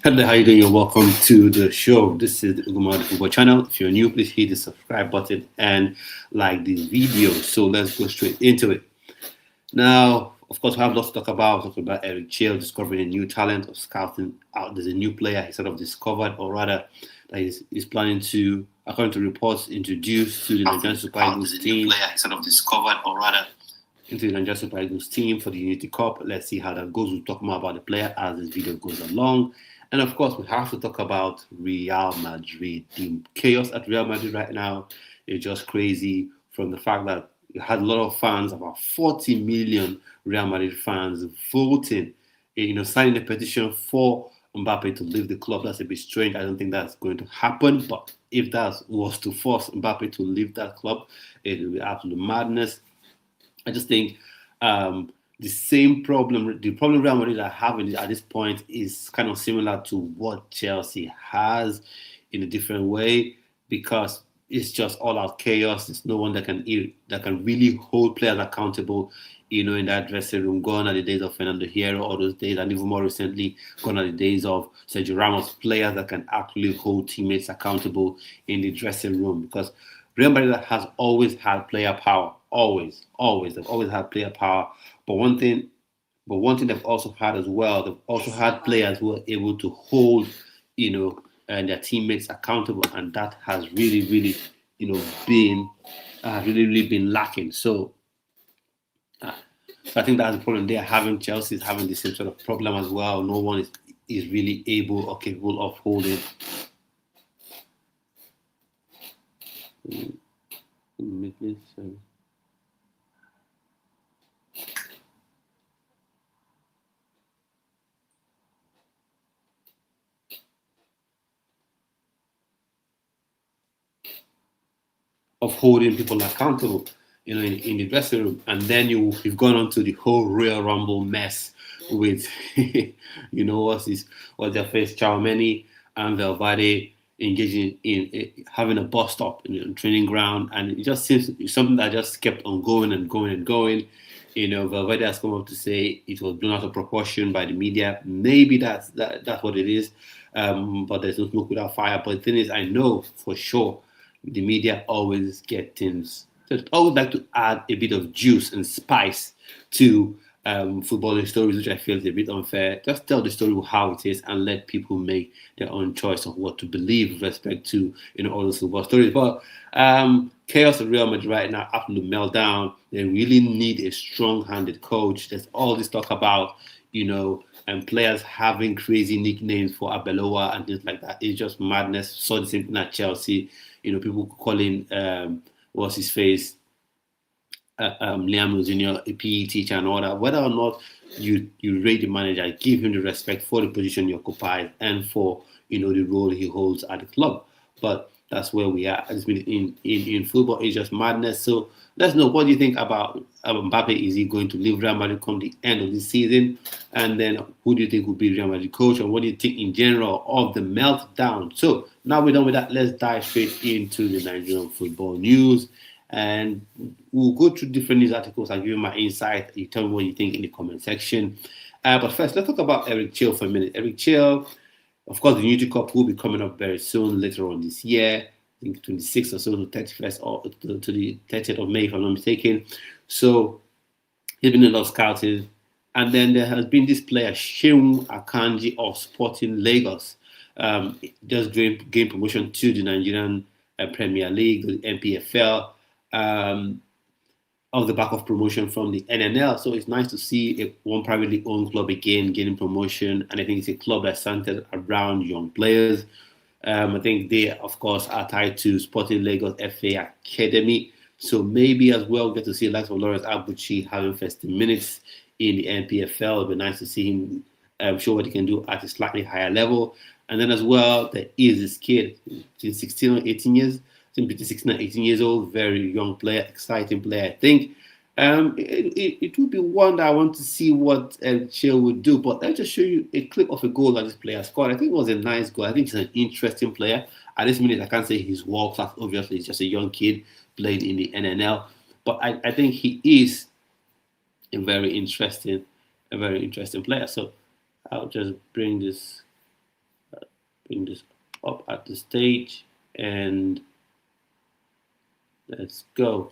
Hello, how you doing? You're welcome to the show. This is the Ugumad Football channel. If you're new, please hit the subscribe button and like this video. So let's go straight into it. Now, of course, we have lots to talk about. We're talking about Eric Chelle discovering a new talent or scouting out. There's a new player he sort of discovered, or rather, that he's planning to, according to reports, introduce to the Nigerian Super Eagles team. Player he sort of discovered, or rather, into the Nigerian Super Eagles team for the Unity Cup. Let's see how that goes. We'll talk more about the player as this video goes along. And of course, we have to talk about Real Madrid. The chaos at Real Madrid right now is just crazy, from the fact that you had a lot of fans, about 40 million Real Madrid fans voting, signing a petition for Mbappe to leave the club. That's a bit strange. I don't think that's going to happen. But if that was to force Mbappe to leave that club, it would be absolute madness. I just think the problem Real Madrid are having at this point is kind of similar to what Chelsea has in a different way, because it's just all out chaos. There's no one that can really hold players accountable. In that dressing room, gone are the days of Fernando Hierro, all those days, and even more recently, gone are the days of Sergio Ramos, players that can actually hold teammates accountable in the dressing room. Because Real Madrid has always had player power, always. They've always had player power. But one thing they've also had as well, they've also had players who are able to hold, their teammates accountable, and that has really, been really been lacking. So I think that's the problem they are having. Chelsea is having the same sort of problem as well. No one is really able or capable of holding. Of holding people accountable, in the dressing room. And then you've gone on to the whole Royal Rumble mess with, what's their face, Chouameni and Valverde engaging in having a bus stop in the training ground, and it just seems something that just kept on going and going and going. Valverde has come up to say it was blown out of proportion by the media. Maybe that's what it is, but there's no smoke without fire. But the thing is, I know for sure the media always get things. They always like to add a bit of juice and spice to footballing stories, which I feel is a bit unfair. Just tell the story how it is and let people make their own choice of what to believe with respect to all those football stories. But chaos at Real Madrid right now, absolute meltdown. They really need a strong-handed coach. There's all this talk about and players having crazy nicknames for Abeloa and things like that. It's just madness. Saw the same thing at Chelsea. People calling what's his face, Liam Jr. a PE teacher and all that. Whether or not you rate the manager, give him the respect for the position he occupies and for the role he holds at the club. But that's where we are. In football, it's just madness. So let's know, what do you think about Mbappe? Is he going to leave Real Madrid come the end of the season? And then who do you think will be Real Madrid coach? And what do you think in general of the meltdown? So now we're done with that. Let's dive straight into the Nigerian football news. And we'll go through different news articles. I'll give you my insight. You tell me what you think in the comment section. But first, let's talk about Eric Chelle for a minute. Eric Chelle, of course, the Unity Cup will be coming up very soon, later on this year. I think 26th or so to 31st or to the 30th of May, if I'm not mistaken. So he's been a lot of scouting. And then there has been this player, Sheun Akanji of Sporting Lagos, just gained promotion to the Nigerian Premier League, the NPFL, off the back of promotion from the NNL. So it's nice to see one privately owned club again gaining promotion. And I think it's a club that's centered around young players. I think they, of course, are tied to Sporting Lagos FA Academy. So maybe as well get to see likes of Lawrence Abuchi having first minutes in the NPFL. It'll be nice to see him show what he can do at a slightly higher level. And then as well, there is this kid, 16 or 18 years, I think between 16 and 18 years old, very young player, exciting player, I think. It would be one that I want to see what Chelle would do. But I'll just show you a clip of a goal that this player scored. I think it was a nice goal. I think he's an interesting player. At this minute, I can't say he's world class. Obviously, he's just a young kid playing in the NNL. But I think he is a very interesting player. So I'll just bring this bring this up at the stage and let's go.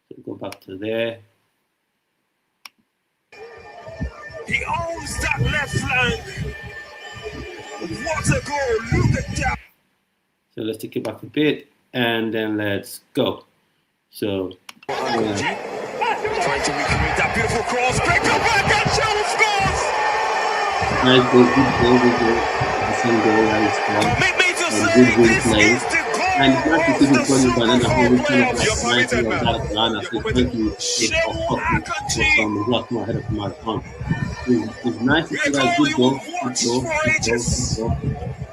So go back to there. He owns that left flank. What a goal! Look at that. So let's take it back a bit and then let's go. So trying to recreate that beautiful cross. Great come back and Chelle scores. nice goal, good goal, good goal. The same goal that is scored. Permit me to And say good this play. is the goal And it's not to of keep the it going, but then the Super whole Cup kind of playoffs. like 90 of that Ghana. So thank you, it Chelle for Akanji. a lot more ahead of my phone. It's nice to see that good goal, good goal, good goal, good goal,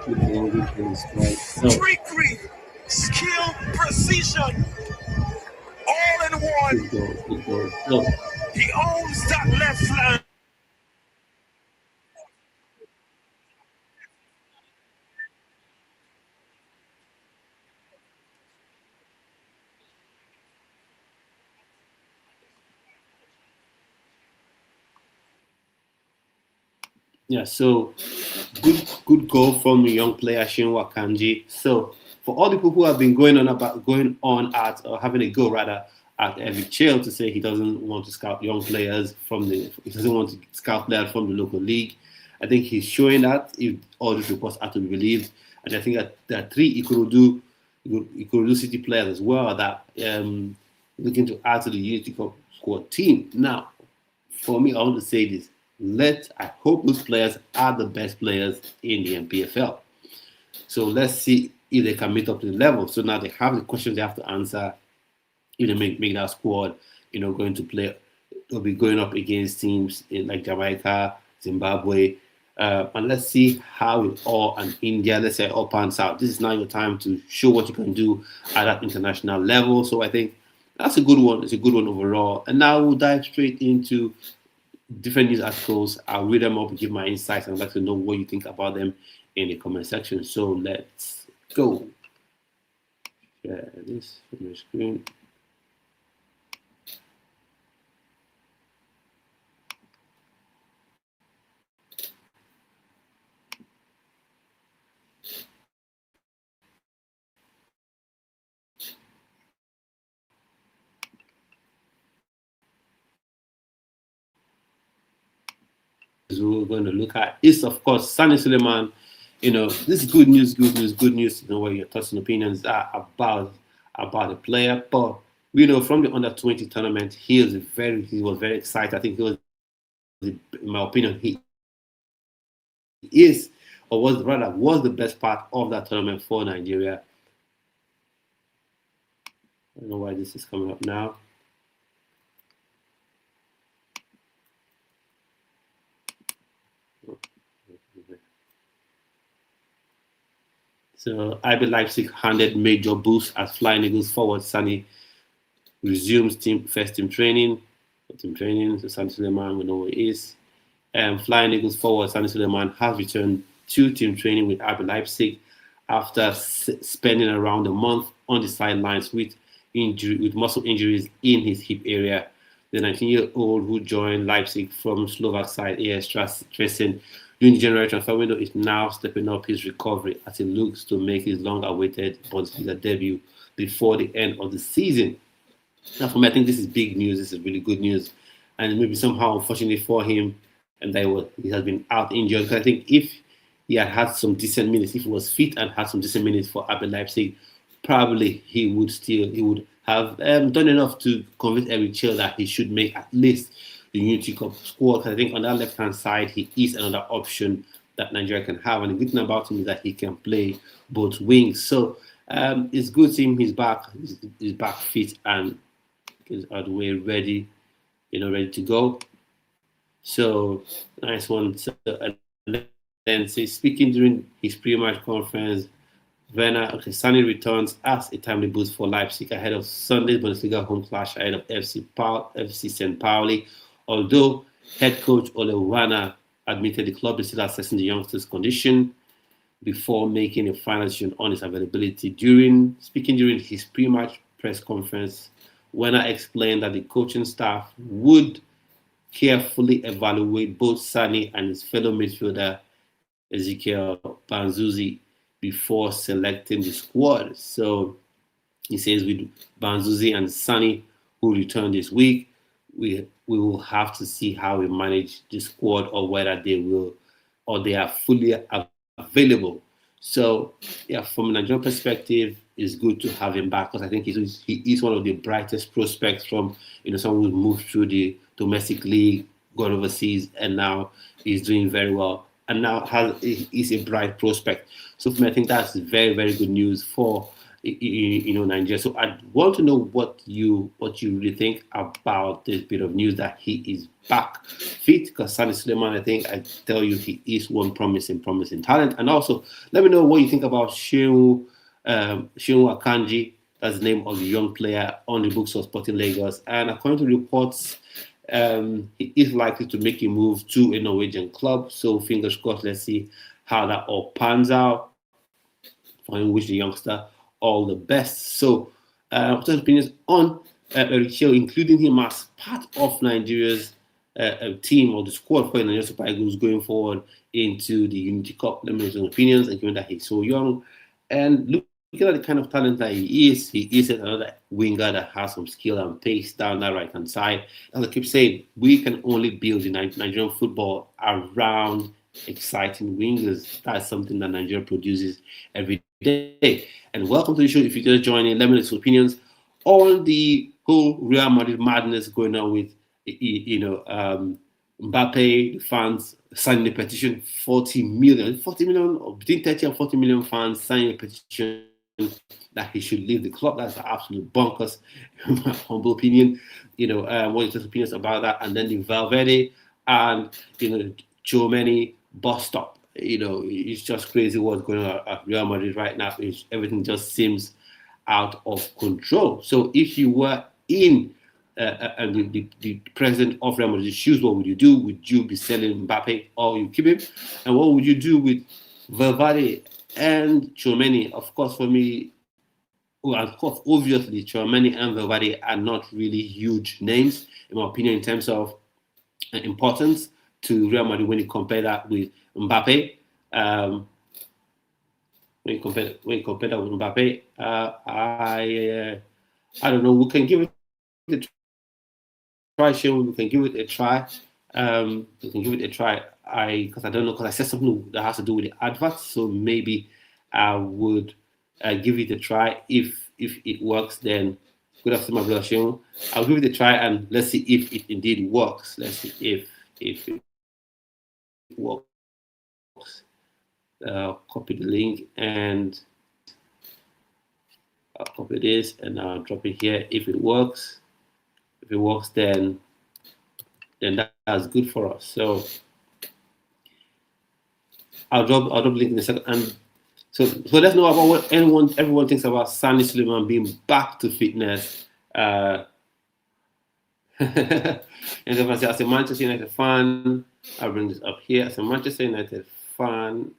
good goal, good goal, strike. So Trickery, skill, precision, all in one. good goal, good goal. So He owns that left flank. yeah, so good goal from the young player Shinwa Kanji. So for all the people who have been going on at or having a go rather at Eric Chelle to say he doesn't want to scout young players he doesn't want to scout players from the local league. I think he's showing that if all these reports are to be believed. And I think that there are three Ikorodu City players as well that looking to add to the Unity Cup squad team. Now, for me, I want to say this. I hope those players are the best players in the MPFL. So let's see if they can meet up to the level. So now they have the questions they have to answer. If they make that squad, going to play, they'll be going up against teams like Jamaica, Zimbabwe, and let's see how it all and India, let's say, all pans out. This is now your time to show what you can do at that international level. So I think that's a good one. It's a good one overall. And now we'll dive straight into different news articles. I'll read them up and give my insights, and I'd like to know what you think about them in the comment section. So let's go. Share this on the screen. We're going to look at is, of course, Sani Suleiman. This is good news, good news, good news. What your thoughts and opinions are about the player. But we know from the under-20 tournament, he was very excited. I think he was, in my opinion, he is, or was the best part of that tournament for Nigeria. I don't know why this is coming up now. So RB Leipzig handed major boost as Flying Eagles forward Sani resumes first team training. So Sani Suleiman, we know where he is. Flying Eagles forward Sani Suleiman has returned to team training with RB Leipzig after spending around a month on the sidelines with muscle injuries in his hip area. The 19-year-old who joined Leipzig from Slovak side AS Dresden during the January transfer window is now stepping up his recovery as he looks to make his long-awaited Bundesliga debut before the end of the season. Now, for me, I think this is big news. This is really good news, and maybe somehow, unfortunately for him, and that he has been out injured. Because I think if he had some decent minutes, if he was fit and had some decent minutes for RB Leipzig, probably he would have done enough to convince Eric Chelle that he should make at least the Unity Cup squad. I think on that left-hand side, he is another option that Nigeria can have. And the good thing about him is that he can play both wings. So it's good seeing he's back. He's back fit and is out the way ready to go. So nice one. So, and then speaking during his pre-match conference, Sani returns as a timely boost for Leipzig ahead of Sunday's Bundesliga home clash ahead of FC St. Pauli. Although head coach Ole Werner admitted the club is still assessing the youngster's condition before making a final decision on his availability. Speaking during his pre-match press conference, Werner explained that the coaching staff would carefully evaluate both Sani and his fellow midfielder Ezekiel Banzuzi before selecting the squad. So he says with Banzuzi and Sani, who return this week, we will have to see how we manage the squad or whether they will or they are fully available. So yeah, from a Nigerian perspective, it's good to have him back because I think he is one of the brightest prospects from someone who moved through the domestic league, gone overseas, and now he's doing very well. And now is a bright prospect. So for me, I think that's very very good news for Nigeria. So I want to know what you really think about this bit of news that he is back fit. Because Sani Suleiman, I think I tell you, he is one promising talent. And also, let me know what you think about Shehu Akanji. That's the name of the young player on the books of Sporting Lagos. And according to reports, he is likely to make a move to a Norwegian club. So fingers crossed. Let's see how that all pans out. For him, wish the youngster all the best. So, opinions on Eric Chelle, including him as part of Nigeria's team or the squad for Nigeria Super Eagles going forward into the Unity Cup. Let me know his opinions, and given that he's so young and looking at the kind of talent that he is another winger that has some skill and pace down that right hand side. As I keep saying, we can only build the Nigerian football around exciting wingers. That's something that Nigeria produces every day. And welcome to the show. If you're just joining, let me know your opinions on the whole Real Madrid madness going on with Mbappe. The fans signing a petition, 40 million, or between 30 and 40 million fans signing a petition that he should leave the club. That's absolute bonkers, in my humble opinion. What is your opinions about that? And then the Valverde and Tchouaméni bus stop. It's just crazy what's going on at Real Madrid right now. Everything just seems out of control. So if you were in the president of Real Madrid's shoes, what would you do? Would you be selling Mbappe or you keep him? And what would you do with Valverde and Tchouaméni? Of course, for me, obviously, Tchouaméni and Valverde are not really huge names, in my opinion, in terms of importance to Real Madrid when you compare that with Mbappe. When you compare that with Mbappe, I don't know. We can give it a try, Sean. We can give it a try. Because I don't know, because I said something that has to do with the advert, so maybe I would give it a try. If it works, then good afternoon, my brother Sean. I'll give it a try and let's see if it indeed works. Let's see if it works. Copy the link and I'll copy this and I'll drop it here. If it works, then that's good for us. So I'll drop the link in a second. And so let's know about what everyone thinks about Sani Suleiman being back to fitness. And then as a Manchester United fan, I'll bring this up here. As a Manchester United fan,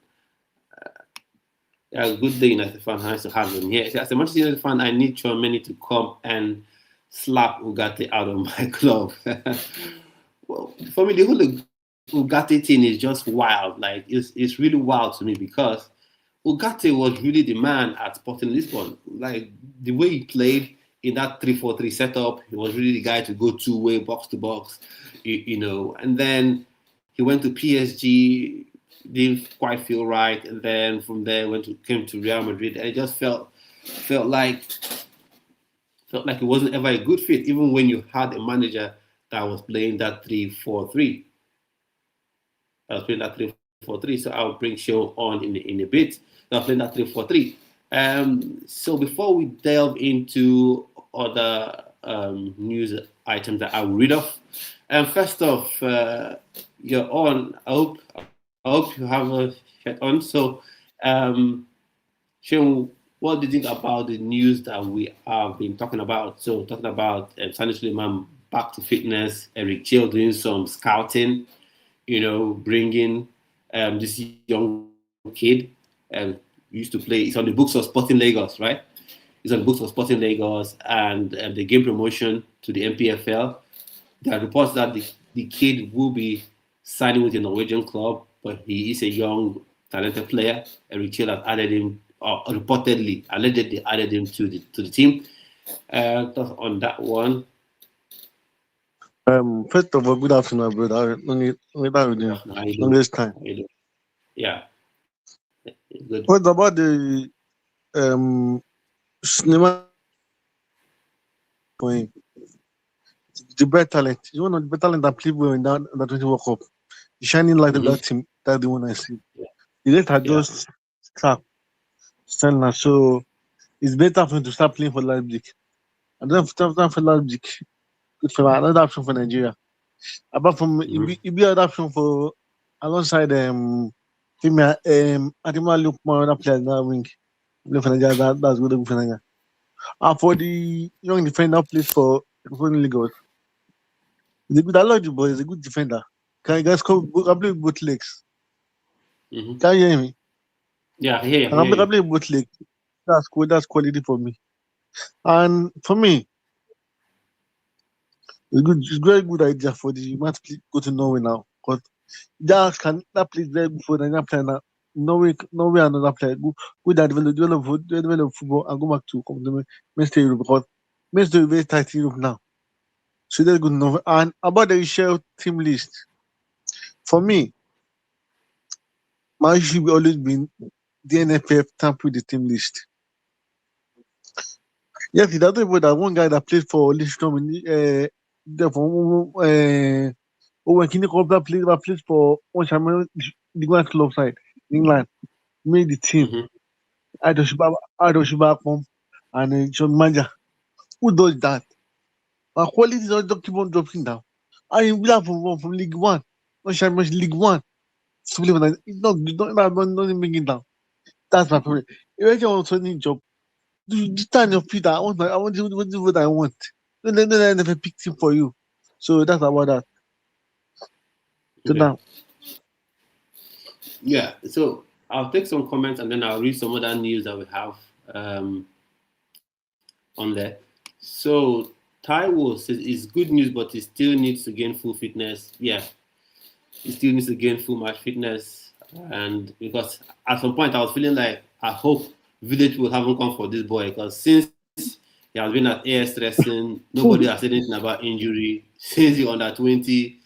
good day, United fan. Nice to have him here. As a Manchester United fan, I need Tchouaméni to come and slap Ugarte out of my club. Well, for me, the whole Ugarte thing is just wild. Like it's really wild to me because Ugarte was really the man at Sporting Lisbon. Like the way he played in that 3-4-3 setup, he was really the guy to go two-way, box to box, And then he went to PSG, didn't quite feel right, and then from there came to Real Madrid, and it just felt like it wasn't ever a good fit, even when you had a manager that was playing that 3-4-3. So I'll bring Show on in a bit. They're playing that 3-4-3. So before we delve into other news items that I will read off, first off, you're on. I hope you have a shirt on. So, Sean, what do you think about the news that we have been talking about? So, talking about Sani Suleiman back to fitness, Eric Chelle doing some scouting, bringing this young kid. Used to play. It's on the books of Sporting Lagos, right? It's on the books of Sporting Lagos, and they gave promotion to the MPFL. There are reports that the kid will be signing with a Norwegian club, but he is a young talented player. Eric Chelle has added him, or reportedly, allegedly added him to the team. Just on that one. First of all, good afternoon, brother. No need that with you. How you No doing? waste time. How you doing? Yeah, good. What about the Suleiman for him? The best talent. He's one of the best talent that played well in that 20 World Cup. The shining light of that team. That's the one I see. The rest are just crap. Standout. So it's better for him to start playing for Leipzig. I don't have time for Leipzig. Good for another option for Nigeria. Apart from it be another option for alongside Femia Adima look more other players that wing. Play for Nigeria, that's good for Nigeria. And for the young defender plays for Lagos. He's a good, I like the boy, he's a good defender. Can you guys can play with both legs? Can you hear me? Yeah, I hear you. Can play with both legs. That's cool, that's quality for me. And for me, it's a very good idea for the man to go to Norway now. Because that plays there before the player now. Norway another player go that develop football and go back to mainstay Europe because mainstay very tight Europe now. So that's good enough. And about the share team list, for me, my issue will always been the NFF tamper with the team list. Yes, the other way that one guy that played for Lichtenstein when Kini Kobla plays for one Champions the Grand Club side in England, made the team. Adoshiba and John Manja. Who does that? My quality don't keep on dropping down. I am glad from League One, not Champions League One. So it's not bring it down. That's my problem. If I want a job, do stand your feet. I want to do what I want. Then I never picked him for you. So that's about that. So now. Yeah, so I'll take some comments and then I'll read some other news that we have on there. So Taiwo says it's good news, but he still needs to gain full fitness. Yeah, he still needs to gain full match fitness. And because at some point I was feeling like I hope Village will haven't come for this boy because since he has been at AS Wrestling, nobody has said anything about injury. Since he under 20,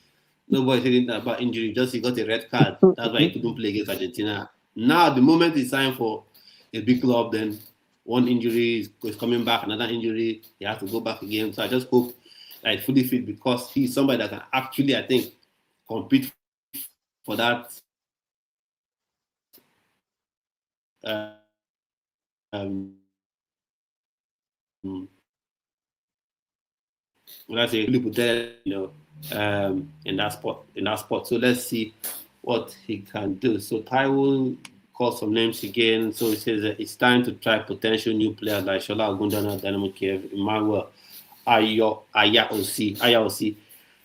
nobody said anything about injury. Just he got a red card. That's why he couldn't play against Argentina. Now, the moment he signed for a big club, then one injury is coming back, another injury, he has to go back again. So I just hope that he's fully fit because he's somebody that can actually, I think, compete for that. Let's say in that spot. So let's see what he can do. So Ty will call some names again. So he says that it's time to try potential new players like Shola Agundana, Dynamo Kiev, Emmanuel Ayaosi.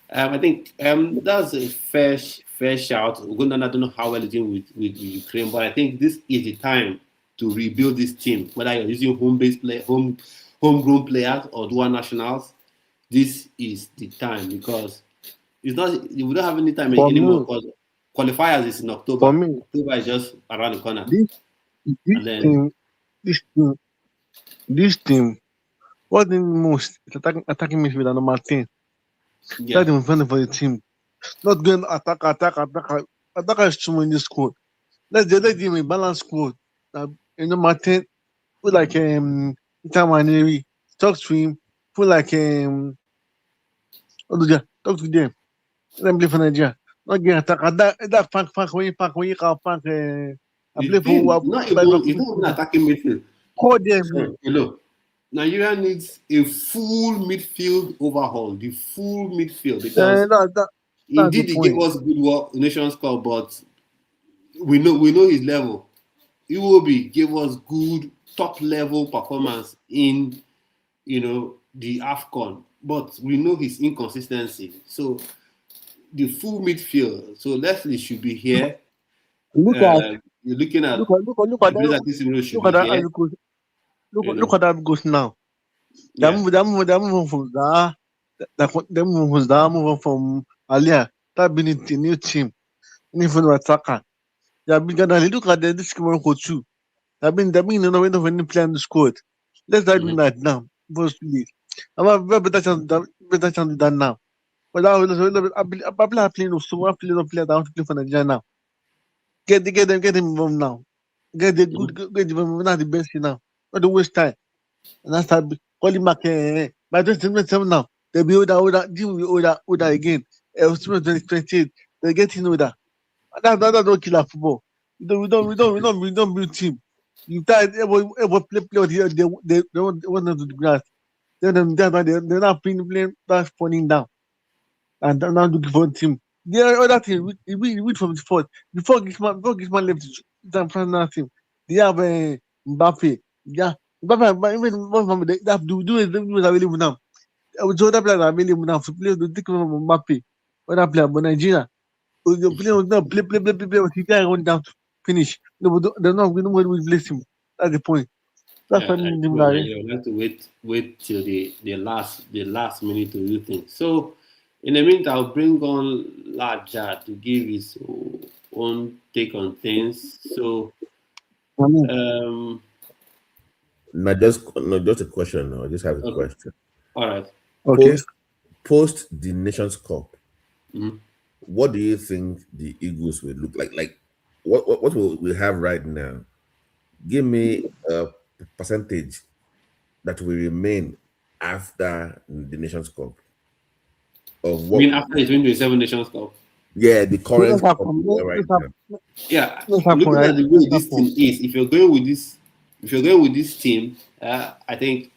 I think that's a fair shout. Agundana, I don't know how well he's doing with Ukraine, but I think this is the time to rebuild this team. Whether you're using homegrown players or dual nationals, this is the time because it's not. We don't have any time anymore because qualifiers is in October. For me, October is just around the corner. This team, what the most attacking midfielder number 10. Yeah. That's important for the team. Not going attack. Attacker is too many squad. Let's give him a balanced squad. Number 10, put like Itamaneri, talk to him, put like talk to them. Let them play for Nigeria. Not get attack. That pack when you pack. I play for not even attacking midfield. Call them. Hello. Nigeria needs a full midfield overhaul. The full midfield because indeed he gave us good work Nations Cup, but we know his level. Iwobi gave us good top level performance in the AFCON, but we know his inconsistency. So the full midfield. So Leslie should be here. Look at that goes now. They're moving from Zaha. They're moving from Alia. That been a new team. Even attacker. They have been Ghana. Look at this Morocco too. They've been when any player in the squad. Let's start doing that now. Before too late. I have a better chance than now. But I will playing so one player that want to play for Nigeria now. Get them involved now. Get the get them not the best now. Not the waste time. And that's how calling back. By 2027 now, they'll be older, deal with older again. 2028, they're getting older. That don't kill our football. We don't build team. You try ever play here, they want to do the grass. They're not playing that's falling down. And they're not looking for a team. The other thing, we read from the fourth. Before Griezmann left the France team, they have Mbappe. Yeah. Mbappe, even they have to do it available now. So other players are available now. So players don't take from Mbappe. Other player, but Nigeria. The player will not play. He can't run down to finish. No, they're not. We don't want to replace him. That's the point. That's Yeah, what I him would like. like to wait till the last minute to do things. So in a minute, I'll bring on Laja to give his own take on things. So um, Not just a question. No, I just have a okay. question. All right. Okay. Post the Nations Cup, Mhm. what do you think the Eagles will look like? Like, what will we have right now? Give me a percentage that will remain after the Nations Cup of I what? mean, after the 2027 Nations Cup. Yeah, the current Let's cup we are right now. Yeah, Let's happen, looking right? at the way Let's this happen. team is, if you're going with this team, I think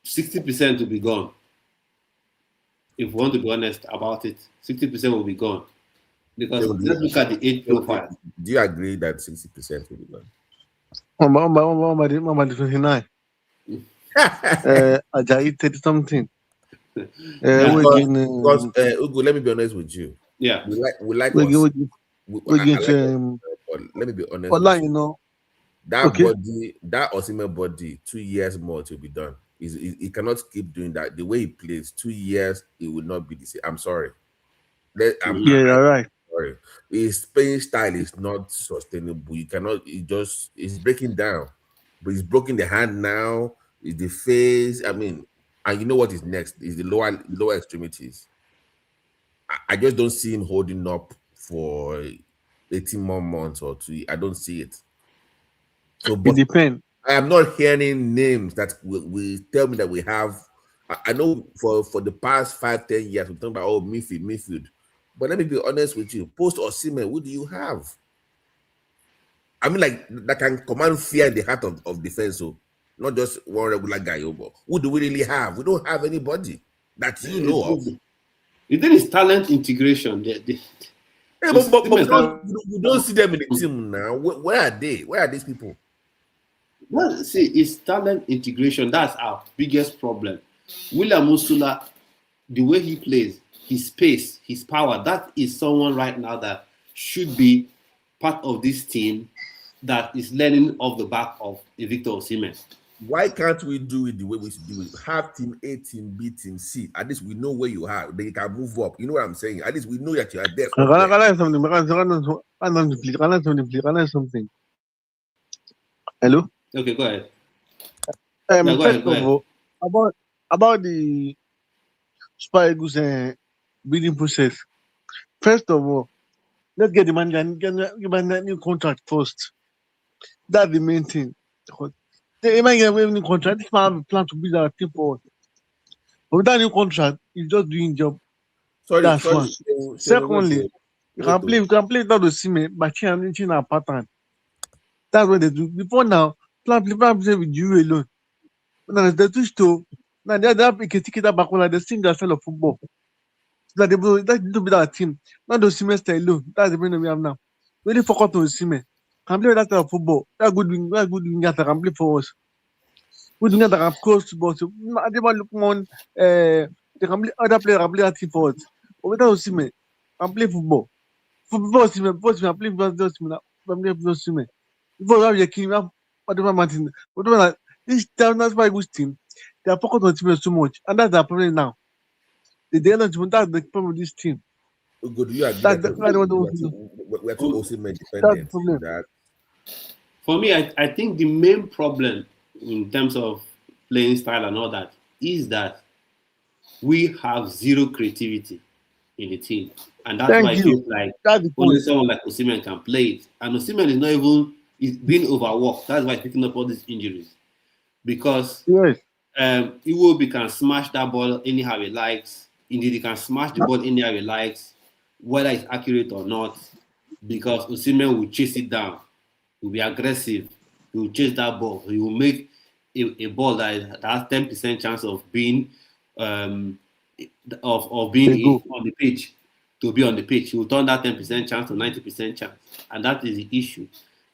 60% will be gone. If we want to be honest about it, 60% will be gone. Because So let's look at the age profile. do you agree that 60% will be gone? Mama, 29. Ajayi 30 something. Yeah. Because Ugo, let me be honest with you. Yeah. We like we us. we I get like us, but let me be honest with online, you. you know. That Okay. body, that Osimhen body, 2 years more to be done. He cannot keep doing that. The way he plays, 2 years, it will not be the same. I'm sorry. Yeah, you're right. Sorry. His playing style is not sustainable. You cannot, it's breaking down. But he's broken the hand now, is the face. I mean, and you know what is next? Is the lower extremities. I just don't see him holding up for 18 more months or 2. I don't see it. So, It but depends. I am not hearing names that will tell me that we have. I know for the past 5-10 years we're talking about midfield. But let me be honest with you. Post Osimhen, who do you have? I mean, like that can command fear in the heart of defense. So not just one regular guy. But who do we really have? We don't have anybody that you know of. The thing is talent integration. Yeah, but we don't see them in the team now. Where are they? Where are these people? Well, see, it's talent integration. That's our biggest problem. William Musula, the way he plays, his pace, his power, that is someone right now that should be part of this team that is learning off the back of Victor Osimhen. Why can't we do it the way we should do it? Have team A, team B, team C. At least we know where you are. They can move up. You know what I'm saying? At least we know that you are there. Something. Hello? Okay, go ahead. First of all, about the Super Eagles bidding process. First of all, let's get the man a new contract first. That's the main thing. They might get a new contract. This man have a plan to build our team forward. But without new contract, he's just doing job. That's one. Secondly, you can play without the Osimhen, but changing our pattern. That's what they do. Before now, plan play with you alone. Now they twist to now they have a ticket back when they sing their style of football. That they do with our team. Not the Osimhen alone. That's the problem we have now. Really focus on Osimhen. Can play with that style of football. That good winger that can play for us. Good winger that can cross the ball. So they want look on they can play other players can play that team for us. But without Osimhen, can play football. Football Osimhen, play with Osimhen. Before you have your king, you have whatever Martin. Whatever this that's why good team. They are focused on Osimhen so much, and that's the problem now. That's the problem with this team. Good, you agree that we're too Osimhen That's the dependent. problem. That For me, I think the main problem in terms of playing style and all that is that we have zero creativity in the team. And that's why Thank it you. feels like That's the only point. someone like Osimhen can play it. And Osimhen is not even is being overworked. That's why he's picking up all these injuries. Because Yes. Iwobi can smash that ball anyhow he likes. Indeed, he can smash the ball anyhow he likes, whether it's accurate or not, because Osimhen will chase it down. He will be aggressive. He will chase that ball. He will make a ball that has 10% chance of being um, of being They go. on the pitch to be on the pitch. He will turn that 10% chance to 90% chance, and that is the issue.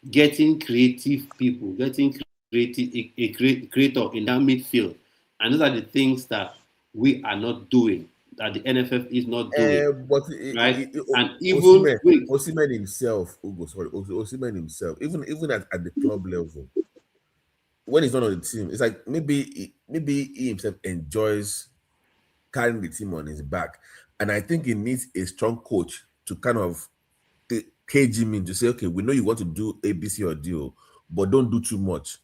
Getting creative people, getting creative creator in that midfield, and those are the things that we are not doing. That the NFF is not doing, but right? And even wait, Osimhen himself, Ugo, sorry, Osimhen himself, even at the club level, when he's not on the team, it's like maybe he himself enjoys carrying the team on his back, and I think he needs a strong coach to kind of cage him in to say, okay, we know you want to do A, B, C, or D, but don't do too much.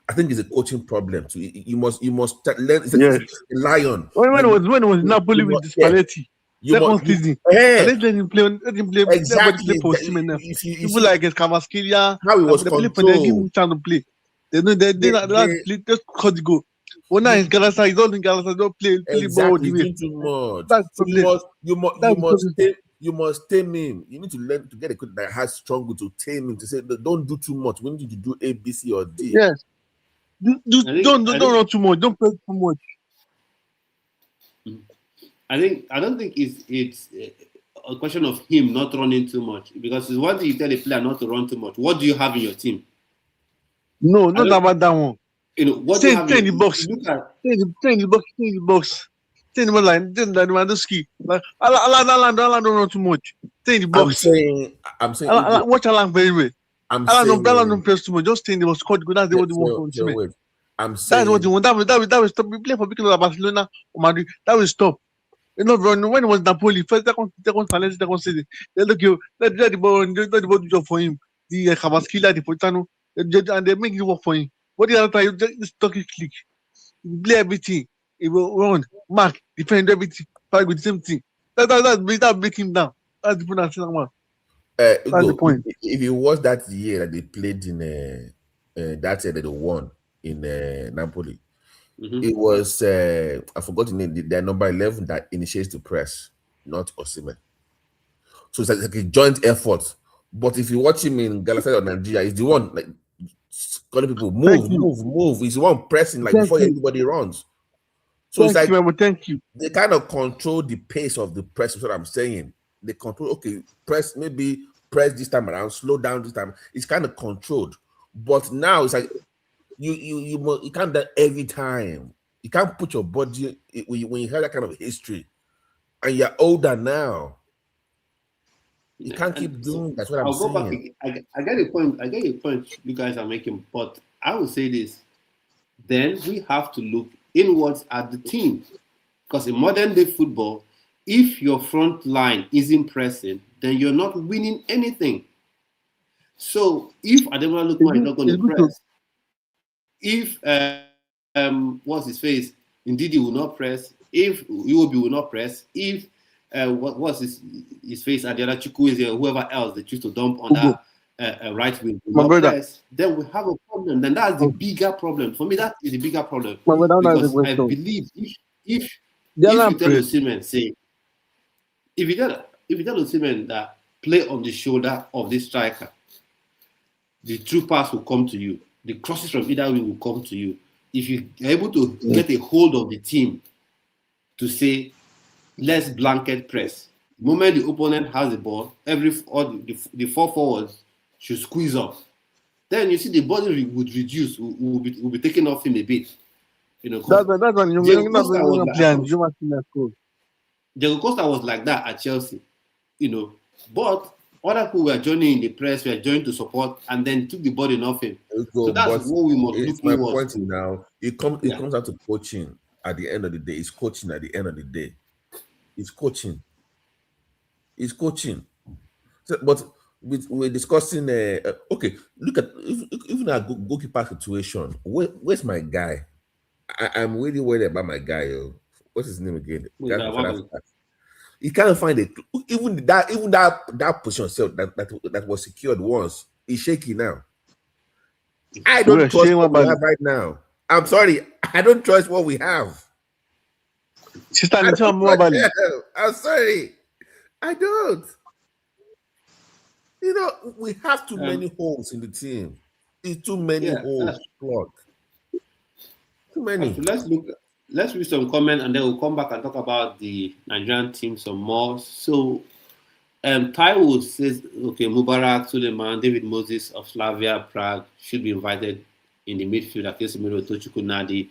I think it's a coaching problem too. You must learn. It's Yes. a lion. When it was Napoli with Spalletti, second season, let him play. Let him play. Exactly. Let for Osimhen now. People like Kamaskilia, how he was they play for them, give him chance to play. They know they play. Just cut the goal. When now in Galatasaray, he's all in Galatasaray. Don't play ball. Exactly, too much. That's the problem. You must tame him. You need to learn to get a coach that has strong will to tame him to say, don't do too much. We need you to do A, B, C, or D. Yes. Don't run too much. Don't play too much. I don't think it's a question of him not running too much, because it's one thing you tell a player not to run too much. What do you have in your team? No, not about that one. You know what? Stay in the box. Stay in the box. Stay in the line. Then the Lewandowski. Like Alan, don't run too much. Stay in the box. I'm saying. Watch Alan very well. Alan don't press too much. Just stay in the box. Score the goal. That's what they want from Osimhen. I'm saying that's what they want. That will stop. We play for people like Barcelona or Madrid. That will stop. You know, when it was Napoli, first, second, season, they look you. Let the ball do job for him. The Kamaskila, the Potano, and they make it work for him. What the other time, you just talk it click. You play everything. He will run, mark, defend everything, fight with the same thing. That break him down. That's the point I'm saying. That's the point. If you watch that year that they played in that year that they won in Napoli, it was I forgot the name. Their number 11 that initiates the press, not Osimhen. So it's like a joint effort. But if you watch him in Galatasaray or Nigeria, he's the one like calling people move. He's the one pressing like before anybody runs. So it's like thank you. They kind of control the pace of the press. Is what I'm saying. They control. Okay, press this time around, slow down this time. It's kind of controlled. But now it's like you can't do that every time. You can't put your body when you have that kind of history, and you're older now. You can't keep doing. That's what I'm saying. Go back. I get a point. I get a point you guys are making, but I will say this. Then we have to look inwards at the team, because in modern day football, if your front line isn't pressing, then you're not winning anything. So if Ademola Lookman is not going to press, if what's his face, Ndidi will not press, if Iwobi will not press, if what's his face, Adela Chukwueze or whoever else they choose to dump on that right wing will not press, then we have a problem. Then that's the bigger problem. For me, that is the bigger problem. Because I believe if you tell Osimhen, say, if you tell Osimhen that play on the shoulder of this striker, the true pass will come to you. The crosses from either way will come to you. If you're able to get a hold of the team to say, let's blanket press. The moment the opponent has the ball, the four forwards should squeeze up. Then you see the body would reduce, will be taken off him a bit. You know, that's when Diego Costa was like that at Chelsea, you know, but other people were joining in the press, were joining to support, and then took the body off him. So that's what we must look my point now. It comes out to coaching at the end of the day. It's coaching at the end of the day. It's coaching. So, but we're discussing. Okay, look at even our goalkeeper situation. Where's my guy? I'm really worried about my guy. What's his name again? With Guy that for that one. start. He can't find it. Even that position itself that was secured once is shaky now. I don't We're trust saying what we about have right now. I'm sorry. I don't trust what we have. Sister I Nitya don't trust Mwabali. them. I'm sorry. I don't. We have too many holes in the team. It's too many Yeah. holes plugged. Too many. Let's read some comment and then we'll come back and talk about the Nigerian team some more. So Taiwo says, okay, Mubarak, Suleiman, David Moses of Slavia Prague should be invited in the midfield. Akesemiro, Tochukwu Nadi.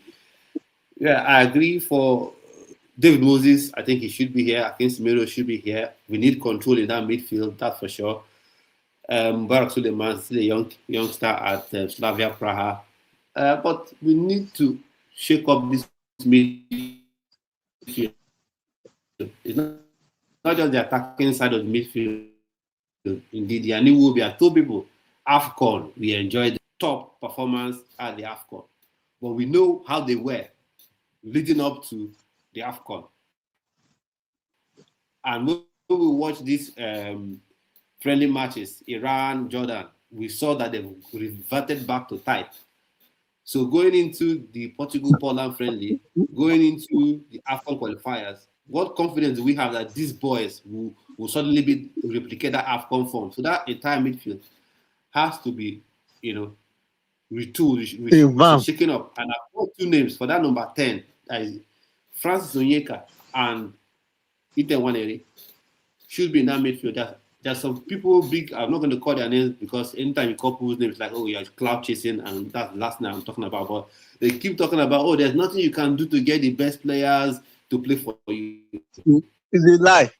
Yeah, I agree for David Moses. I think he should be here. Akesemiro should be here. We need control in that midfield, that's for sure. Mubarak Suleiman, still a youngster at Slavia Praha. But we need to shake up this midfield. It's not just the attacking side of the midfield. Indeed, Yanni Wobi, I told people, AFCON, we enjoyed the top performance at the AFCON. But we know how they were leading up to the AFCON. And when we watch these friendly matches, Iran, Jordan, we saw that they reverted back to type. So going into the Portugal-Poland friendly, going into the AFCON qualifiers, what confidence do we have that these boys will suddenly be replicate that AFCON form? So that entire midfield has to be, retooled, shaken up. And I've got two names for that number 10, that is Francis Onyeka and Ite should be in that midfield. There's some people big, I'm not going to call their names because anytime you call people's names, like, oh, you're cloud chasing, and that's the last name I'm talking about. But they keep talking about, oh, there's nothing you can do to get the best players to play for you. It's a lie.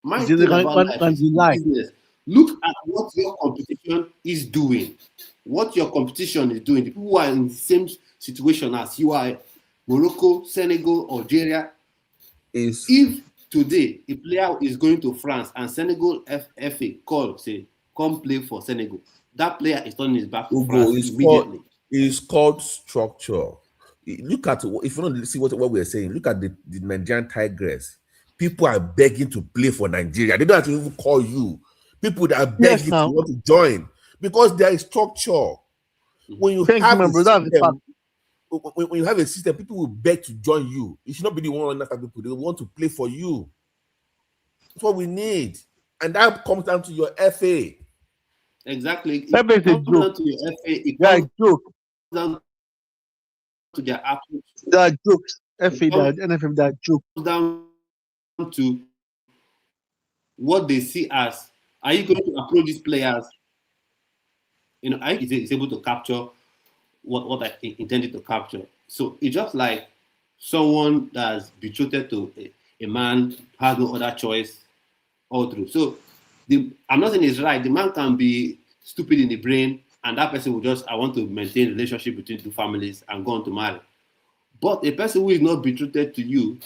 My thing about life is business. Look at what your competition is doing. What your competition is doing. The people who are in the same situation as you are, Morocco, Senegal, Algeria. If today a player is going to France and Senegal FA call, say, come play for Senegal, that player is turning his back to France immediately. It's called structure. Look at, if you want to see what we're saying, look at the Nigerian Tigress. People are begging to play for Nigeria. They don't have to even call you. People that are begging to want to join because there is structure. When you have a system, when you have a system, people will beg to join you. You should not be the one after people. They want to play for you. That's what we need. And that comes down to your FA. Exactly. That it comes down to your FA. It comes down to their approach. There are jokes. FA, NFM, there are jokes. It comes down to what they see as, are you going to approach these players? I think it's able to capture what I intended to capture. So it's just like someone that's betrothed to a man has no other choice all through. So I'm not saying it's right. The man can be stupid in the brain, and that person will just, I want to maintain a relationship between two families and go on to marry. But a person who is not betrothed to you,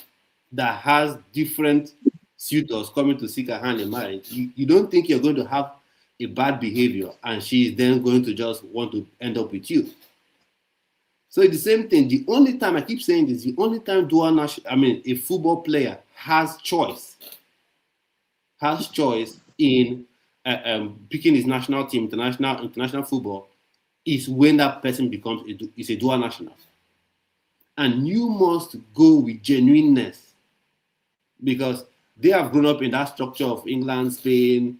that has different suitors coming to seek a hand in marriage, you don't think you're going to have a bad behavior and she's then going to just want to end up with you. So it's the same thing. The only time, I keep saying this, the only time a football player has choice in picking his national team, international football, is when that person becomes a dual national. And you must go with genuineness, because they have grown up in that structure of England, Spain,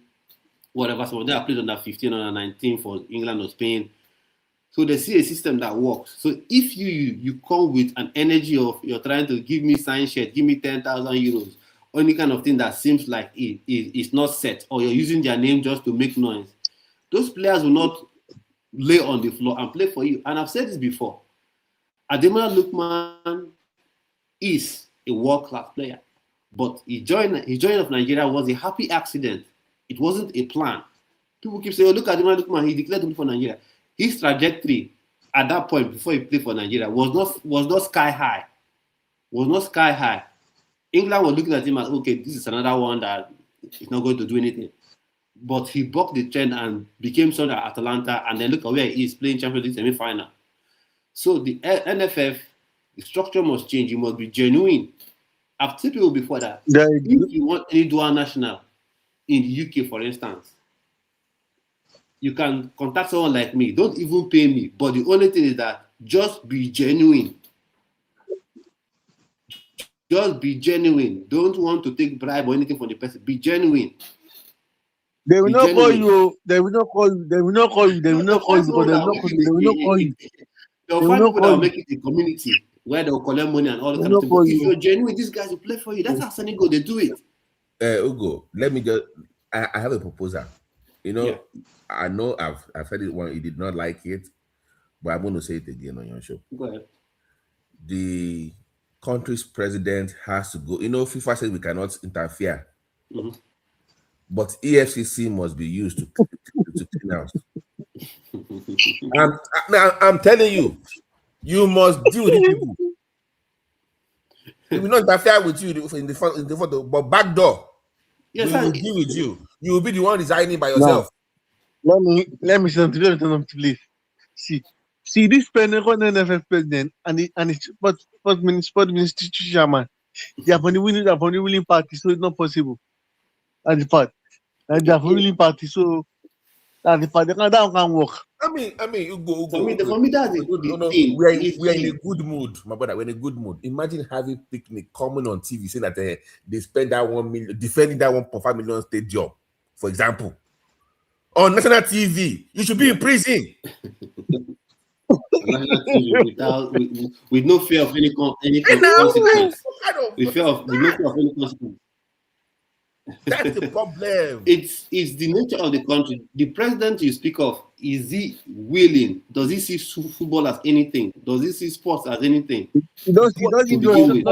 whatever. So they have played under 15, under 19 for England or Spain. So they see a system that works. So if you come with an energy of you're trying to give me sign shirt, give me 10,000 euros, or any kind of thing that seems like it's not set, or you're using their name just to make noise, those players will not lay on the floor and play for you. And I've said this before. Ademola Lookman is a world-class player, but his joining of Nigeria was a happy accident. It wasn't a plan. People keep saying, oh, look at Ademola Lookman, he declared to play for Nigeria. His trajectory at that point before he played for Nigeria was not sky high. England was looking at him as, okay, this is another one that is not going to do anything. but he bucked the trend and became someone at Atalanta, and then look at where he is playing Champions League semi-final. So the NFF, the structure must change. You must be genuine. I've told people before that if you want any dual national in the UK, for instance, you can contact someone like me. Don't even pay me. But the only thing is that just be genuine. Just be genuine. Don't want to take bribe or anything from the person. Be genuine. They will not call you. They will not call you. They will not call you. They will not call you because they will not call you. They will not call you. They'll find people that will make it a community where they'll collect money and all that kind of thing. But if you're genuine, these guys will play for you. That's how Sani go. They do it. Ugo, let me just. I have a proposal. You know, I know I've said it one. You did not like it, but I'm going to say it again on your show. Go ahead. The country's president has to go. You know, FIFA says we cannot interfere, but EFCC must be used to clean house. I'm telling you, you must deal with these people. They will not interfere with you in the front, but back door. Yes, we will deal with you. You will be the one resigning by yourself. No. Let me say something, please. See this NFF president and the sport ministry chairman. They are from the winning party, so it's not possible. At the part, and they are from the winning party, so at the part that can work. I mean, Ugo. For me, that's a good thing. We're in a good mood, my brother. We're in a good mood. Imagine having picnic coming on TV saying that they spend that 1 million defending that 1.5 million stadium, for example, on national TV. You should be in prison. with no fear of any consequence. With no fear of any consequence. That's the problem. It's the nature of the country. The president you speak of, is he willing? Does he see football as anything? Does he see sports as anything? He doesn't do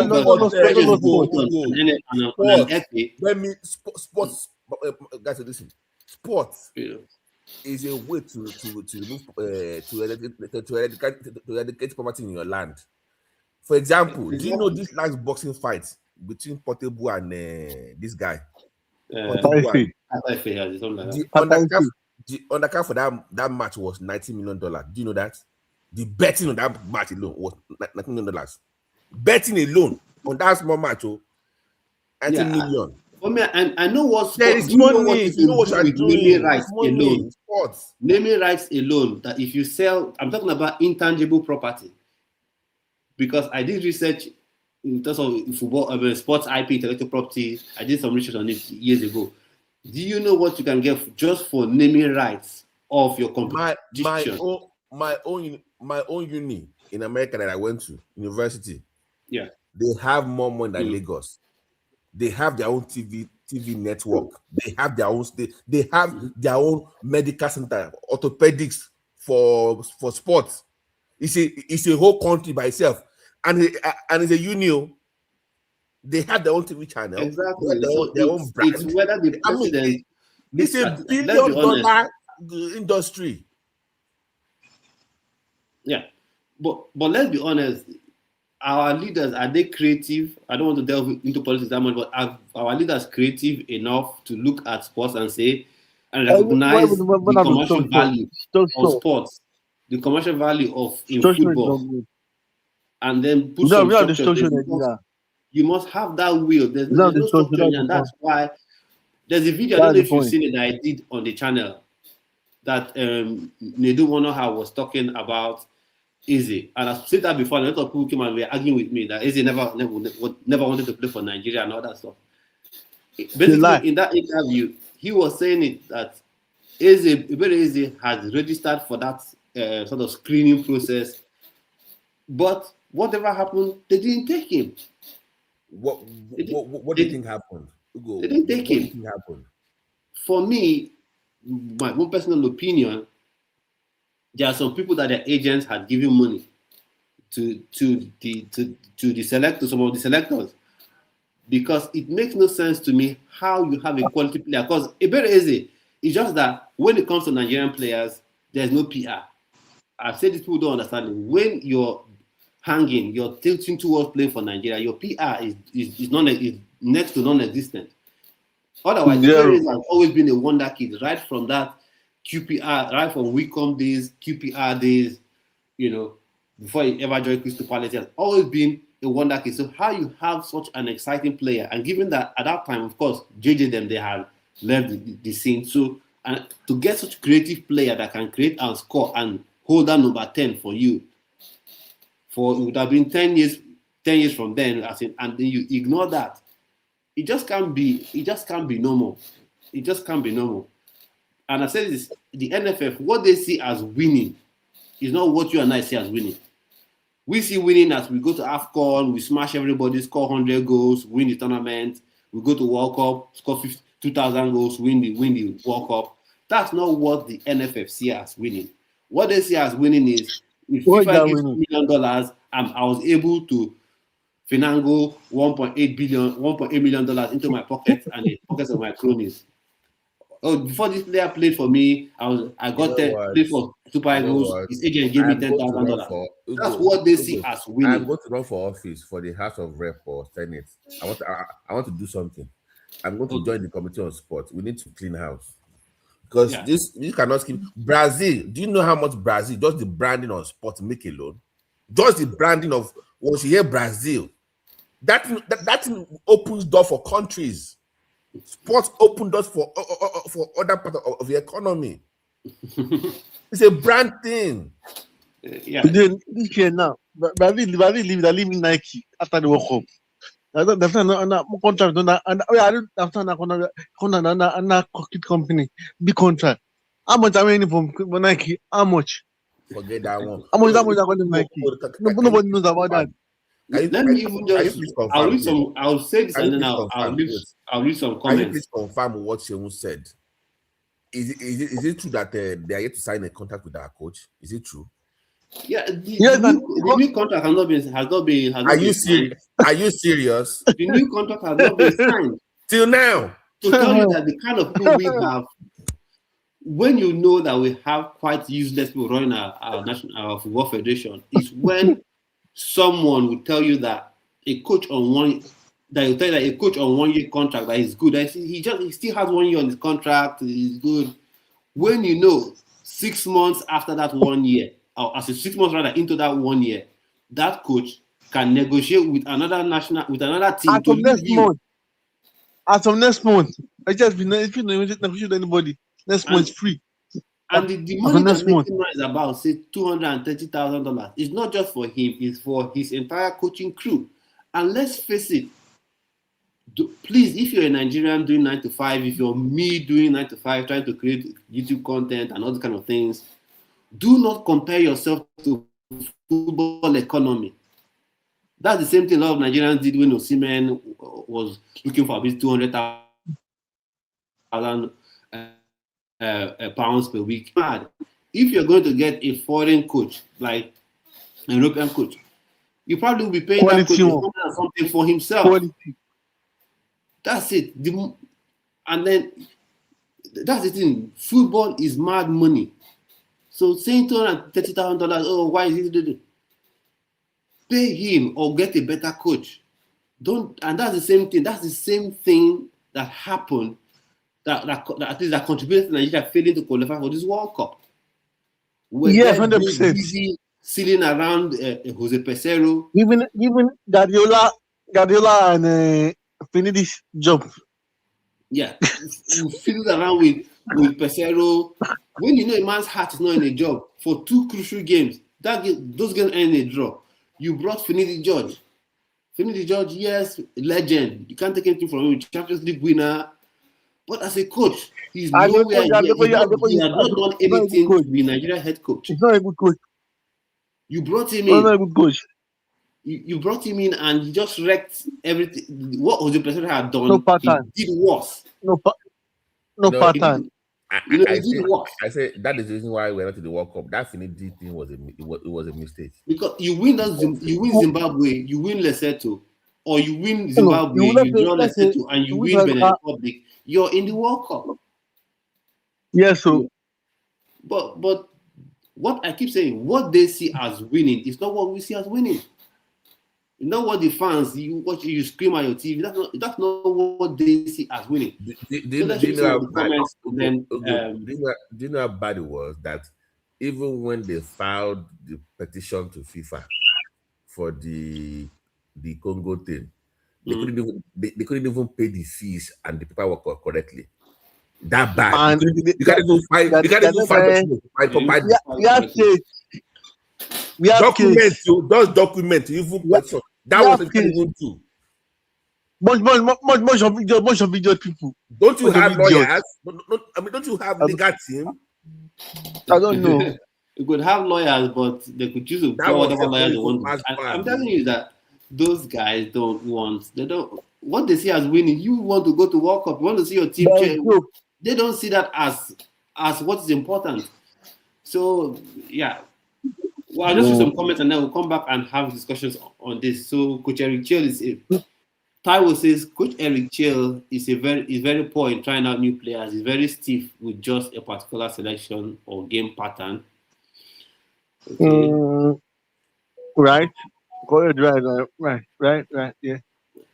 sports. Guys, listen. Sports is a way to eradicate poverty in your land. For example, do you know this last boxing fight between Portable and this guy? The undercard for that match was $90 million. Do you know that? The betting on that match alone was $90 million. Betting alone on that small match, 90 million. For me, I know what there is money. You know what you're doing. Naming rights alone. Sports. Naming rights alone. That if you sell, I'm talking about intangible property. Because I did research in terms of football, sports IP, intellectual property. I did some research on it years ago. Do you know what you can get just for naming rights of your competition? My own uni in America that I went to, university. Yeah. They have more money than Lagos. They have their own TV network. They have their own They have their own medical center, orthopedics for sports. It's a whole country by itself. And it's a union. They have their own TV channel. Exactly. Their own brand. It's whether the president. It's a billion-dollar industry. Yeah, but let's be honest. Our leaders, are they creative? I don't want to delve into politics that much, but are our leaders creative enough to look at sports and say and recognize the commercial value of sports, the commercial value of in football, and then put some structure. You must have that will. There's no structure, and that's why there's a video. I don't know if you've seen it that I did on the channel that Nedu Monoha was talking about Eze, and I've said that before. A lot of people came and were arguing with me that Eze never wanted to play for Nigeria and all that stuff. Basically, in that interview, he was saying it that Eze has registered for that sort of screening process, but whatever happened, they didn't take him. What do you think happened? They didn't take him. What do you think happened? For me, my own personal opinion, there are some people that their agents had given money to the selectors, some of the selectors, because it makes no sense to me how you have a quality player. Because it's very easy. It's just that when it comes to Nigerian players, there's no PR. I've said this, people don't understand it. When you're hanging, you're tilting towards playing for Nigeria, your PR is next to non-existent. Otherwise, Zero. Nigeria has always been a wonder kid, right from that QPR, right from Wickham days, QPR days, before he ever joined Crystal Palace, he has always been a wonder kid. So how you have such an exciting player, and given that at that time, of course, JJ them they had left the scene. So and to get such creative player that can create and score and hold that number 10 for you, for it would have been 10 years from then, and then you ignore that. It just can't be normal. It just can't be normal. And I said this, the NFF, what they see as winning is not what you and I see as winning. We see winning as we go to AFCON, we smash everybody, score 100 goals, win the tournament. We go to World Cup, score 2,000 goals, win the World Cup. That's not what the NFF see as winning. What they see as winning is, if FIFA gives $1 million, I was able to finagle $1.8 million into my pocket and the pockets of my cronies. Oh, before this player played for me, I got played for Super Eagles. His agent gave me $10,000. That's what they see as winning. I'm going to run for office for the House of Rep or Senate. I want to do something. I'm going to join the Committee on Sport. We need to clean house. Because you cannot skip Brazil. Do you know how much Brazil, just the branding on sport make alone? Just the branding of once you hear Brazil, that opens door for countries. Sports open doors for other parts of the economy. It's a brand thing. Yeah. This year now, Brazil leaving Nike after the World Cup. Contract company, big contract. How much am I in from Nike? How much? Forget that one. How much are going to Nike? Nobody knows about that. Let me even just. I'll say this and then I'll read some comments. Can you please confirm what Shehu said? Is it true that they are yet to sign a contract with our coach? Is it true? Yeah, the new contract has not been. Are you serious? Are you serious? The new contract has not been signed till now. To tell you that the kind of people we have, when you know that we have quite useless people running our football federation, is when someone will tell you that a coach on 1 year contract that is good. He still has 1 year on his contract. He's good. When you know 6 months after that 1 year, or as a 6 months rather into that 1 year, that coach can negotiate with another team as to leave you. As of next month, I just been if you negotiate with anybody, next month is free. And the money that making is about, say, $230,000. It's not just for him, it's for his entire coaching crew. And let's face it, please, if you're a Nigerian doing 9 to 5, if you're me doing 9 to 5, trying to create YouTube content and all those kind of things, do not compare yourself to football economy. That's the same thing a lot of Nigerians did when Osimhen was looking for about 200,000 pounds per week. If you're going to get a foreign coach, like a European coach, you probably will be paying that coach something for himself. Quality. That's it. And then that's the thing. Football is mad money. So saying $230,000, oh, why is he? Pay him or get a better coach. And that's the same thing. That's the same thing that happened. That contributed to Nigeria failing to qualify for this World Cup. Yes, 100%. Busy sealing around Jose Pesero. Even Guardiola and finish this job. Yeah, fiddled around with Pesero. When you know a man's heart is not in a job for 2 crucial games, those games end in a draw. You brought Finidi George. Finidi George, yes, legend. You can't take anything from him. Champions League winner. But as a coach, he's nowhere. He has not done anything to be Nigeria head coach. He's not a good coach. You brought him in. Not a good coach. You brought him in and he just wrecked everything. What Jose Pesero had done, he did worse. No pattern. I say that is the reason why we're not in the World Cup. That Finidi thing was a mistake. Because you win Zimbabwe, you win Lesotho, or you win Zimbabwe, you draw Lesotho, and you win Benin Republic. You're in the World Cup. Yes, so. But what I keep saying, what they see as winning is not what we see as winning. You know what the fans you scream at your TV. That's not what they see as winning. So let's read some of the comments. Then do you know how bad it was that even when they filed the petition to FIFA for the Congo thing, they couldn't even pay the fees and the paperwork correctly. That bad. And you can't even find. You can't even find. We have documents. Those documents. Even question. That was even too. Much of video people. Don't you have lawyers? I mean, don't you have legal team? I don't know. You could have lawyers, but they could choose to draw whatever lawyers they want. I'm telling you that those guys don't want. They don't. What they see as winning. You want to go to World Cup. You want to see your team change. They don't see that as what is important. So yeah. Well, I'll just read some comments and then we'll come back and have discussions on this. So Coach Eric Chelle Taiwo says Coach Eric Chelle is very poor in trying out new players. He's very stiff with just a particular selection or game pattern. Okay. Right. Right. Yeah.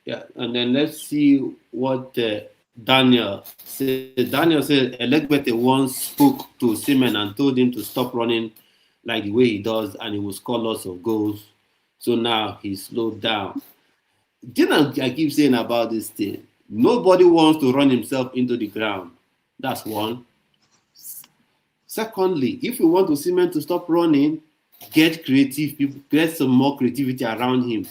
Yeah, and then let's see what Daniel said. Daniel said Elegbete once spoke to Seaman and told him to stop running like the way he does, and he will score lots of goals. So now he's slowed down. Didn't I keep saying about this thing? Nobody wants to run himself into the ground. That's one. Secondly, if you want to Seaman to stop running, get creative people, get some more creativity around him,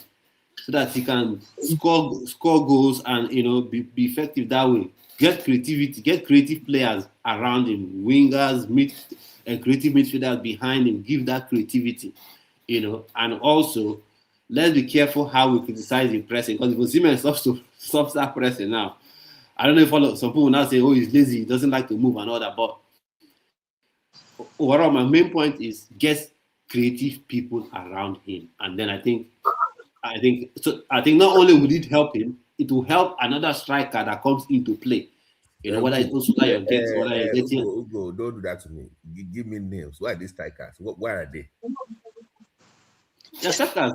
so that he can score goals and be effective that way. Get creativity, get creative players around him, wingers, and creative midfielders behind him. Give that creativity, and also let's be careful how we criticize him pressing, because if Osimhen stops that pressing now, I don't know if some people now say, oh, he's lazy, he doesn't like to move and all that, but overall my main point is get creative people around him, and then I think not only will it help him, it will help another striker that comes into play. Whether it's Osula or Gates, whether it's Ugo, don't do that to me. Give me names. Why are these strikers? Where are they? They're strikers.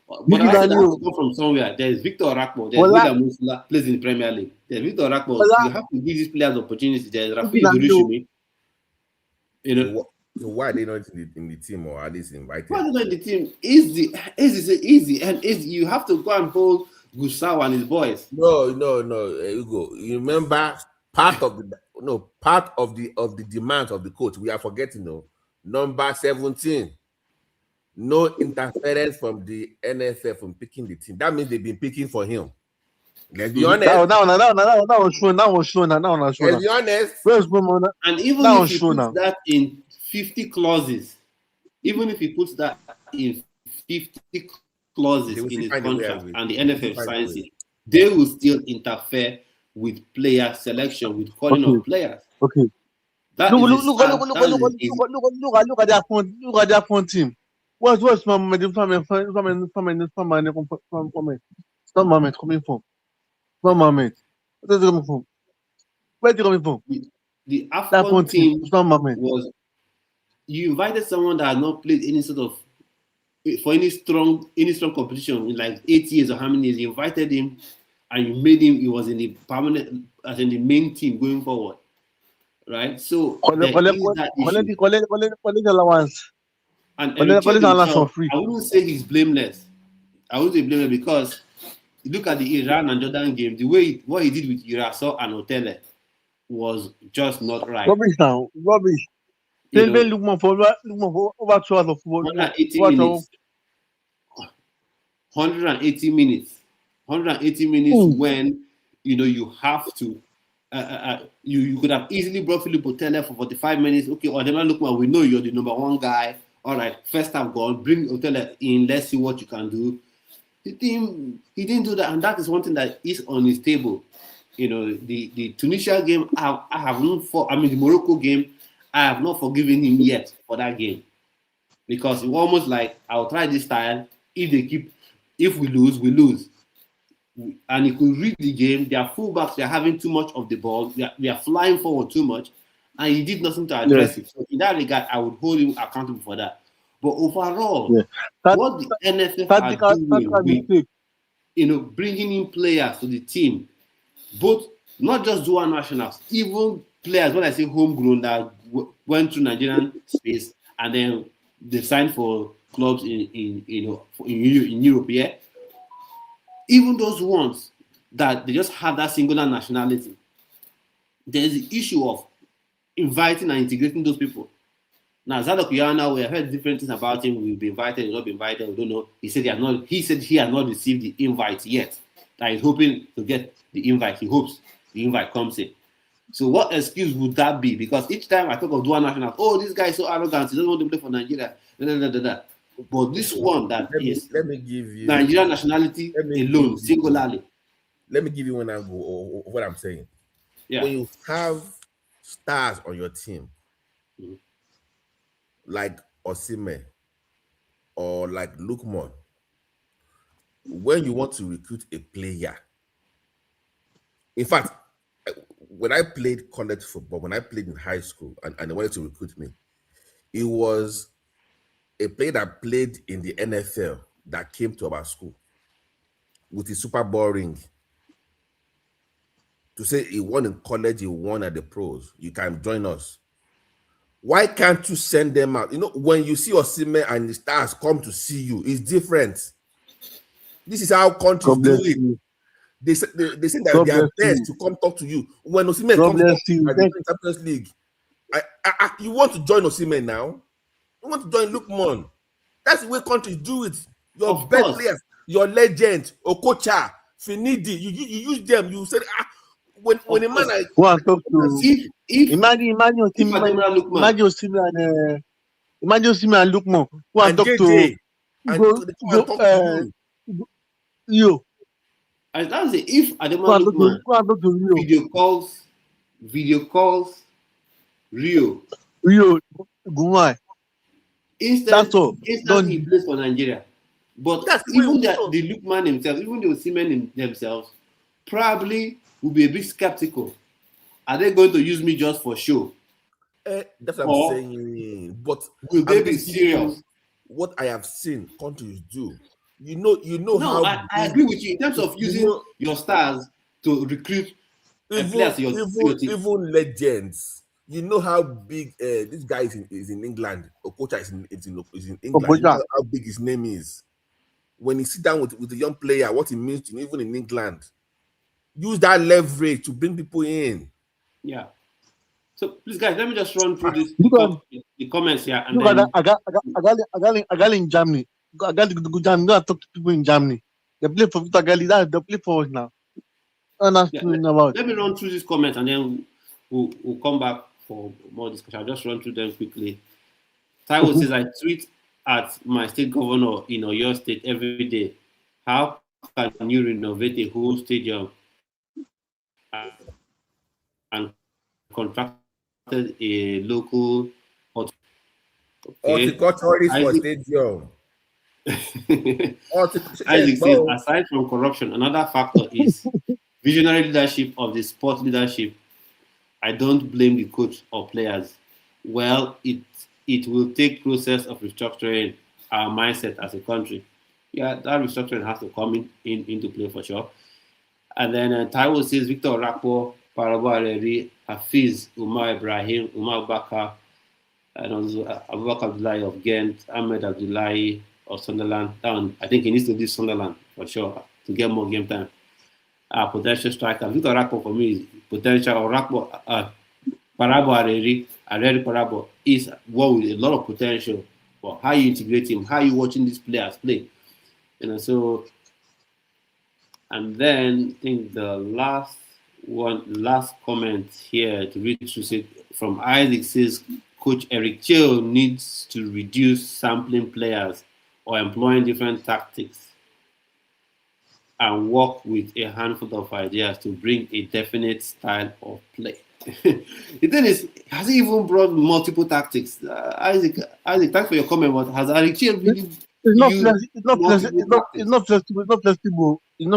But I have to come from somewhere. There's Victor Orakpo. There's William Musula, plays in the Premier League. There's Victor Orakpo. You have to give these players opportunities. There's Rafi Durushimi. So why are they not in the team, or at least invited? Why are they not in the team? Easy, and you have to go and hold Gusau and his boys. No, Hugo. You remember part of the demands of the coach. We are forgetting, number 17. No interference from the NFF from picking the team. That means they've been picking for him. Let's be honest. That was shown. Let's be honest. And even if he puts that in 50 clauses, even if he puts that in 50 clauses in his contract and the NFF signs it, they will still interfere with player selection, with calling of players. Okay. Look at their front team. What's my moment coming from? Where's it coming from? The Afcon team was, you invited someone that has not played any strong competition in like 8 years or how many years. You invited him and you made him. He was in the main team going forward, right? So and Eric Chelle, I wouldn't say he's blameless. I wouldn't say blameless because you look at the Iran and Jordan game, the way what he did with Iraso and Otele was just not right. Rubbish. They look for over 2 hours of football. 180 minutes. 180 minutes when you have to. You could have easily brought Philip Otele for 45 minutes. Okay, or Lukman, we know you're the number one guy. All right, first half gone. Bring Otele in. Let's see what you can do. He didn't do that, and that is one thing that is on his table. The Tunisia game, the Morocco game, I have not forgiven him yet for that game, because it was almost like, I'll try this style. If we lose, we lose. And he could read the game. Their fullbacks, they're having too much of the ball. We are flying forward too much, and he did nothing to address it. So in that regard, I would hold him accountable for that. But overall, Yeah. That what the NFF are tactical doing with mistake. bringing in players to the team, both not just dual nationals, even players, when I say homegrown, that went through Nigerian space and then they signed for clubs in Europe, yeah. Even those ones that they just have that singular nationality, there's the issue of inviting and integrating those people. Now, Zadok Yana, we have heard different things about him. We'll be invited, we'll not be invited, we don't know. He said he has not received the invite yet. That he's hoping to get the invite. He hopes the invite comes in. So what excuse would that be? Because each time I talk of dual national, oh, this guy is so arrogant, he doesn't want to play for Nigeria. But this one that let me give you Nigerian nationality alone, singularly. Let me give you one angle of what I'm saying. Yeah. When you have stars on your team, like Osimhen or like Lukman, when you want to recruit a player, in fact, when I played college football, when I played in high school and they wanted to recruit me, it was a player that played in the NFL that came to our school with his Super Bowl ring to say he won in college, he won at the pros. You can join us. Why can't you send them out? You know, when you see Osimhen and the stars come to see you, it's different. This is how countries do it. They say that they are best to come talk to you. When Osimhen comes to the Champions League, you want to join Osimhen now? You want to join Lukman? That's the way countries do it. Your best players, your legend, Okocha, Finidi, you use them. You say, when a man like go and talk to imagine Osimhen and Lukman. Go and talk to Rio. I don't say if Ademola Lukman video calls Rio. Gumai. Instantly he plays for Nigeria. But even the Lukman himself, even the Osimhen themselves, probably will be a bit skeptical. Are they going to use me just for show? That's what I'm saying. But will they be serious? What I have seen countries do. You know how I agree with you in terms of using your stars to recruit players to your team. Even legends. You know how big this guy is in England. Okocha is in England. You know how big his name is. When you sit down with a young player, what it means to you, even in England. Use that leverage to bring people in. Yeah. So please, guys, let me just run through the comments here. And then I got in Germany. I got to go to Germany. I talk to people in Germany. They play for Victor Gali. They play for us now. Let me run through these comments and then we'll come back for more discussion. I'll just run through them quickly. Taiwo says, I tweet at my state governor in Oyo State every day. How can you renovate a whole stadium and contracted a local horticulturist for stadium? Isaac says, aside from corruption, another factor is visionary leadership of the sports leadership. I don't blame the coach or players. Well, it will take process of restructuring our mindset as a country. Yeah, that restructuring has to come into play for sure. And then Taiwo says, Victor Orakpo, Parabo Areri, Hafiz, Umar Ibrahim, Umar Bakar, and also Abubakar Abdullahi of Ghent, Ahmed Abdullahi of Sunderland. I think he needs to leave Sunderland for sure to get more game time. Potential striker. Victor Orakpo for me is potential. Orakpo, Parabo Areri Parabo is one with a lot of potential. But how you integrate him, how you watching these players play. So, and then I think the last comment here to read through from Isaac says, Coach Eric Chelle needs to reduce sampling players or employing different tactics and work with a handful of ideas to bring a definite style of play. The thing is, has he even brought multiple tactics? Isaac, thanks for your comment, but has Eric Chelle really... It's not flexible. Can you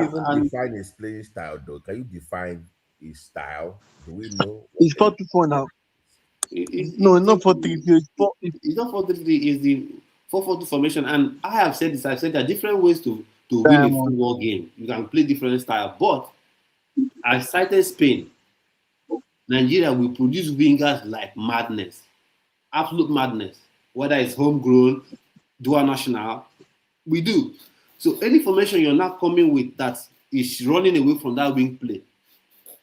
even define his playing style, though? Can you define his style? Do we know? It's 4-2-4 now. No, It's not 4-3-3. it's not 4-3-3, it's the 4-4-2 formation. And I have said this, I've said there are different ways to win a Diamond. football game. You can play different style. But I cited Spain. Nigeria will produce wingers like madness. Absolute madness. Whether it's homegrown, dual national, we do. So any formation you're not coming with that is running away from that wing play,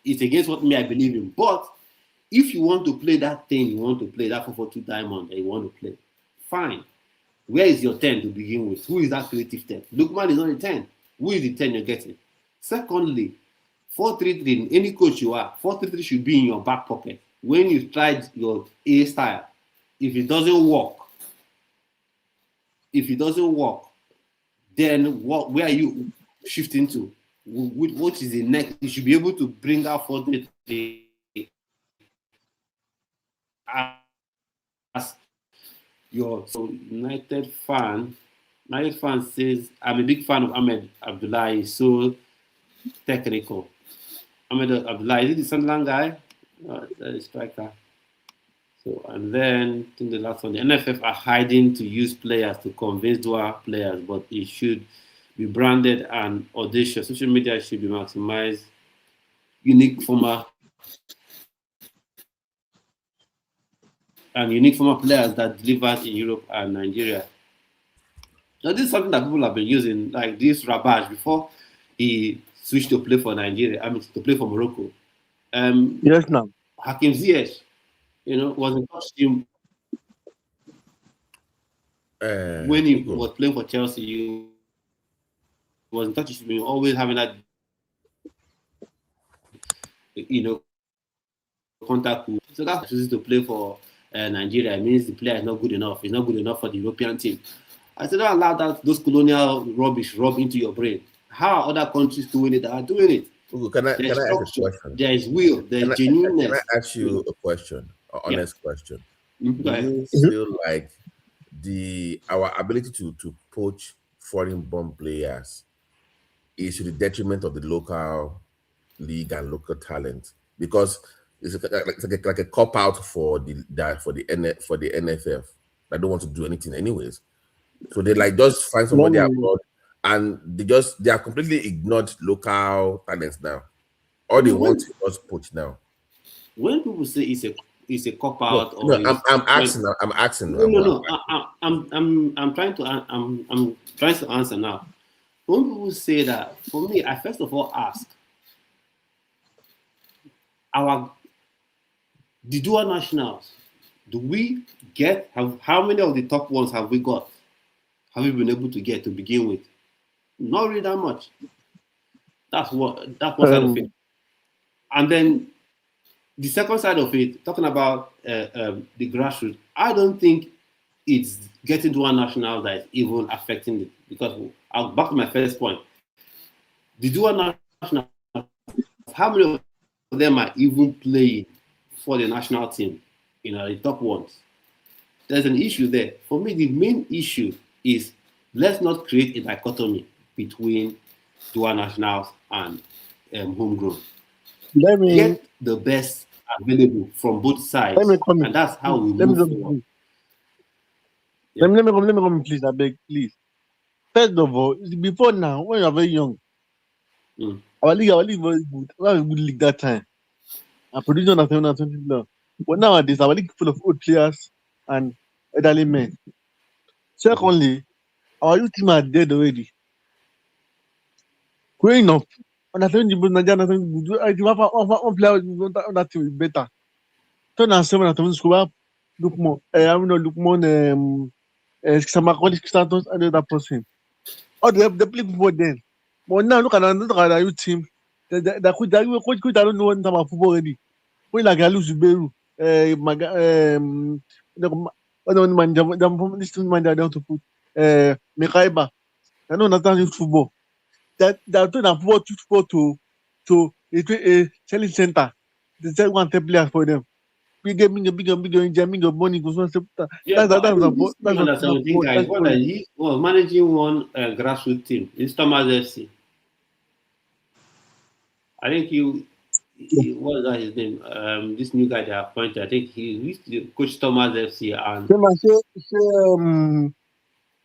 it's against what me I believe in. But if you want to play that thing, you want to play that 4-4-2 diamond that you want to play, fine. Where is your 10 to begin with? Who is that creative 10? Lookman is not a 10. Who is the 10 you're getting? Secondly, 4-3-3, any coach you are, 4-3-3 should be in your back pocket. When you've tried your A style, if it doesn't work, then where are you shifting to? What is the next? You should be able to bring out 4-3-3 as your United fan says, I'm a big fan of Ahmed Abdullah. He's so technical. Ahmed Abdullah, is it the Sunderland guy? The striker. So, and then I think the last one, the NFF are hiding to use players to convince dual players, but it should be branded and audacious. Social media should be maximized. Unique former players that delivers in Europe and Nigeria. Now, this is something that people have been using, like this Rabaj before he switched to play for Nigeria. I mean, to play for Morocco. Yes, now. Hakim Ziyech, was in touch with him when he was playing for Chelsea. He was in touch with him, always having that, contact. So that's choosing to play for Nigeria. It means the player is not good enough. He's not good enough for the European team. I said, don't allow those colonial rubbish rub into your brain. How are other countries doing it? They are doing it. Can I ask a question? There is will. There is genuineness. Can I ask you a question, an honest question? Do you feel like our ability to poach foreign-born players is to the detriment of the local league and local talent? Because it's like a cop out for the NFF. I don't want to do anything anyways. So they just find somebody abroad, and they are completely ignored local talents now. All they want is just poach now. When people say it's a cop out, I'm asking. No. I'm trying to answer now. When people say that, for me, I first of all ask the dual nationals. Do we get how many of the top ones have we got? Have we been able to get to begin with? Not really that much. That's one side of it. And then the second side of it, talking about the grassroots, I don't think it's getting to one national that is even affecting it. Because I'll back to my first point. The dual national, how many of them are even playing for the national team? The top ones. There's an issue there. For me, the main issue is let's not create a dichotomy between dual nationals and homegrown. Get the best available from both sides, and that's how we move forward. Let me come, please. I beg, please. First of all, before now, when you are very young, our league was good. We have a good league that time. Our production was 720 now. But nowadays, our league full of old players and elderly men. Secondly, our youth team are dead already. Growing up, and I think Nigerian one player on that team is better. 2007, I think school look more. I look more. Samakoli status and the other person. Or they play football then. But now look at our youth team. They coach. I don't know what time of football already. When like I lose Beru, this man down to put Mekaiba. I don't understand football. That football to a selling center. They just want to play for them. Bigger money goes on. That's he was managing one grassroots team. It's Thomas FC. I think what is that his name? This new guy they appointed. I think he used to coach Thomas FC and Same as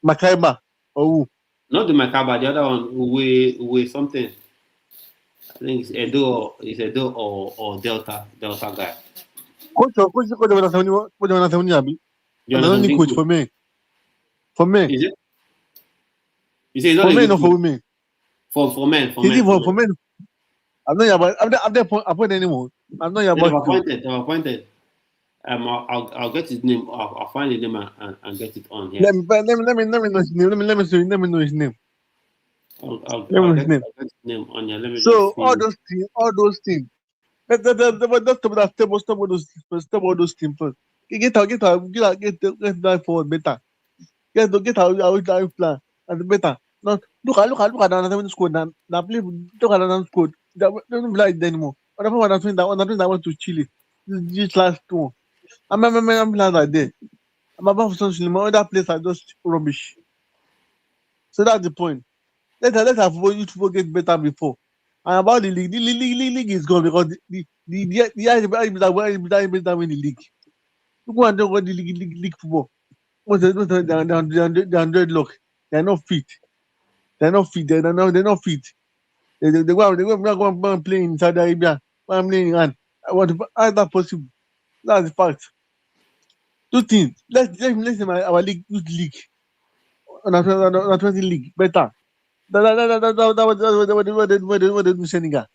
Makaiba. Oh, not the Macaba, the other one Uwe something. I think it's Edo or Delta guy. coach Wanasawuni Abi. Jonathan Only coach Dinko. for me. For me. Is it? You say it's not For a me, good not for coach. women. For men, He did for men. I'm not about. I'm not appointed anymore. I'm not They've about to. appointed. They've appointed. I'll get his name. I'll find his name and get it on here. Let me know his name. Let me know his name. I'll get his name on here. Let me So just see. all those things. Let's stop all those things first. Get that forward better. Get our plan and better. Not look at another squad now. Play look at another squad. Don't be like that anymore. What about that want to Chile? This last one. I'm glad like that. I'm about Sani Suleiman. Other players are just rubbish. So that's the point. Let our football get better before. And about the league is gone because the better win the league. Look what they got the league football. They're deadlock. They're not fit. They're not fit. They're not fit. They go and play in Saudi Arabia. I'm playing in Iran. How is that possible? That's the fact. Two things. Let's our league on our 20 league better. What they do Senegal.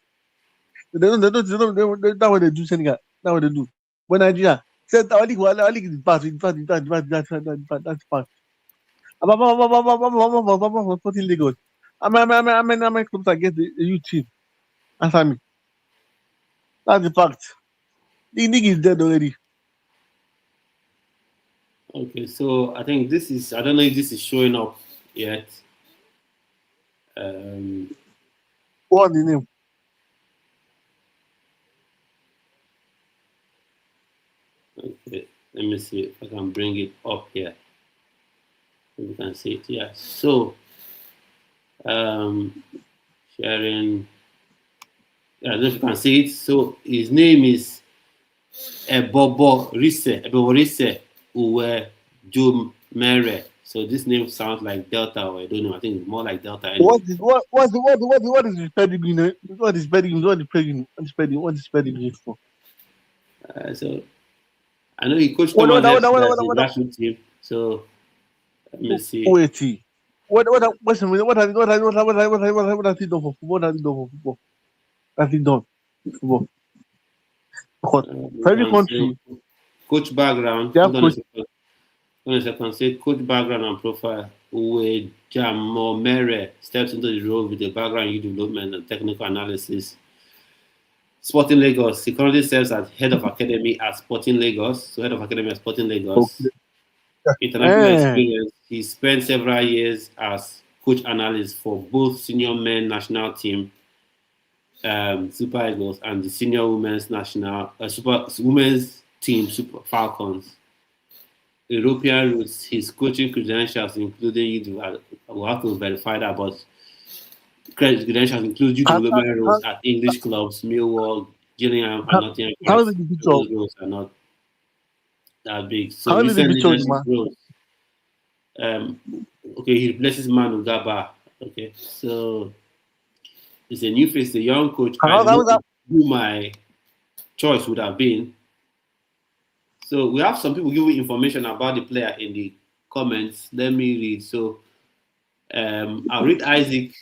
They don't that what they do Senegal. That's what they do. But Nigeria said our league is bad. That's bad. About Sporting Lagos. How many clubs I get the youth team? Answer me. That's the fact. The league is dead already. Okay, so I think this is. I don't know if this is showing up yet. What's the name? Okay, let me see if I can bring it up here. You can see it. Yeah. So, sharing. I don't know if you can see it. So his name is Ebobo Rise Uwe Jomere. So this name sounds like Delta, or I don't know. I think it's more like Delta. Anyway. What is his pedigree? What is pedigree for? So I know he coached Thomas FC grassroots team. So let me see. What has he done for football? What has he done for football? Has he done football? Because for every country, coach background. they have Hold on a second. Say coach background and profile. Uwe Jamomere steps into the role with a background in youth development and technical analysis. Sporting Lagos. He currently serves as head of academy at Sporting Lagos. So head of academy at Sporting Lagos. Okay. International experience. He spent several years as coach analyst for both senior men national team, Super Eagles, and the senior women's national women's team, Super Falcons. European roots. His coaching credentials, including we'll have to verify that, but credentials include youth development roles at English clubs, Millwall, Gillingham, and Nottingham. Those roles are not that big. So recent leadership roles. Okay, he replaces Manu Gaba. Okay, so it's a new face, a young coach. I don't know who my choice would have been. So we have some people giving information about the player in the comments. Let me read. So I'll read Isaac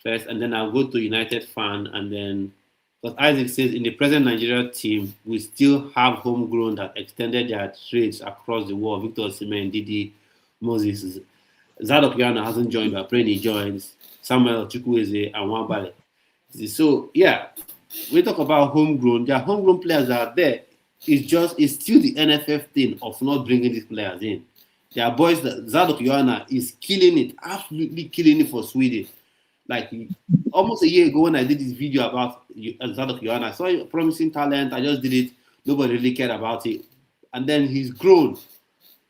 first, and then I'll go to United fan, and then because Isaac says in the present Nigeria team, we still have homegrown that extended their trades across the world. Victor Osimhen, Didi, Moses, Zadok Yana hasn't joined, but praying he joins. Samuel Chukwueze and Wambale. So yeah, we talk about homegrown. There are homegrown players out there. It's still the NFF thing of not bringing these players in. There are boys that Zadok Joanna is killing it, absolutely killing it for Sweden. Like almost a year ago when I did this video about Zadok Joanna, I saw a promising talent. I just did it. Nobody really cared about it. And then he's grown,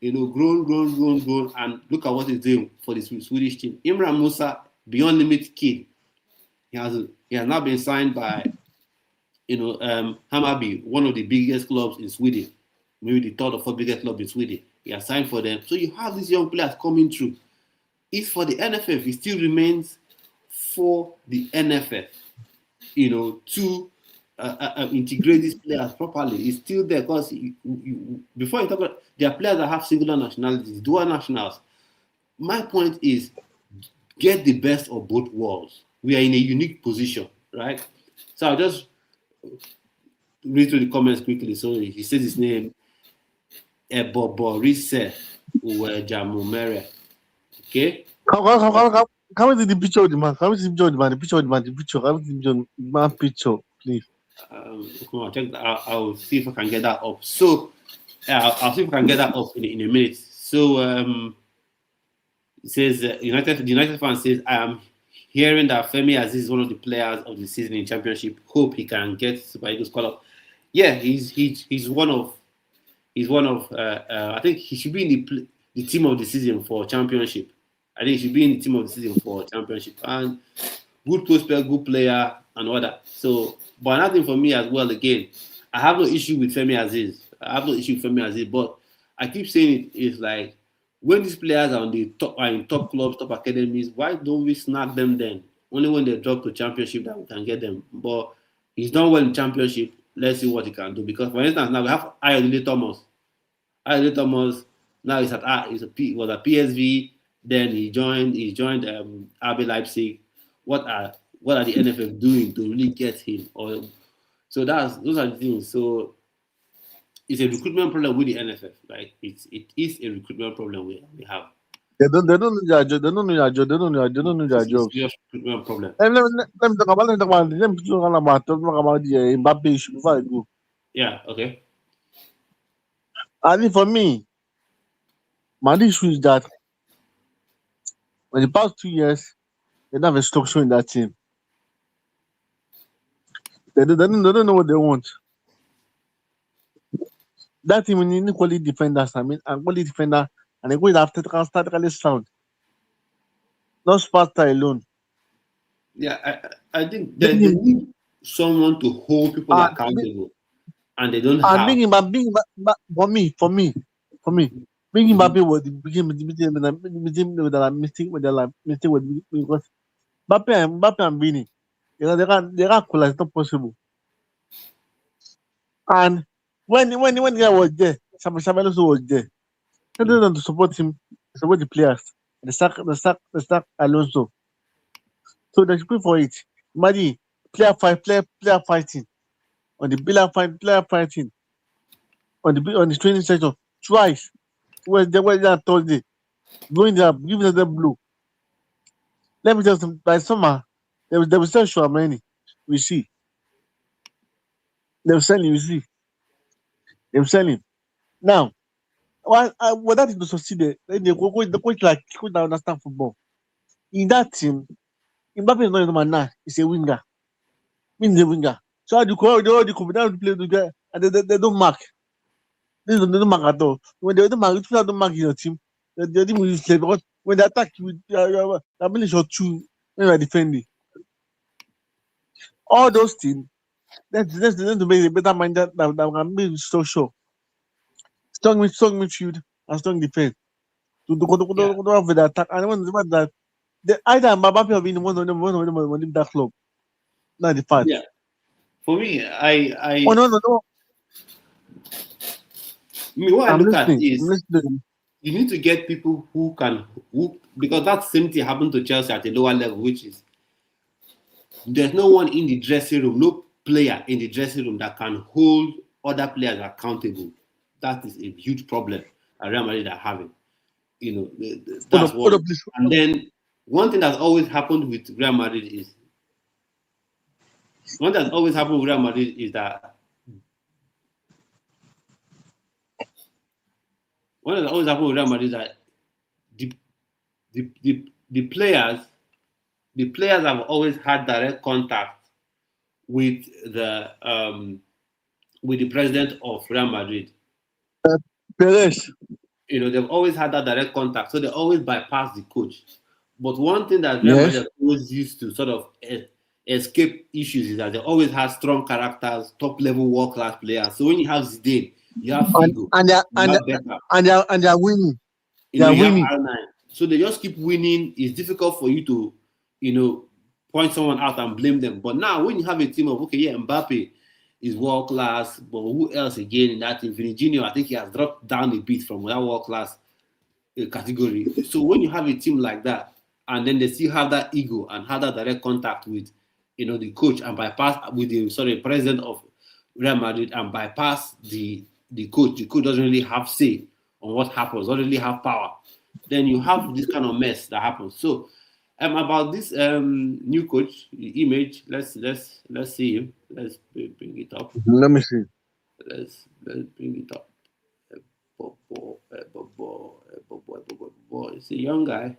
grown. And look at what he's doing for the Swedish team. Imran Musa, beyond limit kid. He has now been signed by Hammarby, one of the biggest clubs in Sweden, maybe the third or fourth biggest club in Sweden. He has signed for them. So you have these young players coming through. If for the NFF, it still remains for the NFF, to integrate these players properly. It's still there because before you talk about, there are players that have singular nationalities, dual nationals. My point is, get the best of both worlds. We are in a unique position, right? So I'll just read through the comments quickly. So he says his name, Eboborise Uwejamumere. Okay? Come with the picture of the man. Come with the picture of the man. The picture of the man. The picture. Come with the man picture, please. I'll see if I can get that up. So I'll see if I can get that up in a minute. So it says the United fan says, I am hearing that Femi Aziz is one of the players of the season in Championship. Hope he can get Super Eagles call up. Yeah, he's one of I think he should be in the team of the season for Championship. I think he should be in the team of the season for Championship. And good prospect, good player, and all that. So, but another thing for me as well, again, I have no issue with Femi Aziz. But I keep saying it is like, when these players are in top clubs, top academies, why don't we snag them then? Only when they drop to Championship that we can get them. But he's done well in Championship. Let's see what he can do. Because, for instance, now we have Ayodele Thomas. Now he's was at PSV. Then he joined RB Leipzig. What are the NFF doing to really get him? So those are the things. So it's a recruitment problem with the NFF. Like it is a recruitment problem we have. They don't know their job. They don't know their job. They don't know their job. It's a recruitment problem. Let me talk about the Mbappe issue before I go. Yeah. Okay. I think for me, my issue is that in the past 2 years, they don't have a structure in that team. They don't know what they want. That team need quality defenders. And quality defender, and they go after statically sound, not Sparta alone. Yeah, I think they need someone to hold people accountable, and they don't have. For me, being Mbappe was the mistake because Mbappe and Vini, they are cool. It's not possible. And when the guy was there, Samuel also was there. They don't to support him, support the players. They sack Alonso. So they should pay for it. Imagine player fighting on the player fighting on the training session twice. When they were there Thursday, going there, giving them blue. Let me tell you, by summer, they will sell Chouameni. We see. They will sell him. We see. They will sell him. Now, what that is to succeed, the coach that understand football. In that team, Mbappe is not a man now. He's a winger. Means a winger. So they all the play together, and they don't mark. They don't mark at all. When they don't mark, if you don't mark in your team, the team will play because when they attack you, ability shot two when you are defending. All those things, that's to make a better mind that can be so sure. Strong midfield and strong defense. To go over the attack. And when that either Mbappe or Vini one of them will leave that club. Not the fact. Yeah. For me, Oh no. What I look at is you need to get people who because that same thing happened to Chelsea at a lower level, which is there's no one in the dressing room, no player in the dressing room that can hold other players accountable. That is a huge problem that Real Madrid are having. That's one. And then one thing that's always happened with Real Madrid is that the players have always had direct contact with the president of Real Madrid. Perez. They've always had that direct contact, so they always bypass the coach. But one thing that Real Madrid always used to sort of escape issues is that they always have strong characters, top level world class players. So when you have Zidane, you have Figo, and you have Beckham, they are winning. you know, you have R9. So they just keep winning. It's difficult for you to, you know, point someone out and blame them. But now when you have a team of Mbappe is world class, but who else again in that team? Vinicius, I think he has dropped down a bit from that world class category. So when you have a team like that, and then they still have that ego and have that direct contact with, you know, the coach and bypass with the president of Real Madrid and bypass the coach. The coach doesn't really have say on what happens, doesn't really have power. Then you have this kind of mess that happens. So about this new coach image, let's see him. Let's bring it up. Let me see. Let's bring it up. It's a young guy.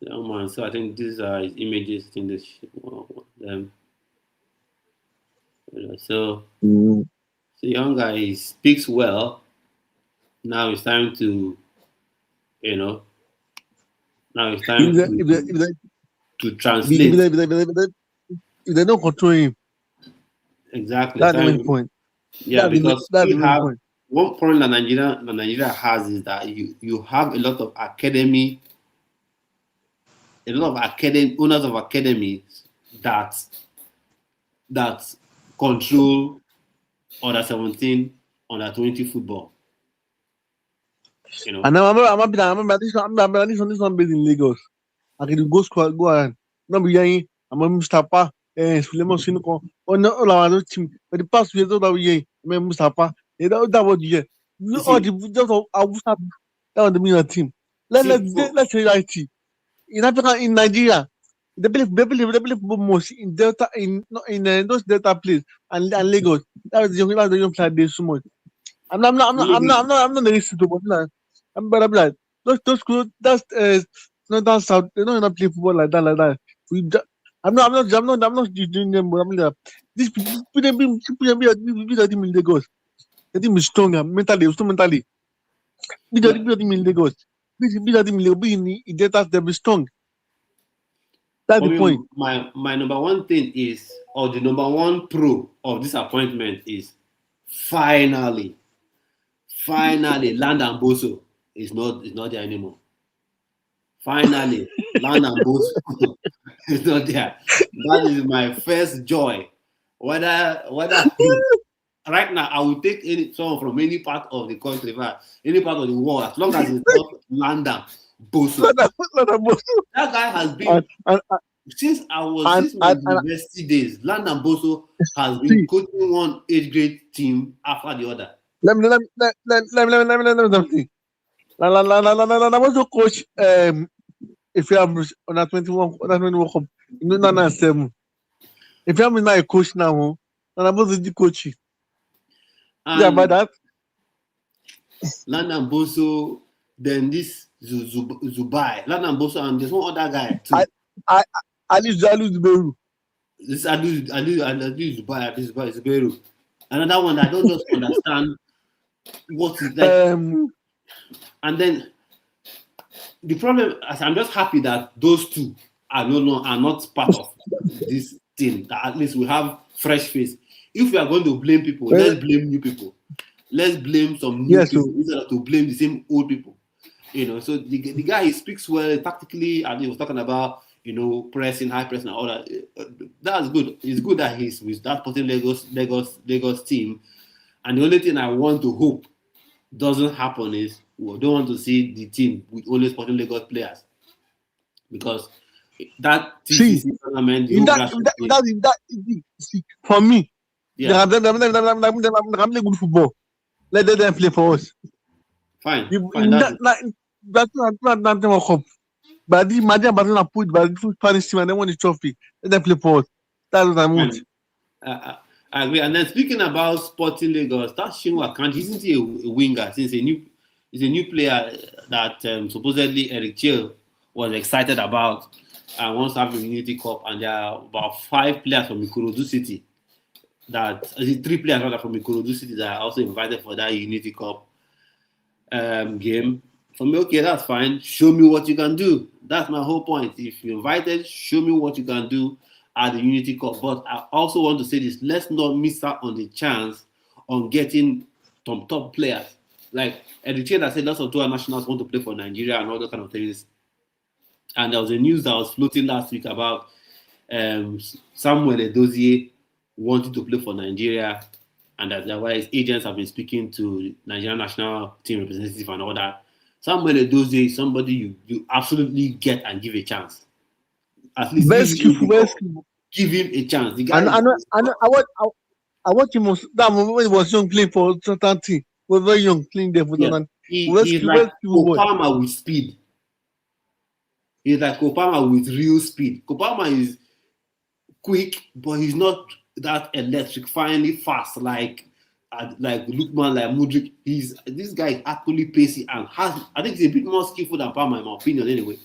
Young man. So I think these are his images in this them. So the young guy, he speaks well. Now it's time to, you know, to translate. If they don't control him, exactly. that's the main point. Yeah, because we have one problem that Nigeria has is that you have a lot of owners of academies that control under 17, under 20 football. You know. And I'm this one based in Lagos. I can go squad, go ahead. No be young. I'm a Mustafa. Suleiman Sinuko. Oh no, all our team. But the past years that we I'm Mustafa. That was the all the just that was the main team. Let's say IT. In Africa, in Nigeria, they believe most in Delta in those Delta places and Lagos. That was the young player there so much. I'm not the racist, but I'm like those schools that's not South. They don't play football like that. I'm not doing them, but I'm like these people be the team in Lagos. The team is stronger mentally, Be the team in Lagos. Be the team in Lagos. Be in Delta, they be strong. That's the point. My number one thing is, or the number one pro of this appointment is finally Land and Boso is not there anymore. Finally, Land and Boso is not there. That is my first joy. Whether right now I will take someone from any part of the country, any part of the world, as long as it's not Land and Boso. That guy has been since my university days. Land and Boso has been coaching one age grade team after the other. Let me something. I want to coach if you have on a 21 Cup, you know 7. If you have not a coach now, I'm supposed to do coaching. Yeah, about that. Land and Boso, then this Zubai. Land and Boso, and there's one other guy too. Ali Zuberu. This Ali Zubai, Zuberu. Another one that I don't just understand what is like. And then the problem, I'm just happy that those two are not part of this thing. That at least we have fresh face. If we are going to blame people, let's blame new people. Let's blame some new people instead of to blame the same old people. You know, so the guy, he speaks well tactically, and he was talking about, you know, pressing, high pressing, and all that. That's good. It's good that he's with that Sporting Lagos team. And the only thing I want to hope doesn't happen is we don't want to see the team with only Sporting Lagos players, because that tournament for me, I'm playing good football. Let them play for us. Fine. That's not Cup. But the Madrid Barcelona put by the Spanish team and they won the trophy. Let them play for us. That's what I want. I agree. And then speaking about Sporting Lagos, that Shinwa Kanji, isn't he a winger? Since he's a new player that supposedly Eric Chelle was excited about and wants to have the Unity Cup. And there are about 5 players from Ikorodu City 3 players rather from Ikorodu City that are also invited for that Unity Cup game. For me, okay, that's fine. Show me what you can do. That's my whole point. If you're invited, show me what you can do at the Unity Cup. But I also want to say this: let's not miss out on the chance on getting some top players. Like Eric Chelle said, lots of dual nationals want to play for Nigeria and all those kind of things. And there was a news that was floating last week about Samuel Edozie wanting to play for Nigeria, and that's why his agents have been speaking to Nigerian national team representative and all that. Samuel Edozie is somebody you absolutely get and give a chance. At least give him a chance. The guy I watched him that moment when he was young playing for certain team. Was very young playing there for certain. He's like Kopama with speed. He's like Kopama with real speed. Kopama is quick, but he's not that electrifyingly fast like Lukman, like Mudrik. This guy is actually pacey and I think he's a bit more skillful than Palmer in my opinion anyway.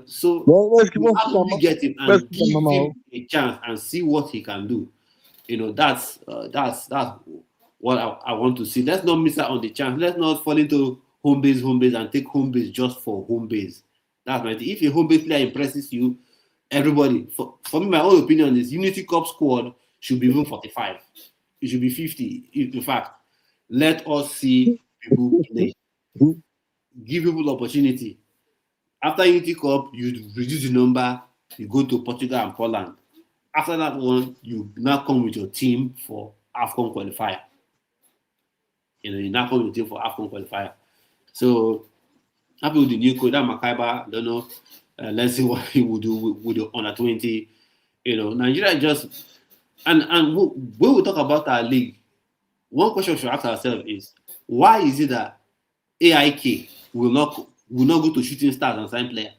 So you absolutely get him and give him a chance and see what he can do. That's what I want to see. Let's not miss out on the chance. Let's not fall into home base and take home base just for home base. That's my thing. If a home base player impresses you, everybody, for me, my own opinion is Unity Cup squad should be even 45. It should be 50. In fact, let us see people play. Give people opportunity. After Unity Cup, you reduce the number, you go to Portugal and Poland. After that one, you now come with your team for AFCON qualifier. You now come with your team for AFCON qualifier. So, happy with the new coach, Makaiba, I don't know. Let's see what he will do with the under 20. Nigeria just and when we talk about our league, one question we should ask ourselves is why is it that AIK will not go to Shooting Stars and sign player?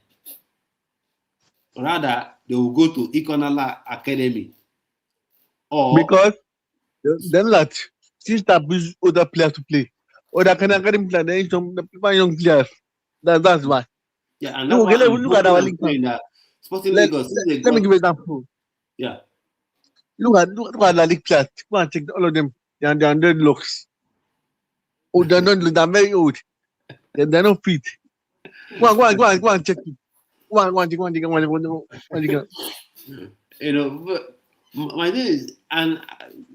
Rather, they will go to Ikonala Academy. Or because then that since that brings other players to play. Or that can academy player, they some young players. That's why. Yeah, and that's why look at our league. Sporting Lagos. Let me give you an example. Yeah. Look at the league players. Go and check all of them. They're deadlocks. Oh, they're very old. They're not fit. Go and check it. Go and check. But my thing is, and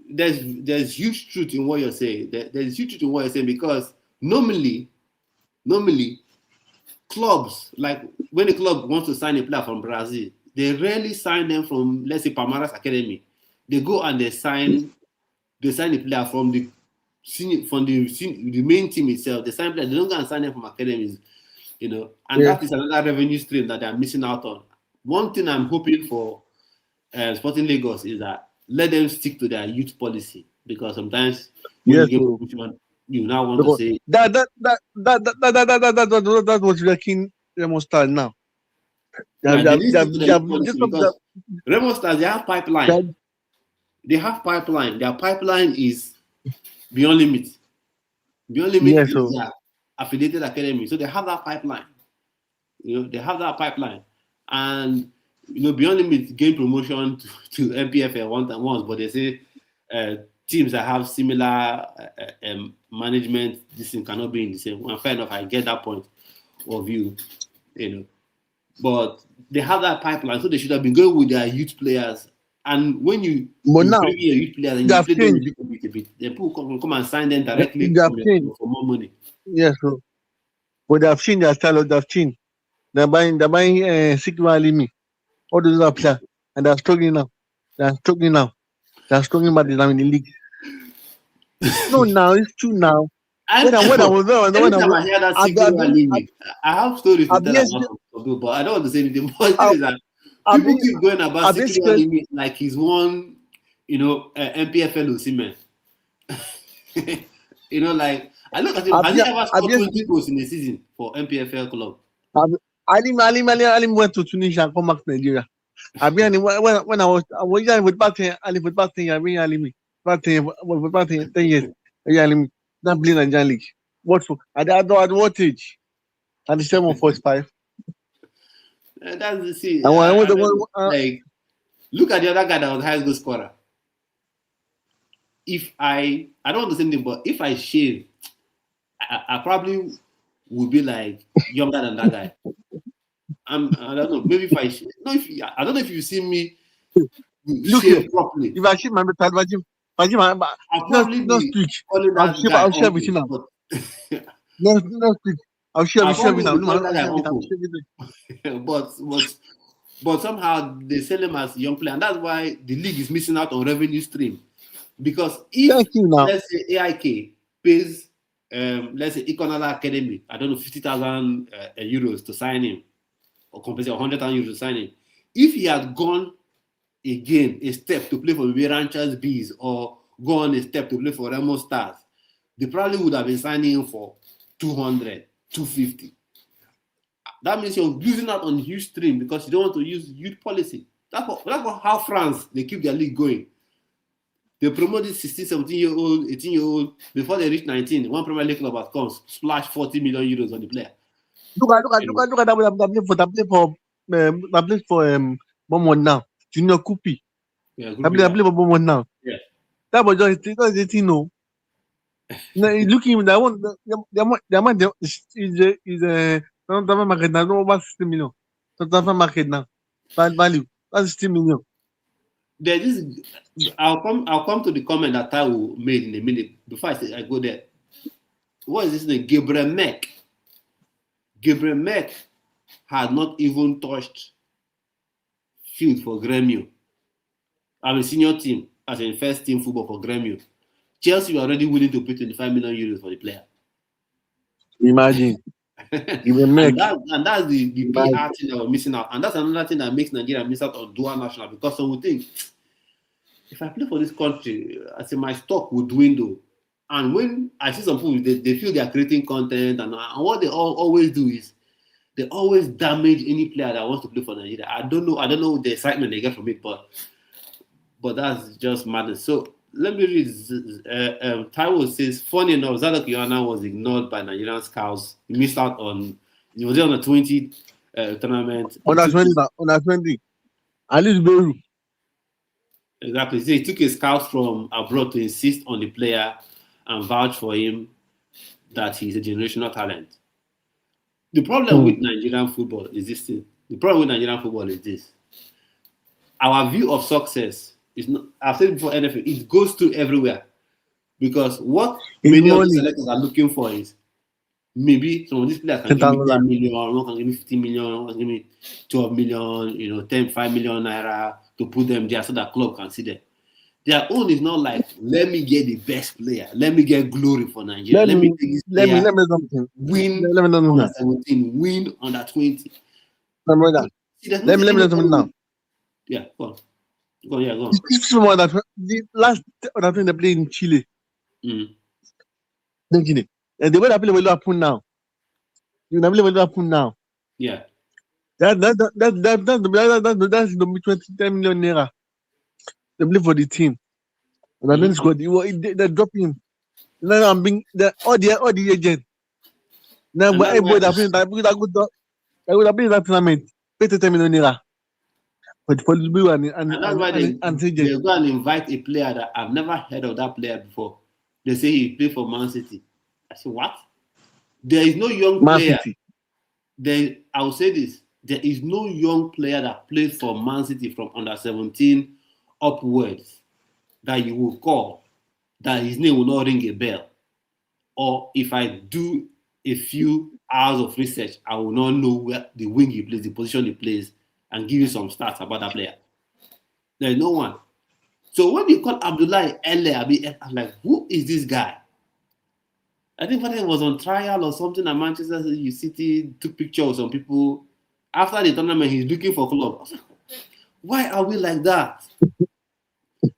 there's huge truth in what you're saying. There's huge truth in what you're saying because normally, clubs, like when a club wants to sign a player from Brazil, they rarely sign them from, let's say, Palmeiras Academy. They go and they sign a player from the main team itself. They sign players. They don't go and sign them from academies, and that is another revenue stream that they're missing out on. One thing I'm hoping for Sporting Lagos is that let them stick to their youth policy because sometimes when you get promotion, you now want to say that was wrecking Remo Stars now. Remo Stars, they have pipeline. They have pipeline. Their pipeline is Beyond Limit. Beyond Limit is their affiliated academy, so they have that pipeline. They have that pipeline, and Beyond Limit gain promotion to MPFL once, but they say teams that have similar management, this thing cannot be in the same. Well, fair enough, I get that point of view, but they have that pipeline, so they should have been going with their youth players. And when you bring in a youth player and you play them a bit, then people come and sign them directly for more money. Yes, but they have seen their style. They have seen they're buying Sikwa Alimi, all those are players, and they're struggling now. They're struggling but they're in the league. No, now it's true now. I have stories to tell about, but I don't want to say anything. But people keep going about Sikwa like he's one, MPFL Osimhen. Like I look at him. Has he ever scored 20 goals in a season for MPFL club? Ali went to Tunisia and come back to Nigeria. When I was with Batin, Ali with Batin, I bring Ali back 10 years. Ali not playing Nigerian league. What for? At what age? At the 745. That's the see. Look at the other guy that was the highest goal scorer. If I don't want to say anything, but if I shave, I probably will be like younger than that guy. I don't know. Maybe if I no, if you, I don't know if you see me Look here. shave properly. If I shave my metal, imagine I'll probably no be speak. calling that guy I'll shave it uncle. now. But No speak. I'll shave I'll it now. probably be No, calling I'll that guy shave it. I'll uncle. shave it. But somehow they sell him as a young player, and that's why the league is missing out on revenue stream. Because if Thank you now. let's say AIK pays let's say Econola Academy, I don't know, 50,000 euros to sign him, or compensate 100,000 euros to sign him. If he had gone again a step to play for the Ranchers Bees or go on a step to play for Remo Stars, they probably would have been signing him for 200, 250. That means you're losing out on huge stream because you don't want to use youth policy. That's how France, they keep their league going. They promote this 16, 17-year-old, 18-year-old before they reach 19. One Premier League club has come, splash 40 million euros on the player. Look at that place for Bournemouth now. Junior Kupi. Yeah, I play for Bournemouth now. Yeah. That was just 18, no. Now looking that one, the amount is transfer market now over 60 million. Transfer market now. Value. That's 60 million. There is. I'll come to the comment that Taiwo made in a minute. Before I go there. What is this name? Gabriel Mek. Gabriel Mek had not even touched field for Gremio. I'm a senior team as in first team football for Gremio. Chelsea were already willing to pay 25 million euros for the player. Imagine. and that's the PR thing that we're missing out. And that's another thing that makes Nigeria miss out on dual national, because some would think, if I play for this country, I say my stock would dwindle. And when I see some people, they feel they are creating content, and what they always do is they always damage any player that wants to play for Nigeria. I don't know the excitement they get from it, but that's just madness. So let me read. Taiwo says, funny enough, Zadok Yohana was ignored by Nigerian scouts. He missed out on. He was there on the 20 tournament. On that 20. At least Beru. Exactly. So he took his scouts from abroad to insist on the player and vouch for him that he's a generational talent. The problem with Nigerian football is this thing. The problem with Nigerian football is this. Our view of success is not, I've said before, NFL, it goes to everywhere. Because what many of the selectors are looking for is maybe some of these players can give me 10 million, one can give me 15 million, one can give me 12 million, 10, 5 million naira to put them there so that club can see them. Their own is not like, let me get the best player, let me get glory for Nigeria, let me take this player, win under 17, win under 20. Let me something now. Yeah, go on. Go on. The last that they played in Chile. And the way they play with Liverpool now. You know, play with Liverpool now. Yeah. That's the 20 million naira. They play for the team. And I think squad. They're dropping. Now I'm being all the agent. Now everybody that play that tournament. Pay 10 million naira. But for the blue and that's why they go and invite a player that I've never heard of that player before. They say he played for Man City. I say, what? There is no young player. I will say this. There is no young player that played for Man City from under 17 upwards that you will call that his name will not ring a bell. Or if I do a few hours of research, I will not know where the wing he plays, the position he plays, and give you some stats about that player. There is no one. So when you call Abdullahi Ele, I'm like, who is this guy? I think he was on trial or something at Manchester City, took pictures of some people. After the tournament, he's looking for club. I was like, why are we like that?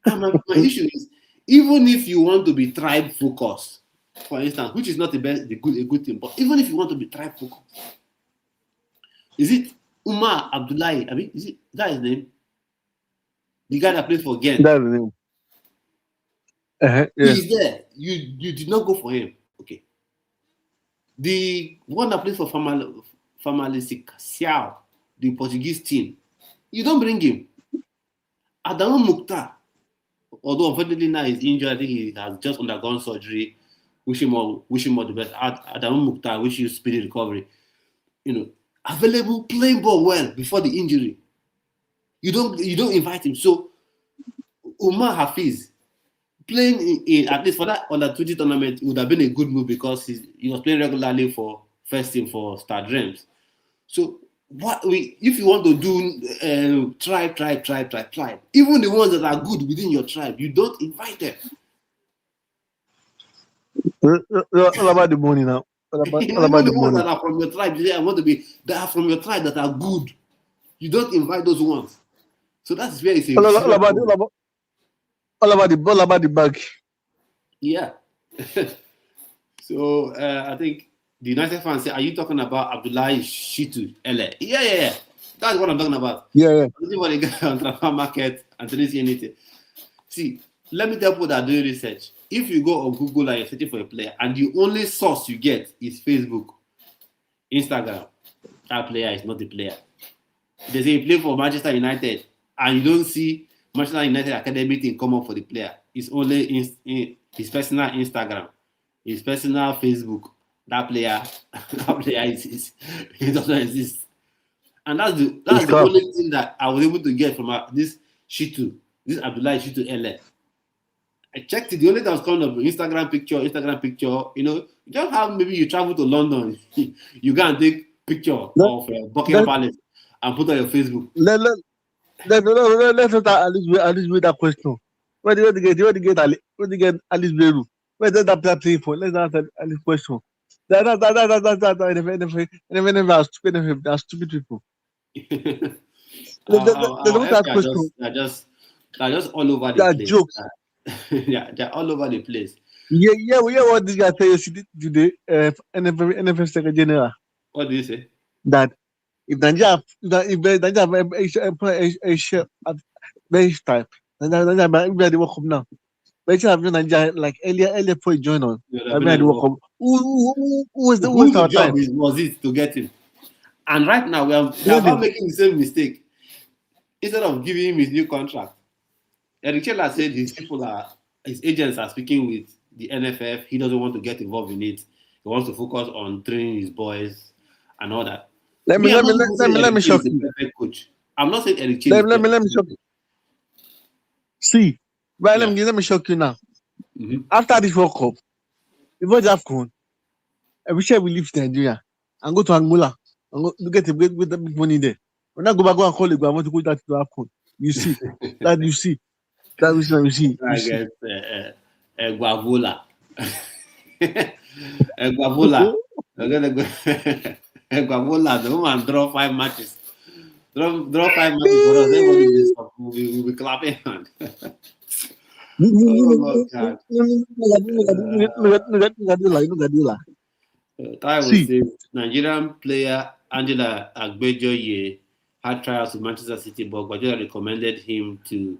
And my issue is, even if you want to be tribe focused, for instance, which is not a good thing, but even if you want to be tribe focused, is it Umar Abdullahi? I mean, is that his name? The guy that plays for Ghent. That's the name. Yeah. He's there. You did not go for him. Okay. The one that plays for Famalicão, the Portuguese team, you don't bring him. Adamu Mukhtar, although unfortunately now he's injured, I think he has just undergone surgery, wish him all the best. Adamu Mukhtar, wish you speedy recovery. Available, playing ball well before the injury. You don't invite him. So Umar Hafiz playing in at least for that under 20 tournament would have been a good move because he was playing regularly for first team for Star Dreams. So if you want to do try. Even the ones that are good within your tribe, you don't invite them. All about the money now. All about the ones money. that are from your tribe, that are from your tribe that are good. You don't invite those ones. So that's where it's all about the bag. Yeah. So I think the United fans say, are you talking about Abdullahi Shitu Ele? Yeah. That's what I'm talking about. Yeah. Anybody got on transfer market and didn't see anything. See, let me tell people that are doing research. If you go on Google and you're searching for a player and the only source you get is Facebook, Instagram, that player is not the player. They say you play for Manchester United and you don't see Manchester United Academy thing come up for the player. It's only in his personal Instagram, his personal Facebook. That player exists. It doesn't exist. And that's the only thing that I was able to get from this Abdullahi Shitu Ele. I checked it. The only thing that was coming up Instagram picture. You just have maybe you travel to London, you go and take picture of Buckingham Palace and put on your Facebook. Let's not at least wait that question. Where do you get Alice Beru? Where does that player play for? Let's not ask Alice question. That's stupid people. They're just all over the place. Jokes. They're all over the place. Yeah. What this guy tell you today? NFL Secretary General. What do you say? That if Nigeria a share at bench type, Nigeria everybody work up now. But you have Nigeria like earlier before you join on. Everybody work up. Who was our job time? Was it to get him? And right now we are about making the same mistake. Instead of giving him his new contract, Eric Chelle said his agents are speaking with the NFF. He doesn't want to get involved in it. He wants to focus on training his boys and all that. Let me shock you. Coach. I'm not saying Eric Chelle. Let me shock you. See, let me shock you now. Mm-hmm. After this World Cup, before the AFCON, every year we leave Nigeria and go to Angola and go get the big money there. When I go back and call it, I want to go to AFCON. You see, that you see. That you see. I guess Guavola. Guavola. Guavola, the woman draw 5 matches. Draw 5 matches for us. Everybody will be clapping hand. I would say Nigerian player Angela Agbejoye had trials with Manchester City, but Guardiola recommended him to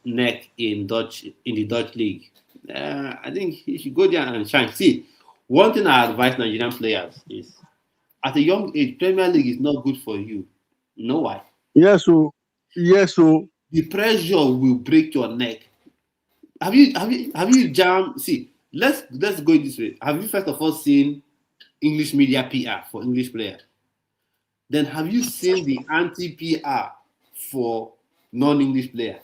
neck in the Dutch league. I think he should go there and shine. See, one thing I advise Nigerian players is, at a young age, Premier League is not good for you. You know why? Yes, so the pressure will break your neck. Have you jammed? See, let's go this way. Have you first of all seen English media PR for English players? Then have you seen the anti-PR for non-English players?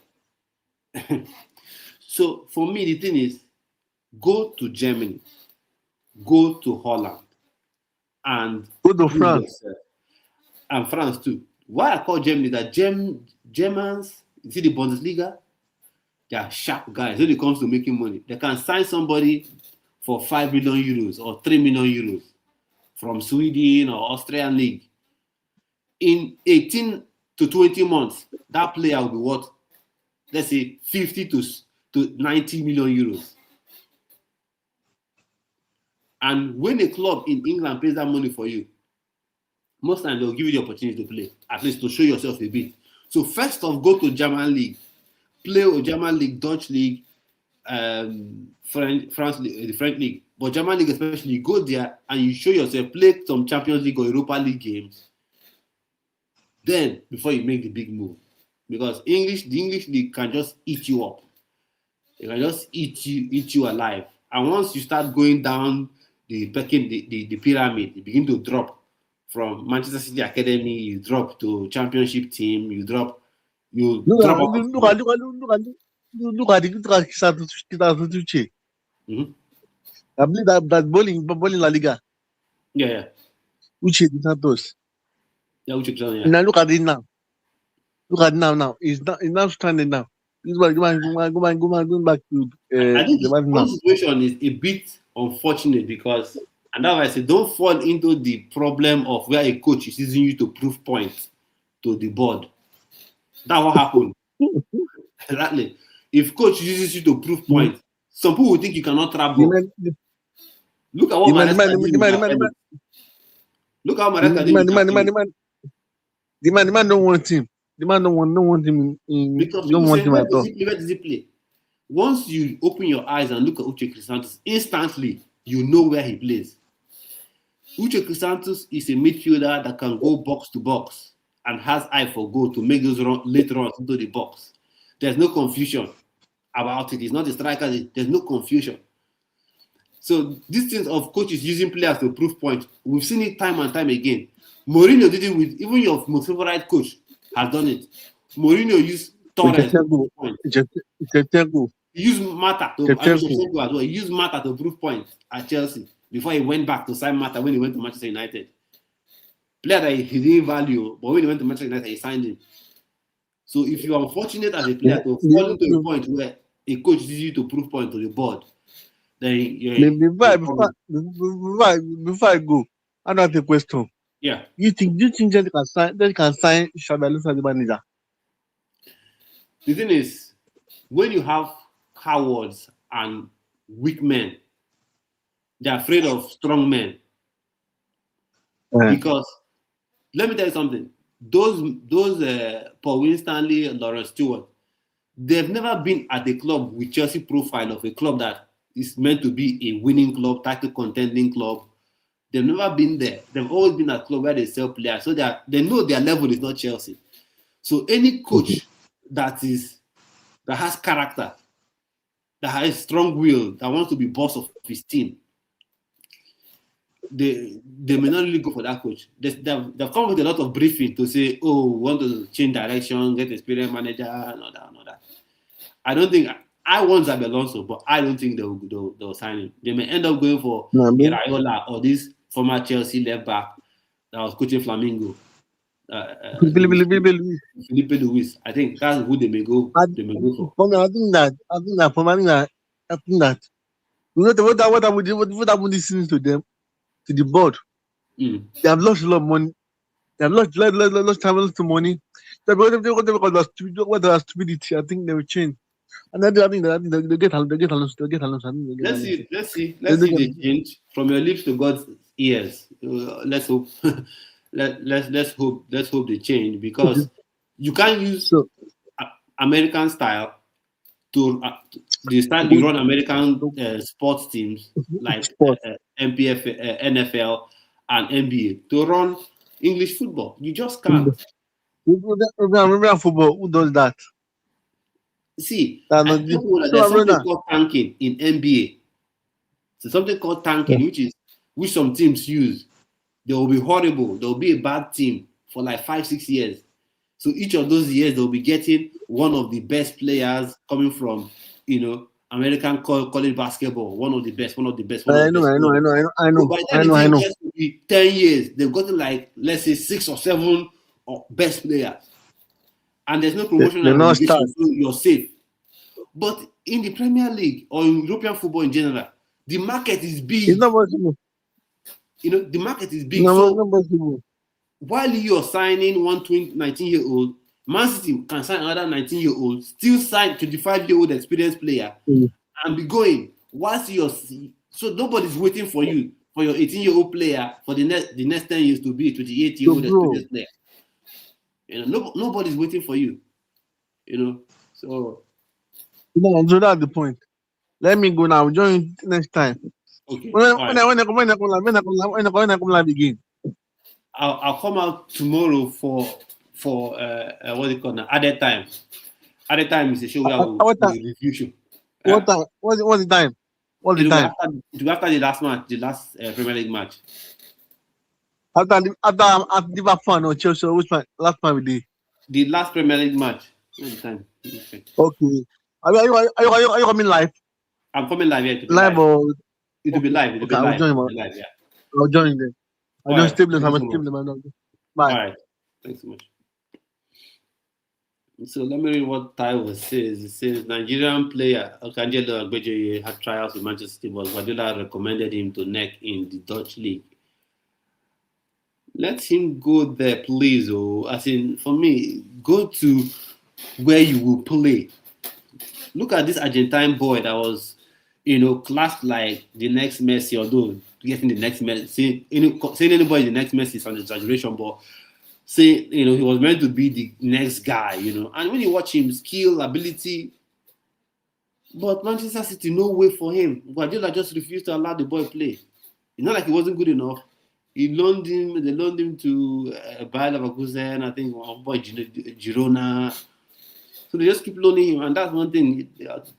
So for me, the thing is, go to Germany, go to Holland, and go to France. And France too. Why I call Germany that Germans, you see the Bundesliga, they are sharp guys. When it comes to making money, they can sign somebody for 5 million euros or 3 million euros from Sweden or Austrian league. In 18 to 20 months, that player will be worth, let's say, 50 to 90 million euros. And when a club in England pays that money for you, most times they'll give you the opportunity to play, at least to show yourself a bit. So first off, go to German league, play a German league, Dutch league, France league, the French league, but German league especially, you go there and you show yourself, play some Champions League or Europa League games. Then before you make the big move, because the English league can just eat you up. It can just eat you alive. And once you start going down the pyramid, you begin to drop from Manchester City Academy, you drop to Championship team, you drop Look out at of look at look at look at Tuche. Mhm. I believe that bowling La Liga, Yeah. Uche Di Santos. Yeah, Uche Kusan, yeah. Now look at it now. Look at it now. He's now standing now. He's going back to I think the man one now. situation is a bit unfortunate because, and that's why I say don't fall into the problem of where a coach is using you to prove points to the board. That's what happened. Exactly. If coach uses you to prove points, some people will think you cannot travel. Look at what Maresca did with Apelli. Look how Maresca did with Apelli. The man don't want him. The man don't want him Because don't people want say, him where at all. does he play? Once you open your eyes and look at Uche Crisantos, instantly you know where he plays. Uche Crisantos is a midfielder that can go box to box and has eye for goal to make those late runs into the box. There's no confusion about it. He's not a striker. There's no confusion. So these things of coaches using players to prove points, we've seen it time and time again. Mourinho did it with even your most favorite coach has done it. Mourinho used Torres to prove points. He used Mata to as well. He used Mata to prove points at Chelsea before he went back to sign Mata when he went to Manchester United. Player that he didn't value, but when he went to Manchester United, he signed him. So if you are unfortunate as a player to fall into a point where a coach uses you to prove points to the board, then before I go, I have a question. Yeah. Do you think they can sign Xabi Alonso as the manager? The thing is, when you have cowards and weak men, they're afraid of strong men. Because let me tell you something. Those Paul Winstanley and Lawrence Stewart, they've never been at a club with Chelsea profile of a club that is meant to be a winning club, title contending club. They've never been there. They've always been at a club where they sell players, so they know their level is not Chelsea. So any coach that has character, that has strong will, that wants to be boss of his team, they may not really go for that coach. They've come with a lot of briefing to say, oh, we want to change direction, get experienced manager, and all that. I don't think I want Xabi Alonso, but I don't think they'll sign him. They may end up going for Iraola or this former Chelsea left back that was coaching Flamengo. Felipe Luis. I think that's who they may go. I think that what happened this season to them, to the board. They have lost a lot of money. They have lost of money. What was stupidity? I think they will change. And I think they get Alonso. Let's see the change from your lips to God's ears. Let's hope. Let's hope they change, because you can't use American style to the style you run American sports teams like MPF, NFL, and NBA to run English football. You just can't. Remember football? Who does that? See, there's something called tanking in NBA. So something called tanking, which some teams use. They will be horrible. There will be a bad team for like 5-6 years. So each of those years, they'll be getting one of the best players coming from, American college basketball. One of the best. I know. By the time it gets to be 10 years, they've gotten like, let's say, 6 or 7 best players. And there's no promotion obligation, so you're safe. But in the Premier League or in European football in general, the market is big. It's not possible. The market is big. So while you're signing one 19-year-old, Man City can sign another 19-year-old, still sign 25-year-old experienced player, and be going. So nobody's waiting for you, for your 18-year-old player, for the next 10 years to be a 28-year-old experienced player. Nobody's waiting for you. So. So that's the point. Let me go now. Join you next time. Okay. When I come live again. I'll come out tomorrow for what do you call now? Added time. Added time is a show where we'll review show. What time? What's the time? All the It will time. be after the last match, the last Premier League match. After Liverpool or Chelsea, which one? Last time we did. The last Premier League match. All the time. Okay. Okay. Are you coming live? I'm coming live here. It will be Live live. or It will be okay? live. It will Okay, be I'll live. join. It will Man. be live. Yeah. I'll join them. All I'll just right. stay blessed. Thank I'm you a so stay much. blessed. Bye. All right. Thanks so much. So let me read what Taiwo says. It says Nigerian player Okanjelo Agbejoye had trials with Manchester City, but Guardiola recommended him to neck in the Dutch league. Let him go there, please. Oh, as in for me, go to where you will play. Look at this Argentine boy that was, classed like the next Messi, although getting the next Messi, saying anybody the next Messi is an exaggeration, but say, he was meant to be the next guy, And when you watch him, skill, ability, but Manchester City, no way for him. Guardiola just refused to allow the boy play. It's not like he wasn't good enough. They loaned him to Bayer Leverkusen, I think, one boy Girona. So they just keep loaning him, and that's one thing.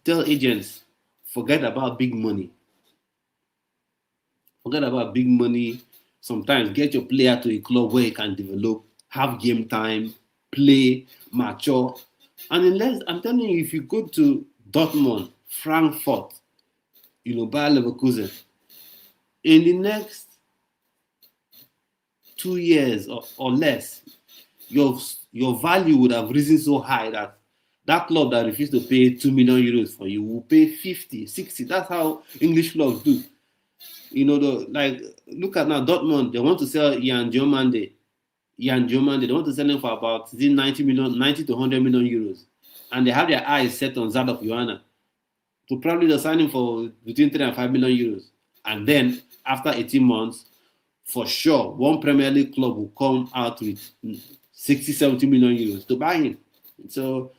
Tell agents, forget about big money. Forget about big money. Sometimes get your player to a club where he can develop, have game time, play, mature. And unless I'm telling you, if you go to Dortmund, Frankfurt, Bayer Leverkusen, in the next 2 years or less, your value would have risen so high that club that refused to pay 2 million euros for you will pay 50, 60. That's how English clubs do. Look at now Dortmund. They want to sell Jan Diomande. They want to sell him for about 90 to 100 million euros, and they have their eyes set on Zadok Joanna. So probably they'll sign him for between 3 and 5 million euros, and then after 18 months, for sure, one Premier League club will come out with 60, 70 million euros to buy him. So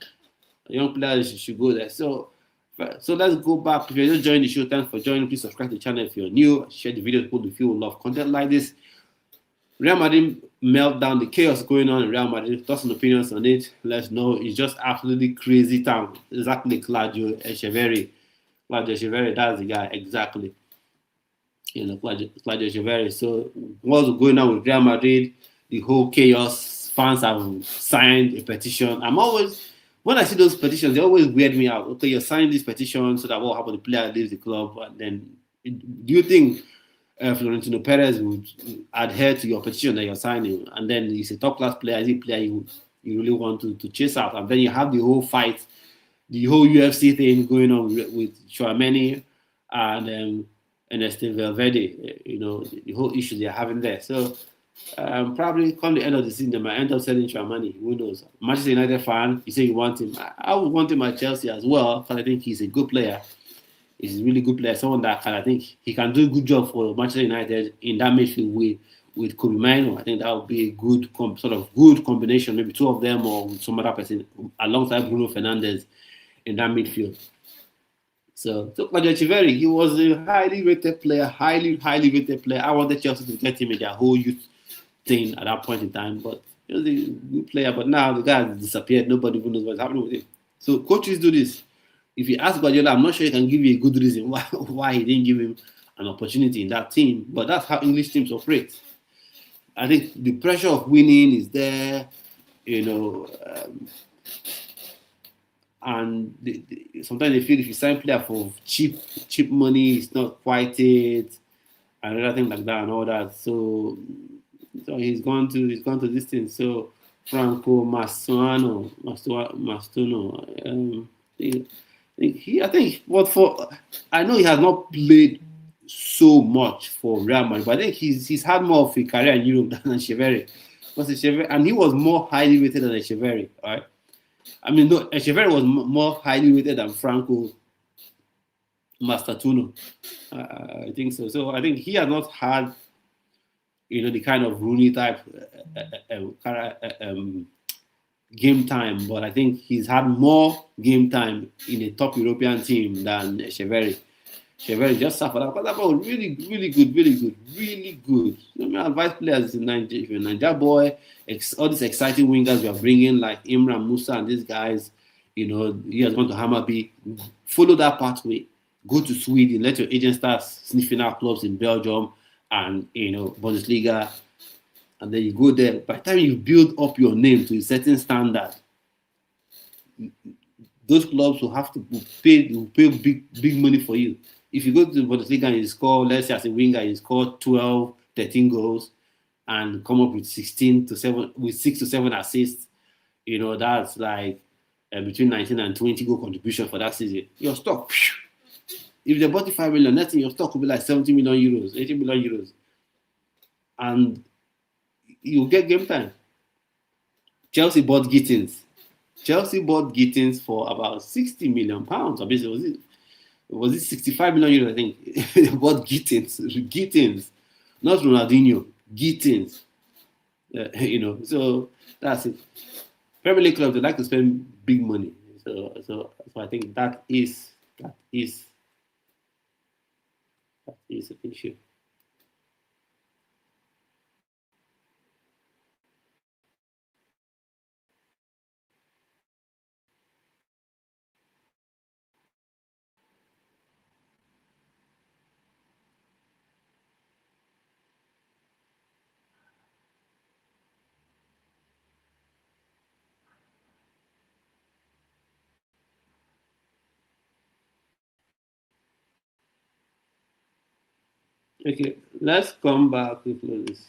young players should go there. So let's go back. If you're just joining the show, thanks for joining. Please subscribe to the channel if you're new. Share the video with people if you love content like this. Real Madrid meltdown, the chaos going on in Real Madrid. Thoughts and opinions on it. Let's know. It's just absolutely crazy town. Exactly, Claudio Echeverri. Claudio Echeverri, that's the guy. Exactly. Claudio Echeverri. So what's going on with Real Madrid? The whole chaos. Fans have signed a petition. When I see those petitions, they always weird me out. Okay, you're signing this petition so that what happens, the player leaves the club, and then do you think Florentino Perez would adhere to your petition that you're signing? And then he's a top class player, is he a player you really want to chase out? And then you have the whole fight, the whole UFC thing going on with Chouameni and Ernesto Valverde, the whole issue they're having there. So probably come the end of the season, they might end up selling Chouameni. Who knows? Manchester United fan, you say you want him. I would want him at Chelsea as well, because I think he's a good player. He's a really good player, someone that I think he can do a good job for Manchester United in that midfield with Kobe Mainoo. I think that would be a good sort of good combination, maybe two of them or with some other person alongside Bruno Fernandes in that midfield. So Claudio Echeverri, he was a highly rated player, highly rated player. I wanted Chelsea to get him in their whole youth thing at that point in time, but he was a good player. But now the guy has disappeared. Nobody even knows what's happening with him. So coaches do this. If you ask Guardiola, I'm not sure he can give you a good reason why he didn't give him an opportunity in that team. But that's how English teams operate. I think the pressure of winning is there, and sometimes they feel if you sign player for cheap money, it's not quite it, and other things like that and all that. So he's gone to this thing. So Franco Mastuno. I know he has not played so much for Real Madrid, but I think he's had more of a career in Europe than Echeverri. And he was more highly rated than Echeverri, right? I mean, no, Echeverri was more highly rated than Franco Mastuno. I think so. So I think he has not had, the kind of Rooney type game time, but I think he's had more game time in a top European team than Echeverri. Echeverri just suffered that, but that was really good. My advice players in Nigeria, if you're a Nigeria boy, all these exciting wingers we are bringing like Imran Musa and these guys, he has gone to Hammarby. Follow that pathway. Go to Sweden, let your agent start sniffing out clubs in Belgium and Bundesliga, and then you go there. By the time you build up your name to a certain standard, those clubs will have to pay big money for you. If you go to the Bundesliga and you score, let's say as a winger, you score 12, 13 goals and come up with 6 to 7 assists, that's like between 19 and 20 goal contribution for that season. Your stock, if they bought you 5 million, next thing your stock will be like 70 million euros, 80 million euros. And you get game time. Chelsea bought Gittins. For about 60 million pounds. Obviously, was it 65 million euros? I think they bought Gittins, not Ronaldinho. Gittins. So that's it. Premier League clubs, they like to spend big money. So I think that is an issue. Okay, let's come back to this.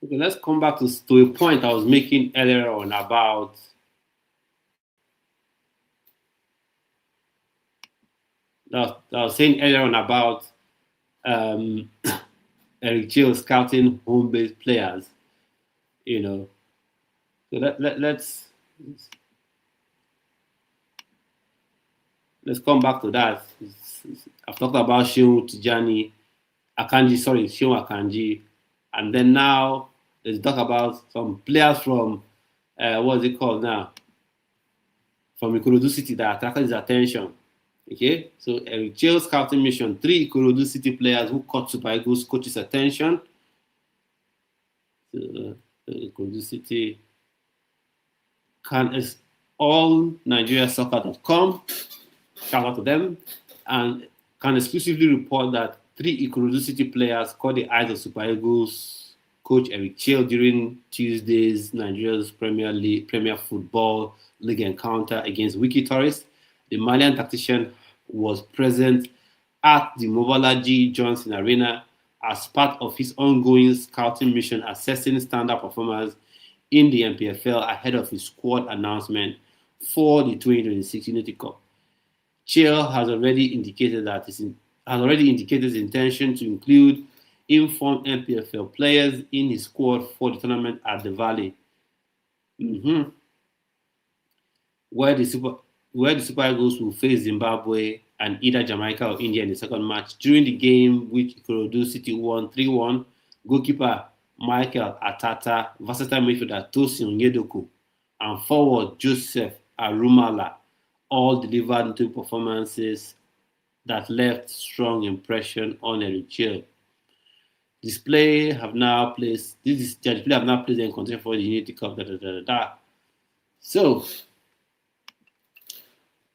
Okay, let's come back to a point I was making earlier on about that I was saying earlier on about Eric Chelle scouting home-based players. So let's come back to that. I've talked about Shehu Tijani, Shehu Akanji, and then now let's talk about some players from what is it called now? From Ikorodu City that attracted his attention. Okay, so Eric Chelle scouting mission: 3 Ikorodu City players who caught Super Eagles coach's attention. Ikorodu City all NigeriaSoccer.com. Shout out to them, and can exclusively report that 3 Ikorodu City players caught the eyes of Super Eagles coach Eric Chelle during Tuesday's Nigeria's Premier Football League encounter against Wiki Tourist. The Malian tactician was present at the Mobolaji Johnson Arena as part of his ongoing scouting mission, assessing standard performers in the MPFL ahead of his squad announcement for the 2026 Unity Cup. Chelle has already indicated his intention to include informed MPFL players in his squad for the tournament at the Valley, where the Super Eagles will face Zimbabwe and either Jamaica or India in the second match. During the game, which Ikorodu City won 3-1, goalkeeper Michael Atata, versatile midfielder Tosin Onyedoku, and forward Joseph Arumala all delivered two performances that left strong impression on Eric Chelle. Display have now placed in contention for the Unity Cup. So,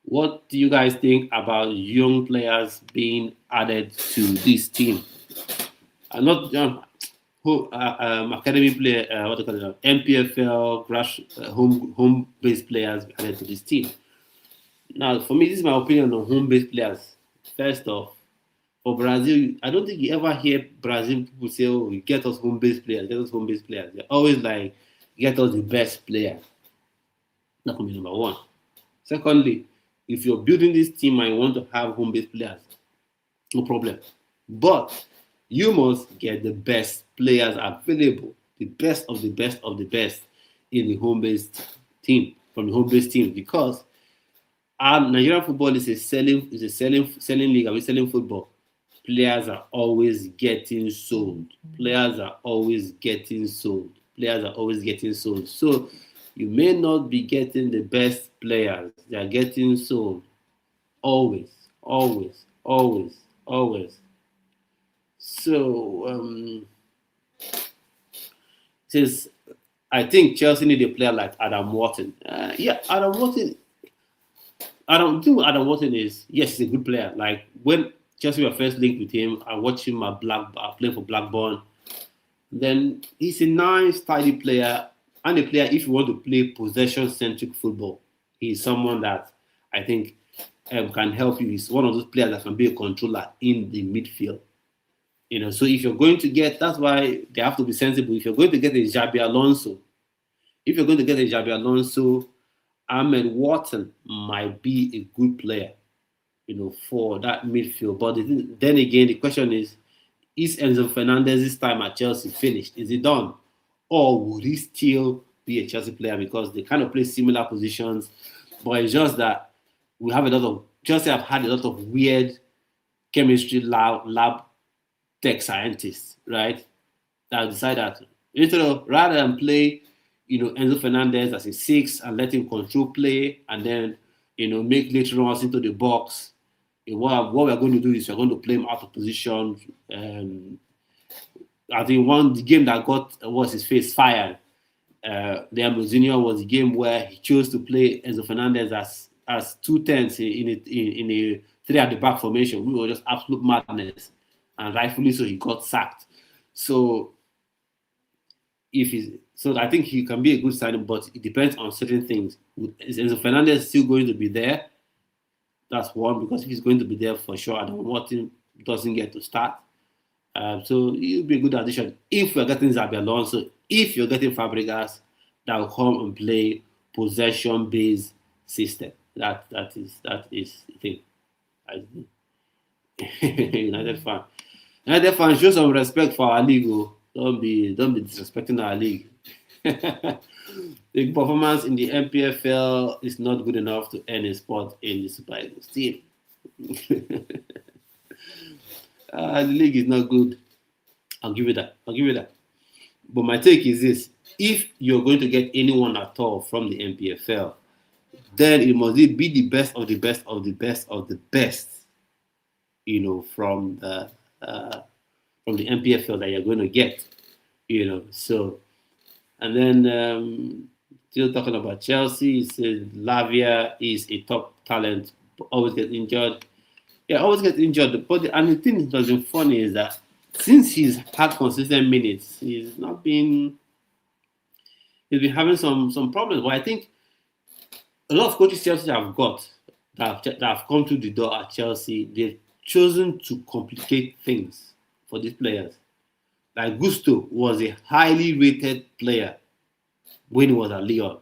what do you guys think about young players being added to this team? Not academy player, MPFL, home-based players added to this team. Now, for me, this is my opinion on home-based players. First off, for Brazil, I don't think you ever hear Brazil people say, "Oh, get us home-based players, get us home-based players." They're always like, "Get us the best player." That could be number one. Secondly, if you're building this team and you want to have home-based players, no problem. But you must get the best players available, the best of the best of the best in the home-based team, from the home-based team, because Nigerian football is a selling league. We're selling football. Players are always getting sold. So you may not be getting the best players. They are getting sold. Always. So since I think Chelsea need a player like Adam Wharton. Adam Wharton. I don't think Adam Wharton is. Yes, he's a good player. Like when Chelsea were first linked with him, I watched him at playing for Blackburn. Then he's a nice, tidy player, and a player if you want to play possession-centric football, he's someone that I think can help you. He's one of those players that can be a controller in the midfield. So if you're going to get, that's why they have to be sensible. If you're going to get a Xabi Alonso, Ahmed Wharton might be a good player, for that midfield. But then again, the question is Enzo Fernandez's time at Chelsea finished? Is it done? Or would he still be a Chelsea player because they kind of play similar positions? But it's just that Chelsea have had a lot of weird chemistry lab tech scientists, right? That decide that rather than play, Enzo Fernandez as a 6 and let him control play and then, make late runs into the box. What we're going to do is we're going to play him out of position. I think the game that was his face fired. The Mourinho was the game where he chose to play Enzo Fernandez as 2 10s in a 3 at the back formation. We were just absolute madness, and rightfully so. He got sacked. So I think he can be a good signing, but it depends on certain things. Is Enzo Fernandez still going to be there? That's one, because if he's going to be there for sure, I don't want him doesn't get to start. So he'll be a good addition. If we're getting Xabi Alonso, if you're getting Fabregas, that will come and play possession-based system. That is the thing. United fans, show some respect for our league. Don't be disrespecting our league. The performance in the MPFL is not good enough to earn a spot in the Super Eagles team. The league is not good. I'll give you that. But my take is this: if you're going to get anyone at all from the MPFL, then it must be the best of the best of the best of the best. From the MPFL that you're going to get. So. And then still talking about Chelsea, he said Lavia is a top talent, but always gets injured. Yeah, always gets injured. And the thing that's been funny is that since he's had consistent minutes, he's been having some problems. But I think a lot of coaches Chelsea have got that have come through the door at Chelsea, they've chosen to complicate things for these players. Like Gusto was a highly rated player when he was at Lyon.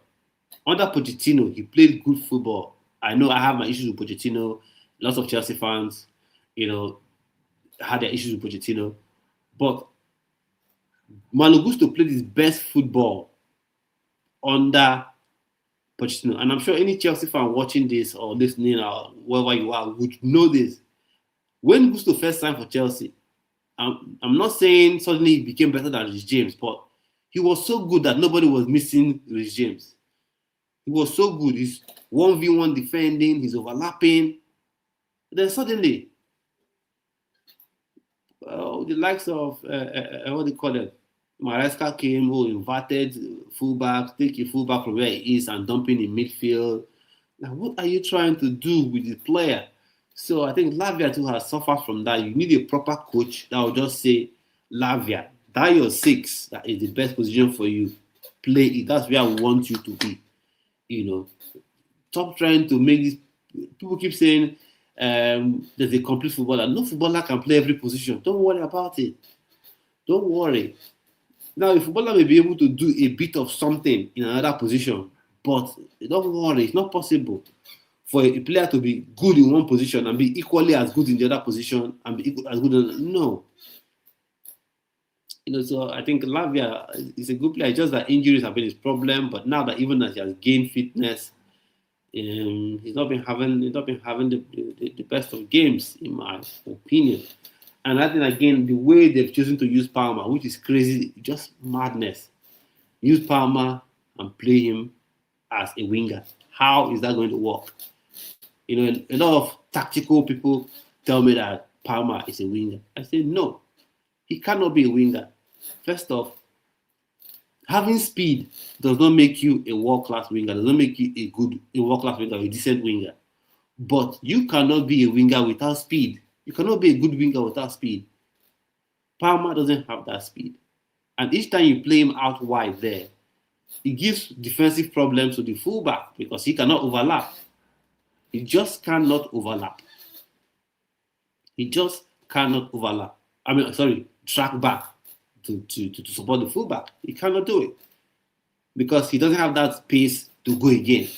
Under Pochettino, he played good football. I know I have my issues with Pochettino. Lots of Chelsea fans, had their issues with Pochettino. But Malo Gusto played his best football under Pochettino. And I'm sure any Chelsea fan watching this or listening or wherever you are would know this. When Gusto first signed for Chelsea, I'm not saying suddenly he became better than Reece James, but he was so good that nobody was missing Reece James. He was so good. He's 1v1 defending, he's overlapping. Then suddenly, the likes of, what do you call it? Maresca came, who inverted fullback, take your fullback from where he is and dumping in midfield. Now, what are you trying to do with the player? So I think Lavia too has suffered from that. You need a proper coach that will just say, Lavia, that your 6, that is the best position for you. Play it. That's where I want you to be. Stop trying to make this. People keep saying there's a complete footballer. No footballer can play every position. Don't worry about it. Don't worry. Now, a footballer may be able to do a bit of something in another position, but don't worry, it's not possible for a player to be good in one position and be equally as good in the other position and be as good in no. So I think Lavia is a good player. It's just that injuries have been his problem. But now that even as he has gained fitness, he's not been having the best of games, in my opinion. And I think again the way they've chosen to use Palmer, which is crazy, just madness. Use Palmer and play him as a winger. How is that going to work? A lot of tactical people tell me that Palmer is a winger. I say no, he cannot be a winger. First off, Having speed does not make you a world-class winger, does not make you a world-class winger, a decent winger. But you cannot be a winger without speed. You cannot be a good winger without speed. Palmer doesn't have that speed. And each time you play him out wide there, it gives defensive problems to the fullback because he cannot overlap. He just cannot overlap. He just cannot overlap. Track back to support the fullback. He cannot do it because he doesn't have that space to go again.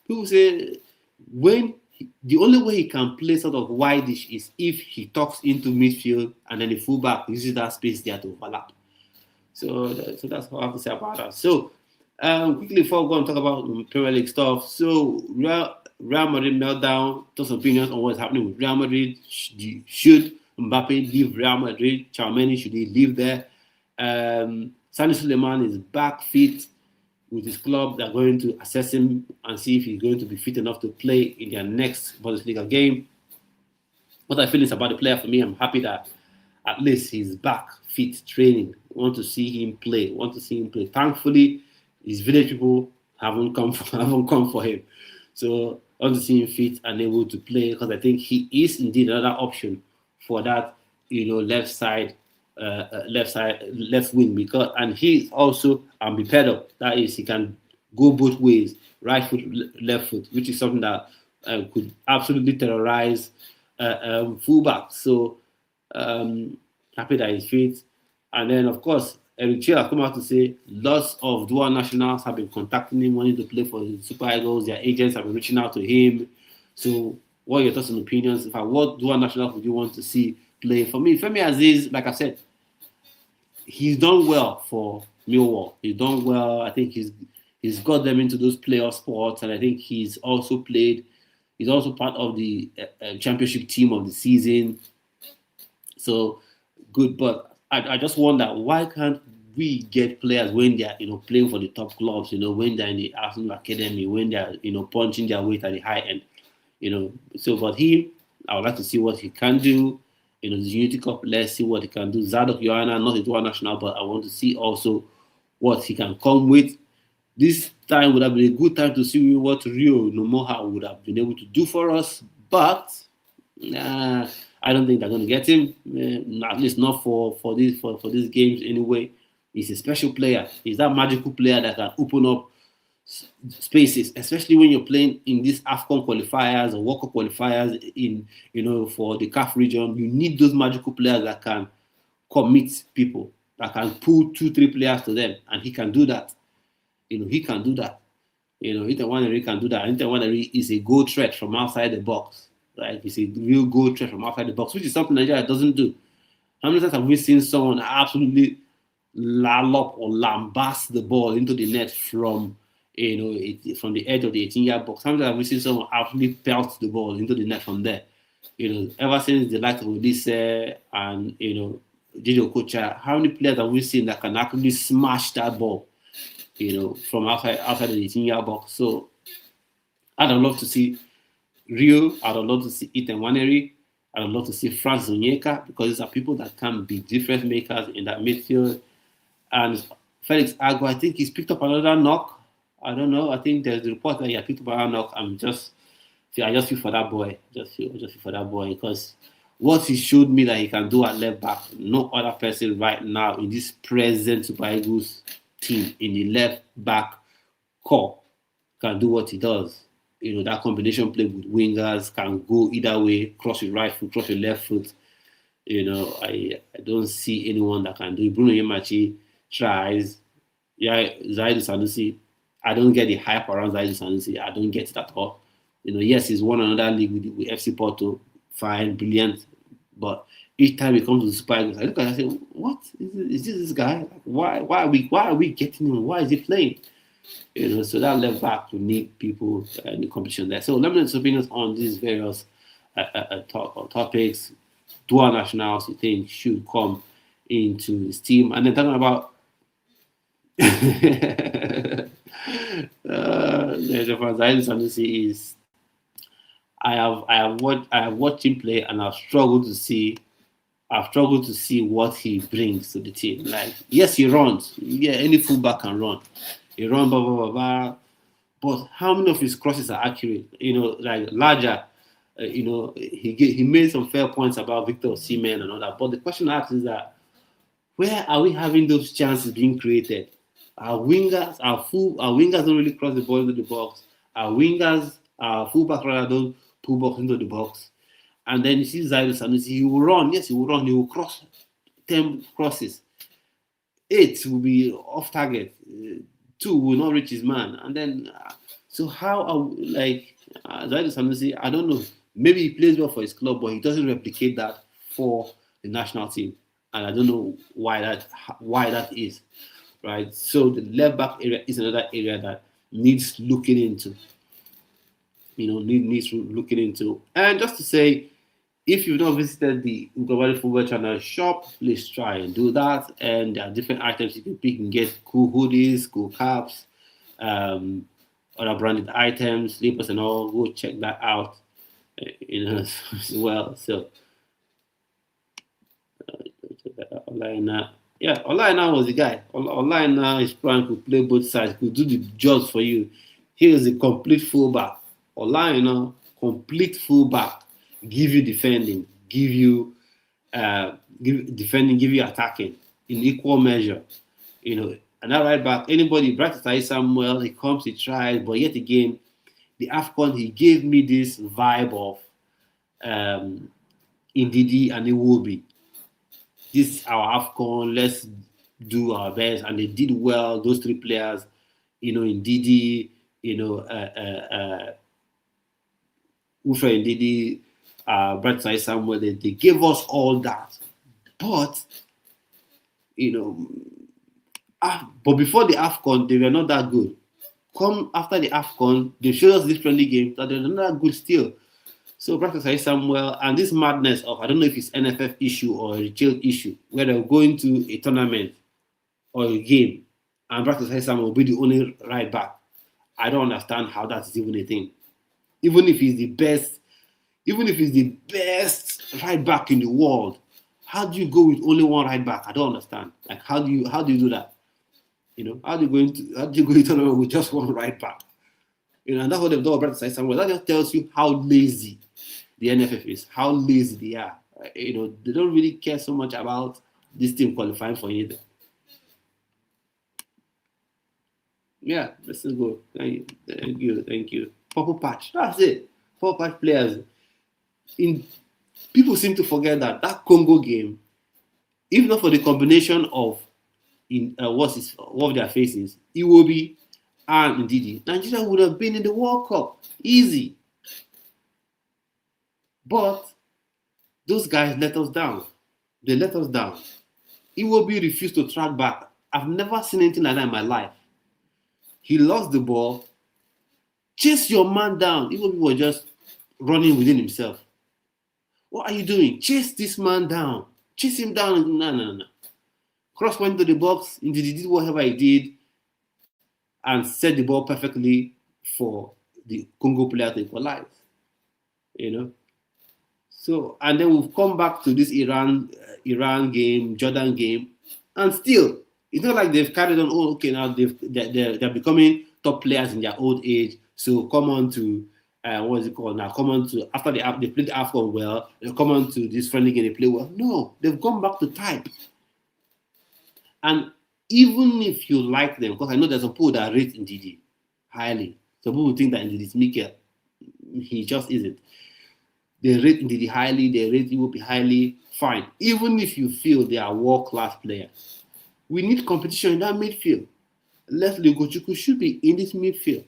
People say the only way he can play sort of wideish is if he tucks into midfield and then the fullback uses that space there to overlap. So that's what I have to say about that. So quickly before we go and talk about Premier League stuff, so Real Madrid meltdown. Those opinions on what's happening with Real Madrid. Should Mbappe leave Real Madrid? Tchouaméni, should he leave there? Sani Suleiman is back fit with his club. They're going to assess him and see if he's going to be fit enough to play in their next Bundesliga game. What I feel is about the player for me, I'm happy that at least he's back fit training. I want to see him play. Thankfully, his village people haven't come for him. So I want to see him fit and able to play because I think he is indeed another option for that, left wing and he's also bipedal. That is, he can go both ways, right foot, left foot, which is something that could absolutely terrorize fullback. So happy that he's fit. And then of course Eric Chelle has come out to say lots of dual nationals have been contacting him wanting to play for the Super Eagles. Their agents have been reaching out to him. So what are your thoughts and opinions? What dual nationals would you want to see play? For me, Femi Aziz, like I said, he's done well for Millwall. He's done well. I think he's got them into those playoff spots, and I think he's also part of the championship team of the season. So good, but I just wonder, why can't we get players when they're playing for the top clubs, when they're in the Arsenal academy, when they're punching their weight at the high end, So, but I would like to see what he can do. The Unity Cup, let's see what he can do. Zadok Joanna, not a dual national, but I want to see also what he can come with. This time would have been a good time to see what Rio Nomoha would have been able to do for us, but I don't think they're going to get him. At least not for these games anyway. He's a special player. He's that magical player that can open up spaces, especially when you're playing in these AFCON qualifiers or World Cup qualifiers for the CAF region. You need those magical players that can commit people, that can pull 2-3 players to them, and he can do that. He can do that. Update&Eric can do that. Update&Eric is a goal threat from outside the box. Right? He's a real goal threat from outside the box, which is something Nigeria doesn't do. How many times have we seen someone absolutely lollop or lambast the ball into the net from from the edge of the 18-yard box? How many times have we seen someone absolutely pelt the ball into the net from there? Ever since the likes of Odisse and Gigi Okocha, how many players have we seen that can actually smash that ball, from outside the 18-yard box? So I'd love to see Rio. I'd love to see Update&Eric. I'd love to see Franz Onyeka, because these are people that can be difference makers in that midfield. And Felix Agu, I think he's picked up another knock. I don't know. I think there's a report that he picked up another knock. I just feel for that boy. Just feel for that boy, because what he showed me that he can do at left back, no other person right now in this present Super Eagles team in the left back core can do what he does. That combination play with wingers can go either way, cross your right foot, cross your left foot. I don't see anyone that can do it. Bruno Yemachi tries. Yeah, Zaidu Sanusi. I don't get the hype around Zaidu Sanusi. I don't get it at all. Yes, he's won another league with FC Porto. Fine, brilliant. But each time he comes to the Super Eagles, I look at it and I say, what? Is this guy? Why are we getting him? Why is he playing? So that left back will need people in the competition there. So let me know your opinions on these various topics. Dual nationals you think should come into this team, and then talking about is I have watched him play, and I've struggled to see I've struggled to see what he brings to the team. Like, yes, he runs. Yeah, any fullback can run. He runs, blah, blah, blah, blah. But how many of his crosses are accurate? Like larger. He made some fair points about Victor Osimhen and all that. But the question I ask is that where are we having those chances being created? Our wingers don't really cross the ball into the box. Our fullback rather don't pull balls into the box. And then you see Zaidu Sanusi, he will run. Yes, he will run. He will cross 10 crosses. 8 will be off target. 2 will not reach his man. And then, so how are Zaidu Sanusi, I don't know. Maybe he plays well for his club, but he doesn't replicate that for the national team. And I don't know why that is. Right? So the left back area is another area that needs looking into. Needs looking into. And just to say, if you've not visited the Ugawari Football Channel shop, please try and do that. And there are different items you can pick and get: cool hoodies, cool caps, other branded items, slippers, and all. Go check that out, as well. So, Olaina was the guy. Olaina is trying to play both sides, could do the jobs for you. He is a complete fullback. Olaina, complete fullback. Give you defending, give you attacking in equal measure. And that right back, anybody, Bright Samuel, he comes, he tries, but yet again, the AFCON, he gave me this vibe of Ndidi and Iwobi. This is our AFCON, let's do our best. And they did well, those 3 players, Ndidi, Ufa Ndidi, Brett Samuel, they gave us all that. But, but before the AFCON, they were not that good. Come after the AFCON, they showed us this friendly game that they're not that good still. So Brett Samuel, and this madness of, I don't know if it's NFF issue or a Chelle issue, where they're going to a tournament or a game, and Brett Samuel will be the only right back. I don't understand how that is even a thing. Even if he's the best right back in the world, how do you go with only one right back? I don't understand. Like, how do you do that? How do you go into tournament with just one right back? And that's what they've done with Samuel. That just tells you how lazy the NFF is, how lazy they are. They don't really care so much about this team qualifying for anything. Yeah, let's go. Thank you. Purple patch. That's it. Purple patch players. People seem to forget that Congo game, if not for the combination of what of their faces, Iwobi and Ndidi, Nigeria would have been in the World Cup. Easy. But those guys let us down. They let us down. Iwobi refused to track back. I've never seen anything like that in my life. He lost the ball. Chase your man down. Iwobi was just running within himself. What are you doing? Chase this man down. Chase him down. No. Cross went to the box. Ndidi did whatever he did and set the ball perfectly for the Congo player to equalize. So, and then we've come back to this Iran game, Jordan game, and still, it's not like they've carried on. Oh, okay, now they're becoming top players in their old age. So come on to what is it called now? Come on to after they played the AFCON well, they come on to this friendly game, they play well. No, they've gone back to type. And even if you like them, because I know there's some people that rate Ndidi highly. Some people think that Ndidi is Mikel. He just isn't. They rate Ndidi highly, they rate Iwobi highly. Fine. Even if you feel they are world-class players, we need competition in that midfield. Leslie Gochuku should be in this midfield.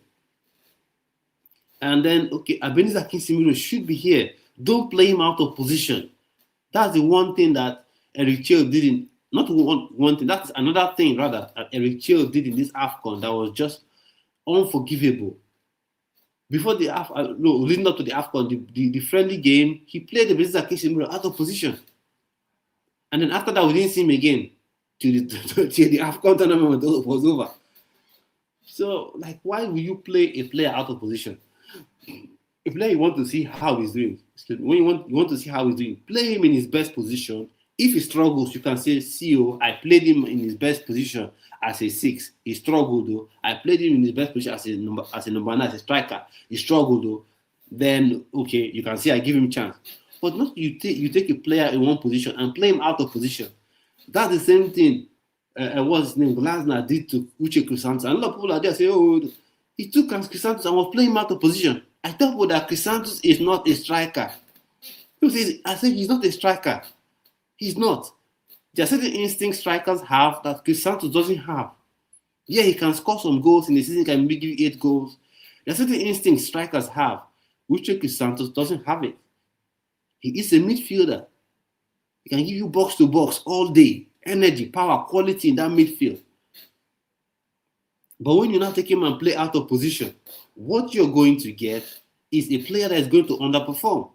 And then, okay, Ebenezer Kinsimiro should be here. Don't play him out of position. That's the one thing that Eric Chelle didn't. Not one thing. That's another thing, rather, that Eric Chelle did in this AFCON that was just unforgivable. Before the leading up to the AFCON, the friendly game, he played Ebenezer Kinsimiro out of position. And then after that, we didn't see him again till the AFCON tournament was over. So, like, why will you play a player out of position? A player you want to see how he's doing. When you want to see how he's doing, play him in his best position If he struggles, you can say, "See, I played him in his best position as a 6. He struggled though. I played him in his best position as a number 9, as a striker. He struggled though." Then okay, you can say, "I give him chance." But not you take a player in one position and play him out of position. That's the same thing. What's his name? Glasner did to Uche Crisantos. And a lot of people are there say, "Oh, he took Crisantos and was playing him out of position." I tell people that Crisantos is not a striker. I said he's not a striker. He's not. There are certain instincts strikers have that Crisantos doesn't have. Yeah, he can score some goals in the season, can maybe give you 8 goals. There are certain instincts strikers have, which Crisantos doesn't have it. He is a midfielder. He can give you box to box all day. Energy, power, quality in that midfield. But when you now take him and play out of position, what you're going to get is a player that is going to underperform.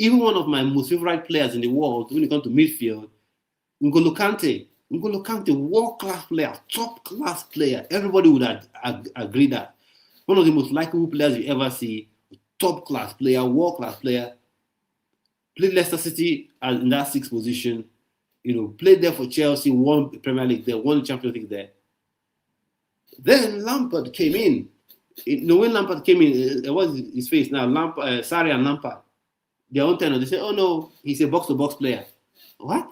Even one of my most favorite players in the world, when it comes to midfield, N'Golo Kante, world-class player, top-class player. Everybody would agree that. One of the most likable players you ever see, top-class player, world-class player. Played Leicester City in that 6th position. Played there for Chelsea, won the Premier League there, won the Champions League there. Then Lampard came in. When Lampard came in, what's his face now? Sarri and Lampard. Their own tenor. They say, "Oh no, he's a box-to-box player." What?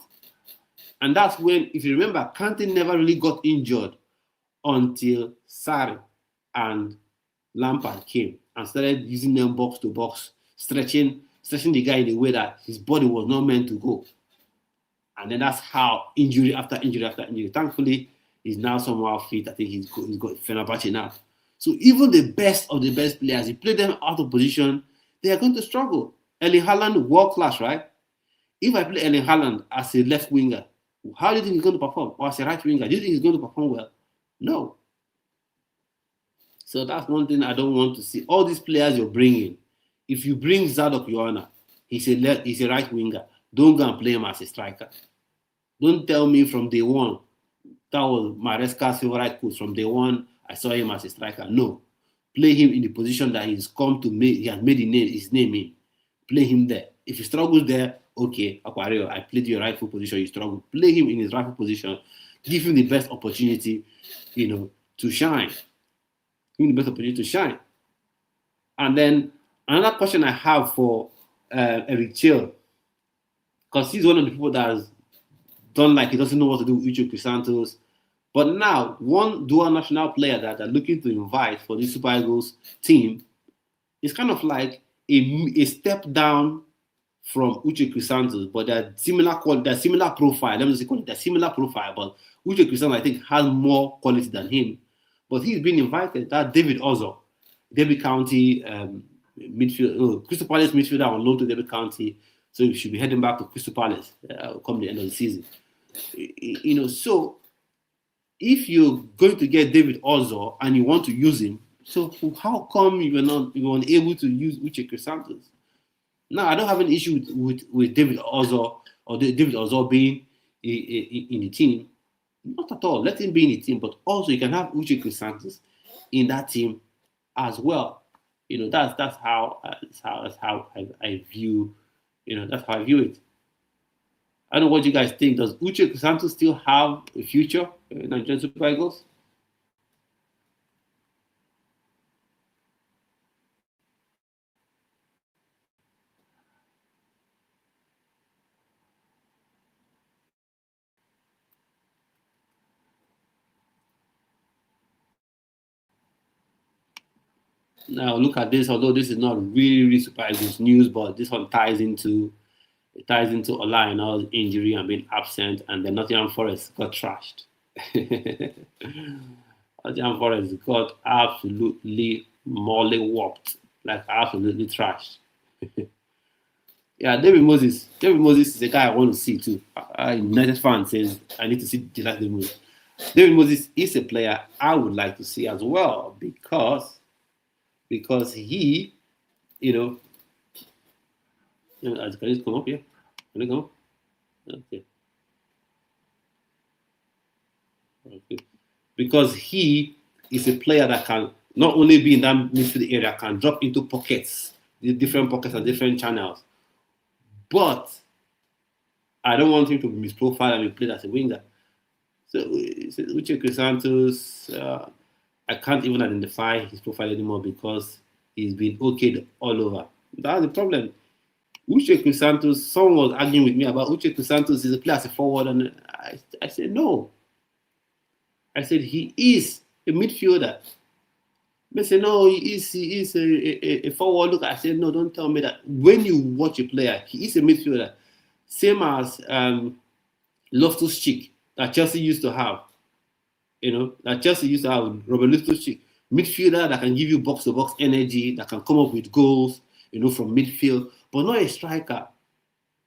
And that's when, if you remember, Kante never really got injured until Sarri and Lampard came and started using them box-to-box, stretching the guy in a way that his body was not meant to go. And then that's how injury after injury after injury. Thankfully, he's now somehow fit. I think he's got Fenerbahce now. So even the best of the best players, you play them out of position, they are going to struggle. Erling Haaland, world class, right? If I play Erling Haaland as a left winger, how do you think he's going to perform? Or as a right winger, do you think he's going to perform well? No. So that's one thing I don't want to see. All these players you're bringing, if you bring Zadok Joanna, he's a right winger. Don't go and play him as a striker. Don't tell me from day one, that was Maresca's favorite coach. From day one, I saw him as a striker. No. Play him in the position that he's come to make, he has made his name in. Play him there. If he struggles there, okay, Aquario, I played your rightful position, you struggle. Play him in his rightful position. Give him the best opportunity, to shine. Give him the best opportunity to shine. And then another question I have for Eric Chelle, because he's one of the people that has done like he doesn't know what to do with Uche Crisantos. But now, one dual national player that they're looking to invite for the Super Eagles team is kind of like a step down from Uche Crisantos, but they're similar profile. Let me just call it, they're similar profile, but Uche Crisantos, I think, has more quality than him. But he's been invited. That's David Ozo, Derby County Crystal Palace midfielder on loan to Derby County. So he should be heading back to Crystal Palace come the end of the season. So if you're going to get David Ozo and you want to use him, so how come you were unable to use Uche Crisantos? Now, I don't have an issue with David Ozo or David Ozo being in the team. Not at all. Let him be in the team, but also you can have Uche Crisantos in that team as well. That's how I view. That's how I view it. I don't know what you guys think. Does Uche Crisantos still have a future in Nigerian Super Eagles? Now look at this. Although this is not really Super Eagles news, but this one ties into Ola Aina's injury and being absent, and the Nottingham Forest got trashed. Nottingham Forest got absolutely mollywopped, like absolutely trashed. Yeah, David Moses. David Moses is a guy I want to see too. United fan says I need to see David Moses. David Moses is a player I would like to see as well because he, can you come up here? Can you come up? Okay. Because he is a player that can not only be in that midfield area, can drop into pockets, the different pockets and different channels. But I don't want him to be misprofiled and be played as a winger. So Uche Crisantos, I can't even identify his profile anymore because he's been okayed all over. That's the problem. Uche Crisantos, someone was arguing with me about Uche Crisantos is a player as a forward, and I said no. I said he is a midfielder. They say no, he is a forward. Look, I said no, don't tell me that. When you watch a player, he is a midfielder, same as Loftus-Cheek that Chelsea used to have. That Chelsea used to have Robert Loftus-Cheek, midfielder that can give you box-to-box energy, that can come up with goals, from midfield, but not a striker.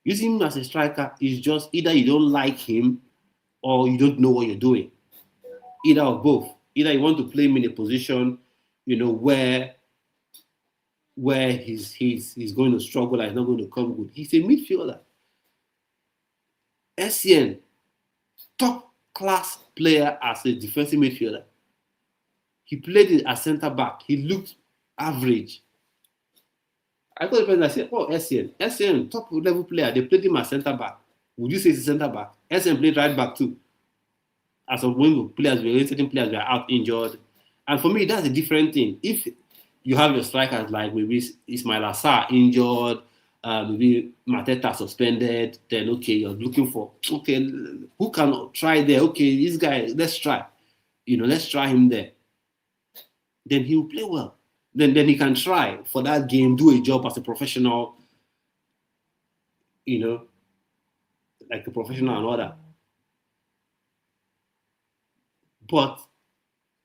Using him as a striker is just either you don't like him or you don't know what you're doing. Either of both. Either you want to play him in a position, where he's going to struggle and he's not going to come good. He's a midfielder. SCN, top class player as a defensive midfielder. He played it as centre back. He looked average. I told the person, I said, oh, SCN, top level player. They played him as centre back. Would you say he's a centre back? SCN played right back too. As of when certain players were out injured. And for me, that's a different thing. If you have your strikers like maybe Ismail Assar injured, maybe Mateta suspended, then okay, you're looking for, okay, who can try there? Okay, this guy, let's try. Let's try him there. Then he will play well. Then he can try for that game, do a job as a professional, like a professional and all that. But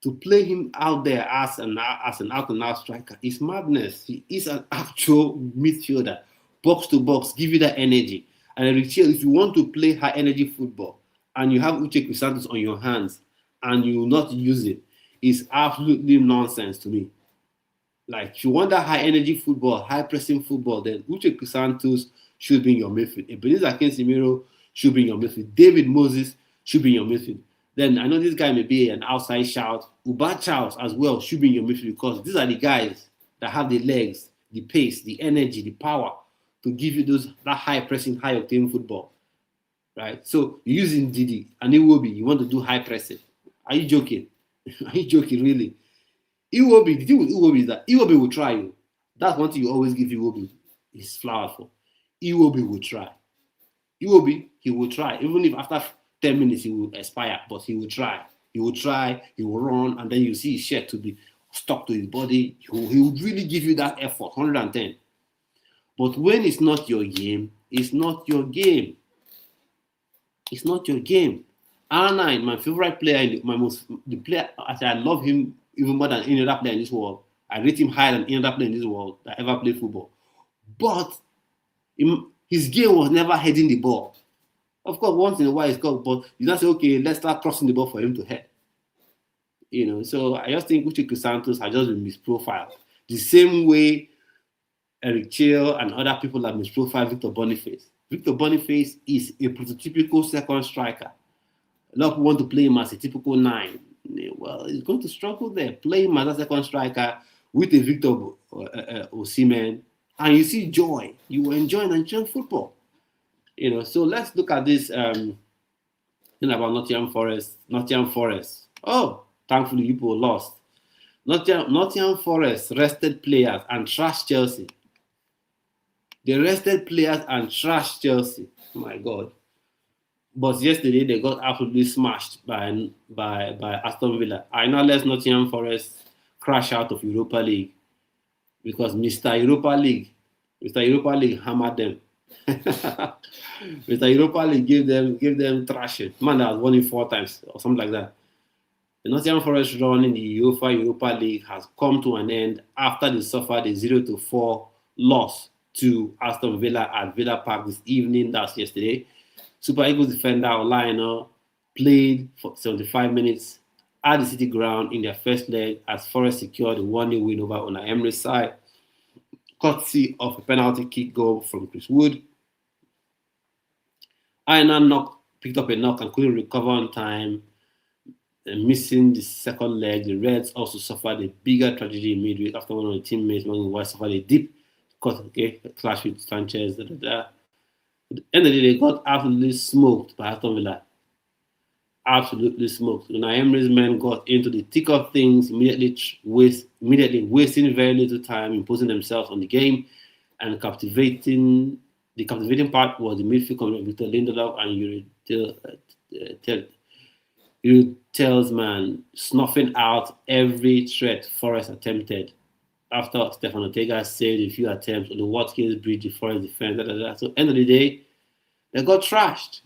to play him out there as an out-and-out striker is madness. He is an actual midfielder, box to box, give you that energy. And Eric Chelle, if you want to play high-energy football and you have Uche Crisantos on your hands and you will not use it, it's absolutely nonsense to me. Like, if you want that high-energy football, high-pressing football, then Uche Crisantos should be in your midfield. Ebenezer Akinsimiro should be in your midfield. David Moses should be in your midfield. Then I know this guy may be an outside shout. Uba Charles as well should be in your midfield because these are the guys that have the legs, the pace, the energy, the power to give you that high-pressing, high-octane football. Right? So you're using Didi and Iwobi, you want to do high-pressing. Are you joking? Are you joking, really? Iwobi, the thing with Iwobi is that Iwobi will try you. That's one thing you always give Iwobi his flowers for. Iwobi will try. Iwobi, he will try. Even if after 10 minutes he will expire, but he will try. He will try, he will run, and then you see his shirt to be stuck to his body. He will really give you that effort, 110. But when it's not your game, it's not your game. It's not your game. R9, my favorite player, the player, I love him even more than any other player in this world. I rate him higher than any other player in this world that ever played football. But his game was never heading the ball. Of course, once in a while it's got, but you don't say, okay, let's start crossing the ball for him to head. So I just think Uche Crisantos has just been misprofiled. The same way Eric Chelle and other people have misprofiled Victor Boniface. Victor Boniface is a prototypical second striker. A lot of people want to play him as a typical 9. Well, he's going to struggle there. Play him as a second striker with a Victor Osimhen, and you see joy. You will enjoy Nigerian football. So let's look at this thing about Nottingham Forest. Oh, thankfully people lost. Nottingham Forest rested players and trashed Chelsea. They rested players and trashed Chelsea. Oh my God. But yesterday they got absolutely smashed by Aston Villa. I now let Nottingham Forest crash out of Europa League because Mr. Europa League hammered them. Mr. Europa League gave them thrashing. Man, that has won it 4 times or something like that. The Nottingham Forest run in the UEFA Europa League has come to an end after they suffered a 0-4 loss to Aston Villa at Villa Park this evening. That's yesterday. Super Eagles defender Olaina played for 75 minutes at the City Ground in their first leg as Forest secured a 1-0 win over Unai Emery's side, courtesy of a penalty kick goal from Chris Wood. Aina picked up a knock and couldn't recover on time, missing the second leg. The Reds also suffered a bigger tragedy in midweek after one of the teammates, Morgan White, suffered a deep clash with Sanchez. The At the end of the day, they got absolutely smoked by Aston Villa. Absolutely smoked. Unai Emery's men got into the thick of things, immediately wasting very little time, imposing themselves on the game, and captivating. The captivating part was the midfield combination of Victor Lindelof and Yuri Telsman snuffing out every threat Forest attempted. After Stefan Ortega saved a few attempts on the Watkins Bridge, the Forest defense. So, end of the day, they got trashed.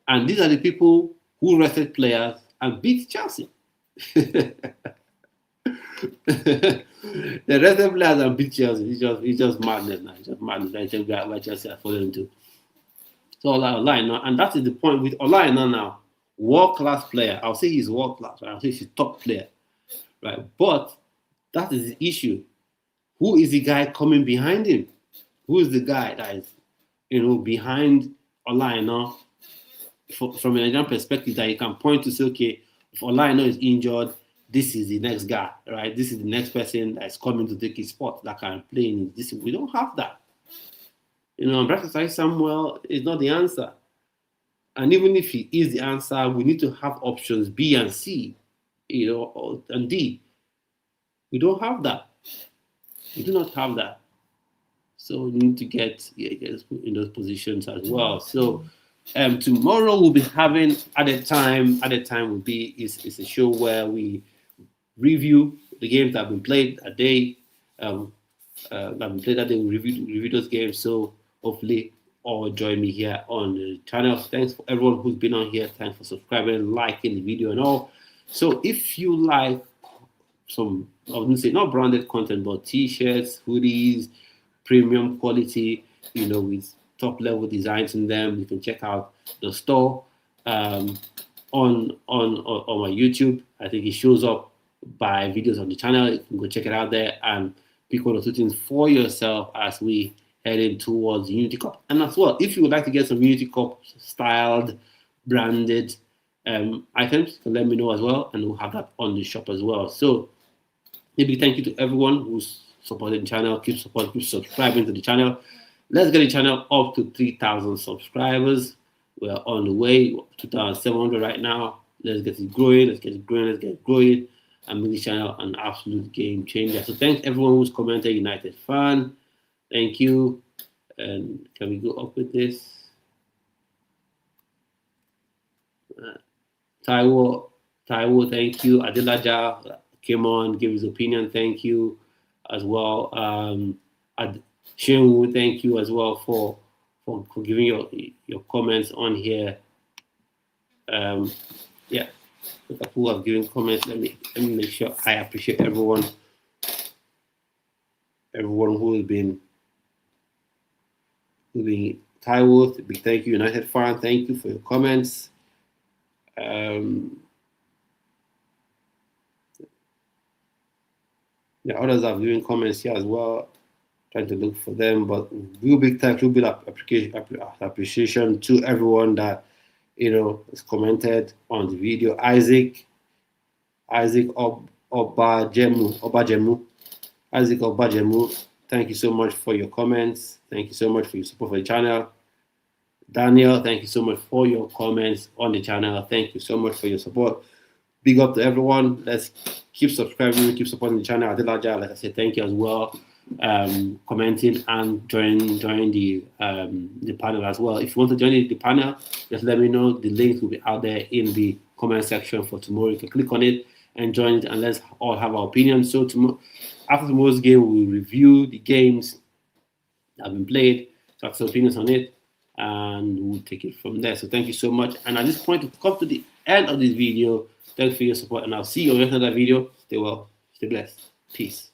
And these are the people who rested players and beat Chelsea. They rested players and beat Chelsea. It's just madness now. It's just madness. That's what Chelsea are falling into. So Olaina now, and that is the point with Olaina now. World-class player. I'll say he's world-class. Right? I'll say he's top player. Right? But that is the issue. Who is the guy coming behind him? Who is the guy that is, behind Olaina from a Nigerian perspective that you can point to say, okay, if Olaina is injured, this is the next guy, right? This is the next person that's coming to take his spot that can play in this. We don't have that. Bracketai Samuel is not the answer. And even if he is the answer, we need to have options B and C, and D. We don't have that. We do not have that. So we need to get in those positions as well. So tomorrow we'll be having at a time will be is a show where we review the games that have been played a day. We review those games. So hopefully all join me here on the channel. Thanks for everyone who's been on here. Thanks for subscribing, liking the video and all. So if you like some, I wouldn't say not branded content, but t-shirts, hoodies, premium quality, with top level designs in them, you can check out the store on my YouTube. I think it shows up by videos on the channel. You can go check it out there and pick one or two things for yourself as we heading towards the Unity Cup. And as well, if you would like to get some Unity Cup styled, branded items, let me know as well, and we'll have that on the shop as well. So a big thank you to everyone who's supporting the channel. Keep subscribing to the channel. Let's get the channel up to 3,000 subscribers. We're on the way, 2,700 right now. Let's get it growing. Let's get it growing, and make the channel an absolute game changer. So thanks everyone who's commented. United fan, thank you. And can we go up with this? Taiwo, thank you. Adilaja came on, gave his opinion. Thank you as well. Shenwu, thank you as well for giving your comments on here. Yeah, look at who have given comments. Let me make sure I appreciate everyone who has been Taiwo, big thank you. United fan, thank you for your comments. Yeah, others have given comments here as well. Trying to look for them, but real big thanks, real big appreciation to everyone that has commented on the video. Isaac Obajemu, thank you so much for your comments. Thank you so much for your support for the channel. Daniel, thank you so much for your comments on the channel. Thank you so much for your support. Big up to everyone. Let's keep subscribing, keep supporting the channel. Adilaja, like I said, thank you as well. Commenting and join the panel as well. If you want to join the panel, just let me know. The link will be out there in the comment section for tomorrow. You can click on it and join it, and let's all have our opinions. So after tomorrow's game, we'll review the games that have been played, talk some opinions on it, and we'll take it from there. So thank you so much. And at this point, we've come to the end of this video. Thanks for your support, and I'll see you on another video. Stay well, stay blessed. Peace.